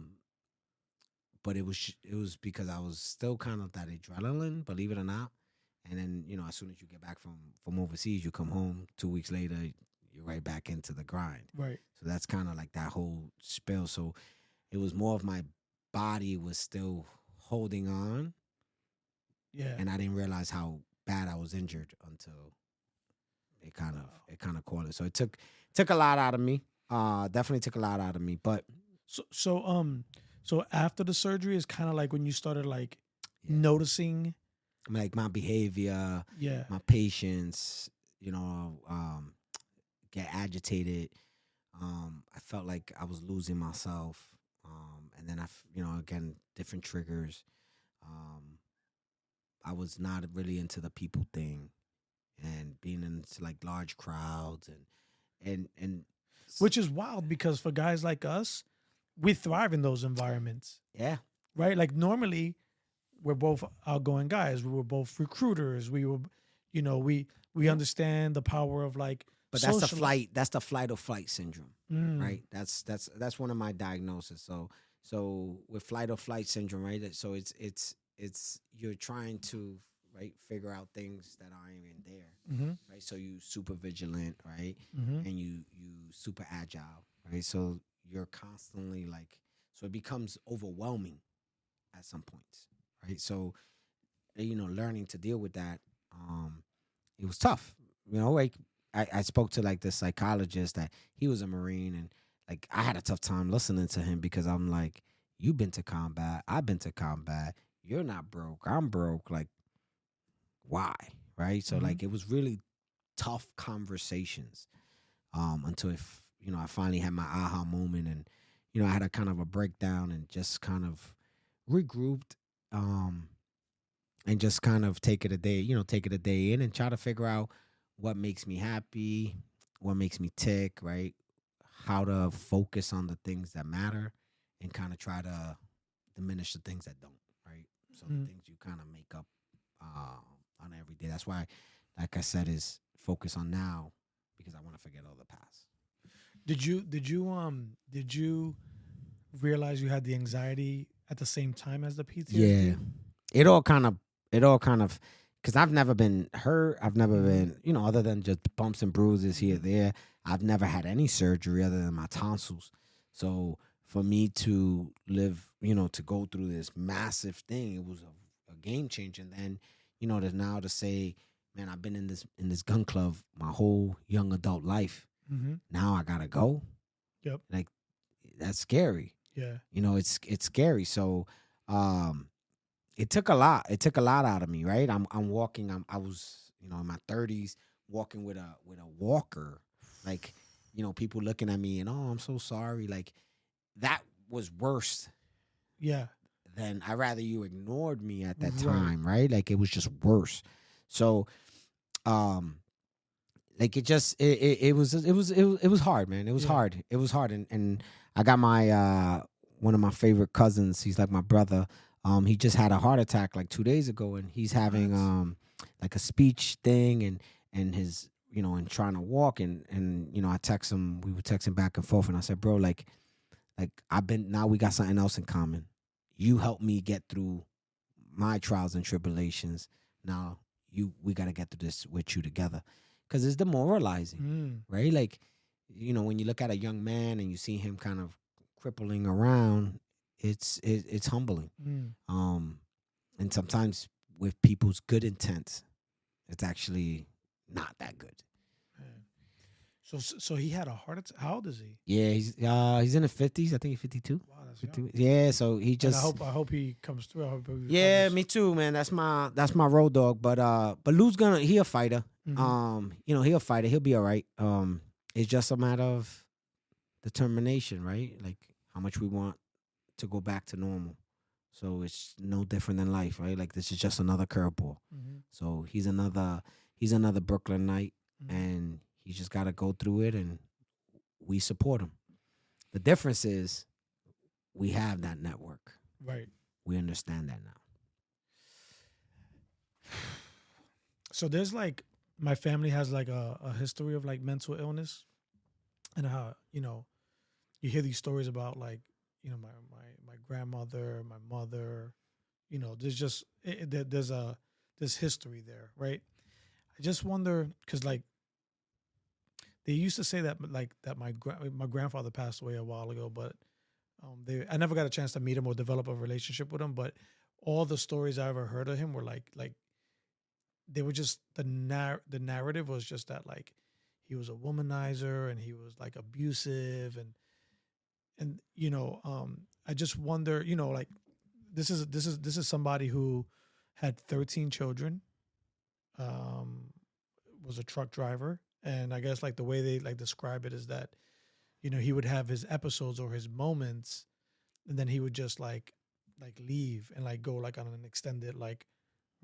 But it was because I was still kind of that adrenaline, believe it or not. And then, as soon as you get back from overseas, you come home 2 weeks later, you're right back into the grind. Right. So that's kind of like that whole spill. So it was more of my body was still holding on. Yeah. And I didn't realize how bad I was injured until it kind of caught it. So it took a lot out of me. Definitely took a lot out of me. But so after the surgery is kind of like when you started like noticing like my behavior, my patience, get agitated. I felt like I was losing myself. And then again, different triggers. I was not really into the people thing and being into like large crowds and which is wild because for guys like us, we thrive in those environments. Yeah. Right? Like normally we're both outgoing guys. We were both recruiters. We were, we understand the power of like. But that's the flight. That's the flight or flight syndrome, right? That's one of my diagnoses. So with flight or flight syndrome, right? So it's you're trying to figure out things that aren't even there, right? So you super vigilant, right? And you super agile, right? So you're constantly so it becomes overwhelming at some points, right? So learning to deal with that, it was tough, I spoke to the psychologist that he was a Marine, and I had a tough time listening to him because I'm like, you've been to combat, I've been to combat, you're not broke, I'm broke, why, right? So it was really tough conversations until I finally had my aha moment, and I had a kind of a breakdown and just kind of regrouped, and just kind of take it a day in and try to figure out what makes me happy, what makes me tick, right? How to focus on the things that matter and kind of try to diminish the things that don't, right? So the things you kind of make up on every day. That's why, like I said, is focus on now because I want to forget all the past. Did you realize you had the anxiety at the same time as the PTSD? Yeah. It all kind of because I've never been hurt. I've never been, other than just bumps and bruises here, there. I've never had any surgery other than my tonsils. So for me to live, to go through this massive thing, it was a game changer. And then, to say, man, I've been in this gun club my whole young adult life. Now I gotta go. Yep. That's scary. Yeah. It's scary. So, it took a lot. It took a lot out of me, right? I'm walking. I was, in my 30s, walking with a walker. People looking at me and I'm so sorry. That was worse. Yeah. Than I'd rather you ignored me at that time, right? It was just worse. So, it was hard, man. It was hard. It was hard, and I got my one of my favorite cousins. He's like my brother. He just had a heart attack 2 days ago, and he's having a speech thing, and his and trying to walk, and I text him. We were texting back and forth, and I said, bro, now we got something else in common. You helped me get through my trials and tribulations. Now we got to get through this with you together, because it's demoralizing, right? When you look at a young man and you see him kind of crippling around, it's humbling. And sometimes with people's good intents, it's actually not that good. So he had a heart attack. How old is he? Yeah, he's in the 50s. I think he's 52. Wow, that's young. Yeah, so he just. And I hope he comes through. I hope he yeah, recovers. me too, man. That's my road dog. But Lou's he a fighter. He a fighter. He'll be all right. It's just a matter of determination, right? How much we want to go back to normal. So it's no different than life, right? This is just another curveball. So he's another Brooklyn Knight, and he's just got to go through it, and we support him. The difference is we have that network. Right. We understand that now. So there's like my family has like a history of like mental illness, and how you hear these stories about like my grandmother, my mother. There's just there's history there, right? I just wonder because like they used to say that like that my grandfather passed away a while ago, but I never got a chance to meet him or develop a relationship with him. But all the stories I ever heard of him were like they were just the narrative was just that like he was a womanizer and he was like abusive and I just wonder like this is somebody who had 13 children, was a truck driver, and I guess like the way they like describe it is that he would have his episodes or his moments, and then he would just like leave and like go like on an extended like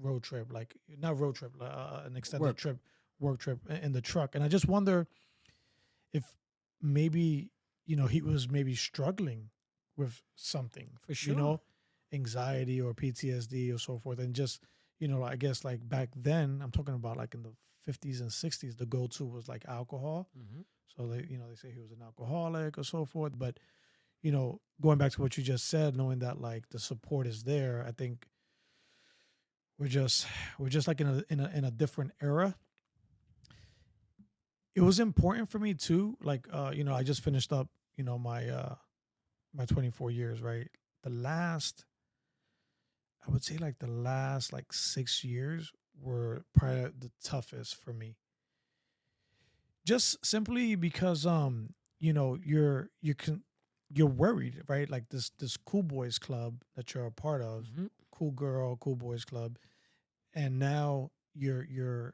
road trip, like not road trip, an extended work trip in the truck. And I just wonder if maybe he was maybe struggling with something, For sure. anxiety or PTSD or so forth, and just I guess like back then I'm talking about like in the 50s and 60s, the go-to was like alcohol. Mm-hmm. So they say he was an alcoholic or so forth. But going back to what you just said, knowing that like the support is there, I think we're just like in a different era. It was important for me too. Like I just finished up my 24 years, right? I would say like the last like 6 years were probably the toughest for me. Just simply because you're worried, right? Like this cool boys club that you're a part of, Mm-hmm. cool girl, cool boys club, and now you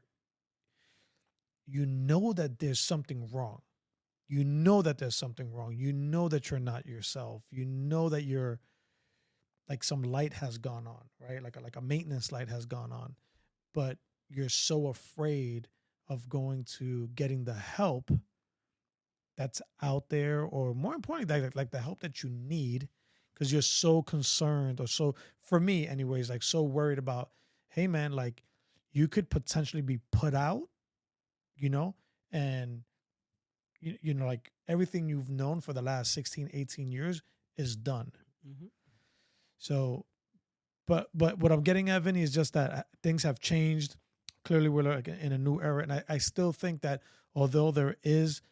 know that there's something wrong. You know that there's something wrong. You know that you're not yourself. You know that you're like some light has gone on, right? Like a maintenance light has gone on, but you're so afraid of going to getting the help that's out there, or more importantly, like the help that you need, because you're so concerned, or so, for me anyways, like so worried about, hey man, like you could potentially be put out, and like everything you've known for the last 16, 18 years is done. Mm-hmm. So, but what I'm getting at, Vinny, is just that things have changed. Clearly, we're like in a new era, and I still think that although there is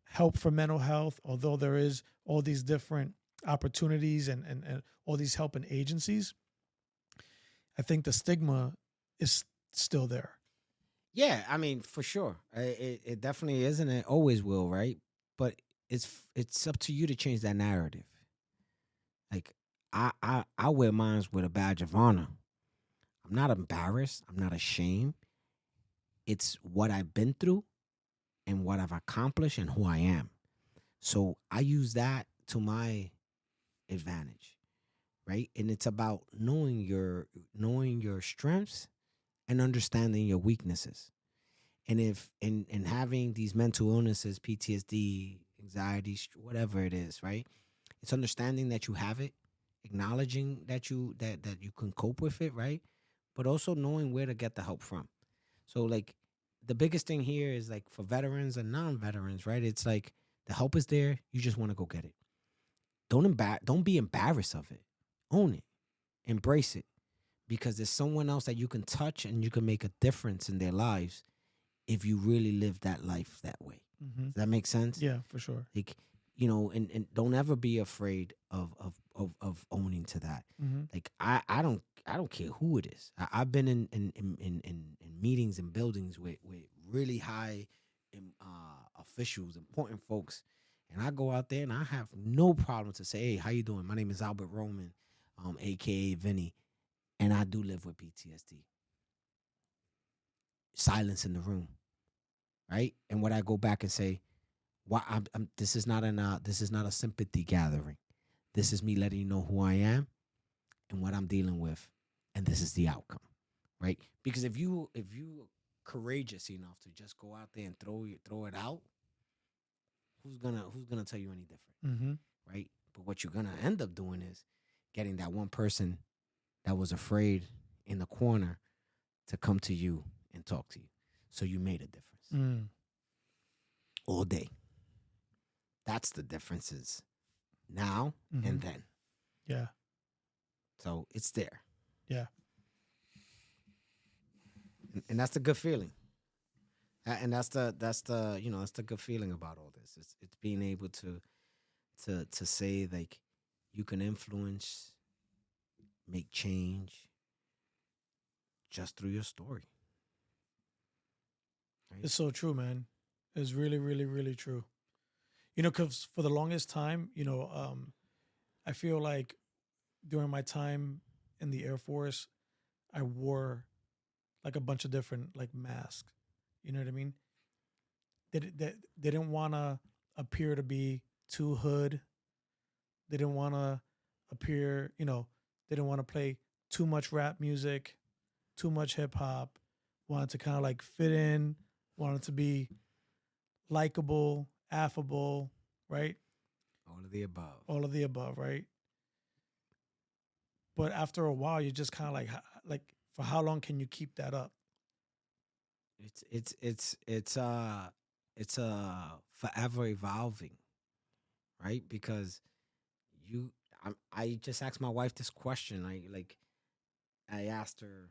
help for mental health, although there is all these different opportunities and all these helping agencies, I think the stigma is still there. Yeah, I mean, for sure, it definitely is, and it always will, right? But it's up to you to change that narrative. Like I wear mine with a badge of honor. I'm not embarrassed. I'm not ashamed. It's what I've been through and what I've accomplished and who I am. So I use that to my advantage, right? And it's about knowing your strengths and understanding your weaknesses. And if in having these mental illnesses, PTSD, anxiety, whatever it is, right? It's understanding that you have it, acknowledging that you can cope with it, right? But also knowing where to get the help from. So like the biggest thing here is like for veterans and non-veterans, right? It's like the help is there, you just want to go get it. Don't be embarrassed of it. Own it. Embrace it, because there's someone else that you can touch and you can make a difference in their lives if you really live that life that way. Mm-hmm. Does that make sense? Yeah, for sure. Like, and don't ever be afraid of owning to that. Mm-hmm. Like I don't care who it is. I've been in meetings and buildings with really high officials, important folks, and I go out there and I have no problem to say, hey, how you doing? My name is Albert Roman, aka Vinny, and I do live with PTSD. Silence in the room, right? And what I go back and say, why this is not a sympathy gathering. This is me letting you know who I am and what I'm dealing with, and this is the outcome, right? Because if you courageous enough to just go out there and throw it out, who's gonna tell you any different, Mm-hmm. right? But what you're gonna end up doing is getting that one person that was afraid in the corner to come to you and talk to you. So you made a difference all day. That's the differences now and then. Yeah. So it's there. Yeah. And that's the good feeling. And that's the good feeling about all this. It's being able to say, like, you can influence, make change just through your story. Right? It's so true, man. It's really, really, really true. Because for the longest time, I feel like during my time in the Air Force, I wore like a bunch of different like masks. You know what I mean? They didn't want to appear to be too hood. They didn't want to appear, they didn't want to play too much rap music, too much hip hop. Wanted to kind of like fit in, wanted to be likable, affable, right? All of the above. All of the above, right? But after a while, you're just kind of like, for how long can you keep that up? It's forever evolving, right? Because I just asked my wife this question. I asked her,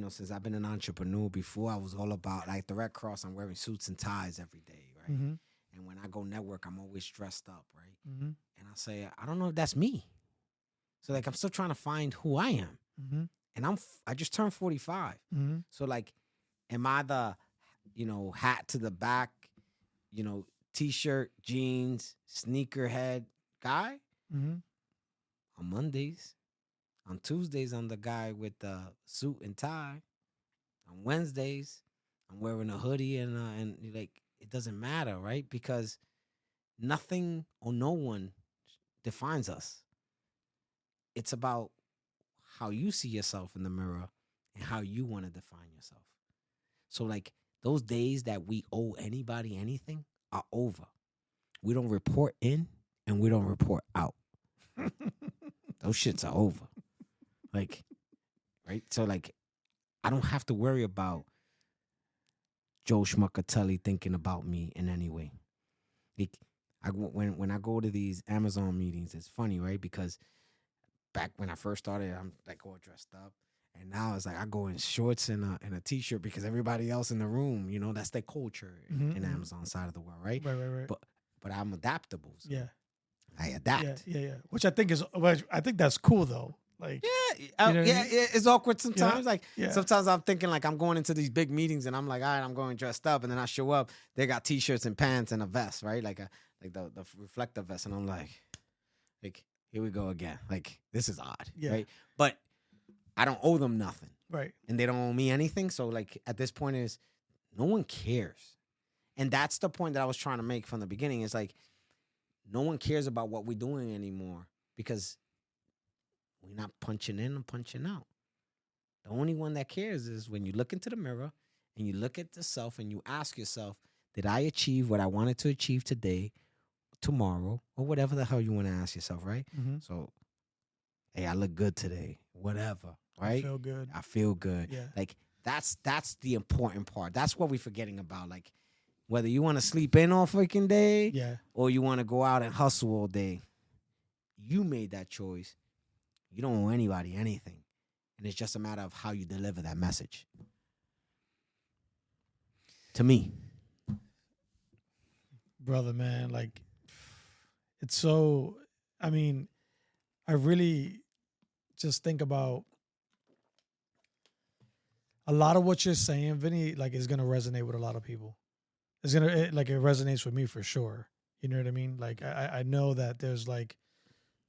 since I've been an entrepreneur before, I was all about like the Red Cross. I'm wearing suits and ties every day, right? Mm-hmm. And when I go network, I'm always dressed up, right? Mm-hmm. And I say, I don't know if that's me. So like, I'm still trying to find who I am. Mm-hmm. And I just turned 45. Mm-hmm. So like, am I the, hat to the back, t-shirt, jeans, sneakerhead guy? Mm-hmm. On Mondays. On Tuesdays, I'm the guy with the suit and tie. On Wednesdays, I'm wearing a hoodie and like, it doesn't matter, right? Because nothing or no one defines us. It's about how you see yourself in the mirror and how you want to define yourself. So like, those days that we owe anybody anything are over. We don't report in and we don't report out. Those shits are over. Like, right? So like, I don't have to worry about Joe Schmuckatelli thinking about me in any way. Like, when I go to these Amazon meetings, it's funny, right? Because back when I first started, I'm like all dressed up. And now it's like I go in shorts and a t-shirt because everybody else in the room, that's their culture in Amazon side of the world, right? Right. But I'm adaptable. So yeah. I adapt. Yeah. Which I think that's cool though. Like, it's awkward sometimes. Yeah. Like, sometimes I'm thinking like I'm going into these big meetings and I'm like, all right, I'm going dressed up, and then I show up, they got t-shirts and pants and a vest, right? Like the reflective vest, and I'm like, here we go again. Like, this is odd, right? But I don't owe them nothing, right? And they don't owe me anything. So like, at this point is, no one cares, and that's the point that I was trying to make from the beginning. Is like, no one cares about what we're doing anymore because we're not punching in and punching out. The only one that cares is when you look into the mirror and you look at yourself and you ask yourself, did I achieve what I wanted to achieve today, tomorrow, or whatever the hell you want to ask yourself, right? Mm-hmm. So, hey, I look good today, whatever, right? I feel good. Yeah. Like, that's the important part. That's what we're forgetting about. Like, whether you want to sleep in all freaking day or you want to go out and hustle all day, you made that choice. You don't owe anybody anything. And it's just a matter of how you deliver that message. To me. Brother, man, like, it's so, I mean, I really just think about a lot of what you're saying, Vinny, like, is going to resonate with a lot of people. It resonates with me for sure. You know what I mean? Like, I know that there's like,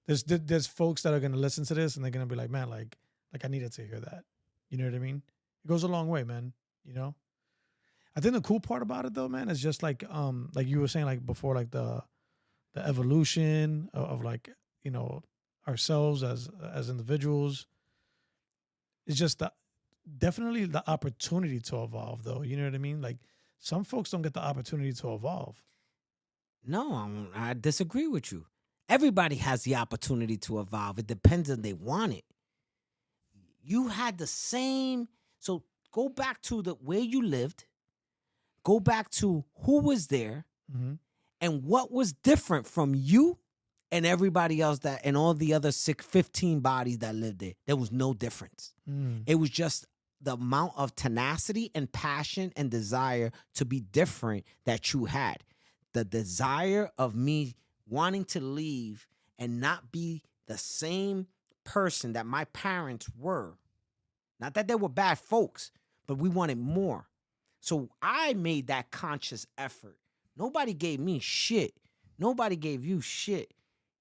there's folks that are going to listen to this and they're going to be like, man, like I needed to hear that. You know what I mean? It goes a long way, man. I think the cool part about it though, man, is just like you were saying, like before, like the evolution of like, ourselves as individuals. It's just definitely the opportunity to evolve though. You know what I mean? Like, some folks don't get the opportunity to evolve. No, I disagree with you. Everybody has the opportunity to evolve. It depends on they want it. You had the same. So Go back to the where you lived. Go back to who was there and what was different from you and everybody else and all the other 15 bodies that lived there. There was no difference. It was just the amount of tenacity and passion and desire to be different that you had. The desire of me wanting to leave and not be the same person that my parents were. Not that they were bad folks, but we wanted more. So I made that conscious effort. Nobody gave me shit. Nobody gave you shit.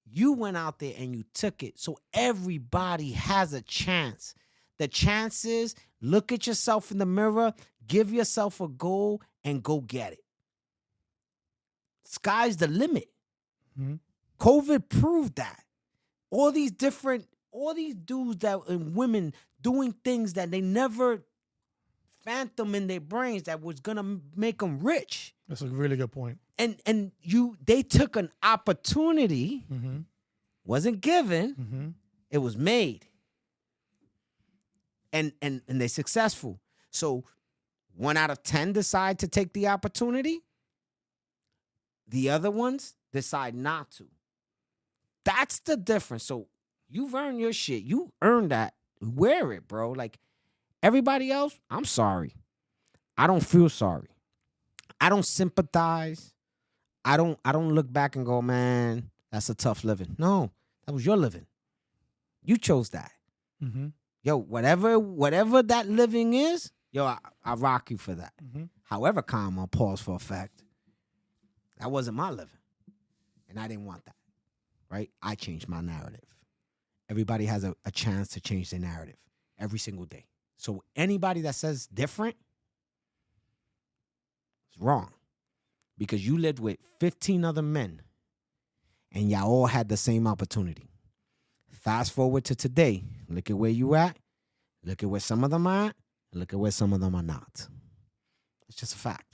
You went out there and you took it. So everybody has a chance. The chance is look at yourself in the mirror, give yourself a goal, and go get it. Sky's the limit. COVID proved that. All these dudes and women doing things that they never phantom in their brains that was gonna make them rich. That's a really good point. And they took an opportunity, wasn't given, it was made. And they're successful. So 1 out of 10 decide to take the opportunity. The other ones decide not to. That's the difference. So you've earned your shit. You earned that. Wear it, bro. Like everybody else, I'm sorry. I don't feel sorry. I don't sympathize. I don't look back and go, man, that's a tough living. No, that was your living. You chose that. Yo, whatever that living is, yo, I rock you for that. However, calm, I'll pause for effect. That wasn't my living. And I didn't want that. Right? I changed my narrative. Everybody has a chance to change their narrative every single day. So anybody that says different is wrong. Because you lived with 15 other men and y'all all had the same opportunity. Fast forward to today. Look at where you at. Look at where some of them are at. And look at where some of them are not. It's just a fact.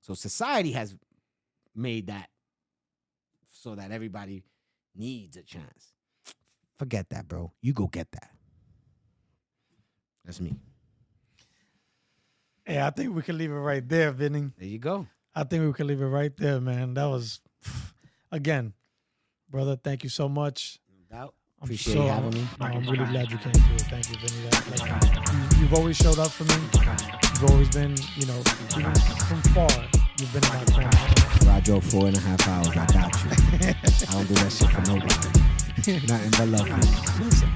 So society has made that so that everybody needs a chance. Forget that, bro. You go get that. That's me. Hey, I think we can leave it right there, Vinny. There you go. I think we can leave it right there, man. That was, again, brother, thank you so much. No doubt. Appreciate you having me. I'm really glad you came through. Thank you, Vinny. You've always showed up for me. You've always been, even from far, you've been in my corner. I drove 4.5 hours. I got you. I don't do that shit for nobody. Nothing but love. Listen.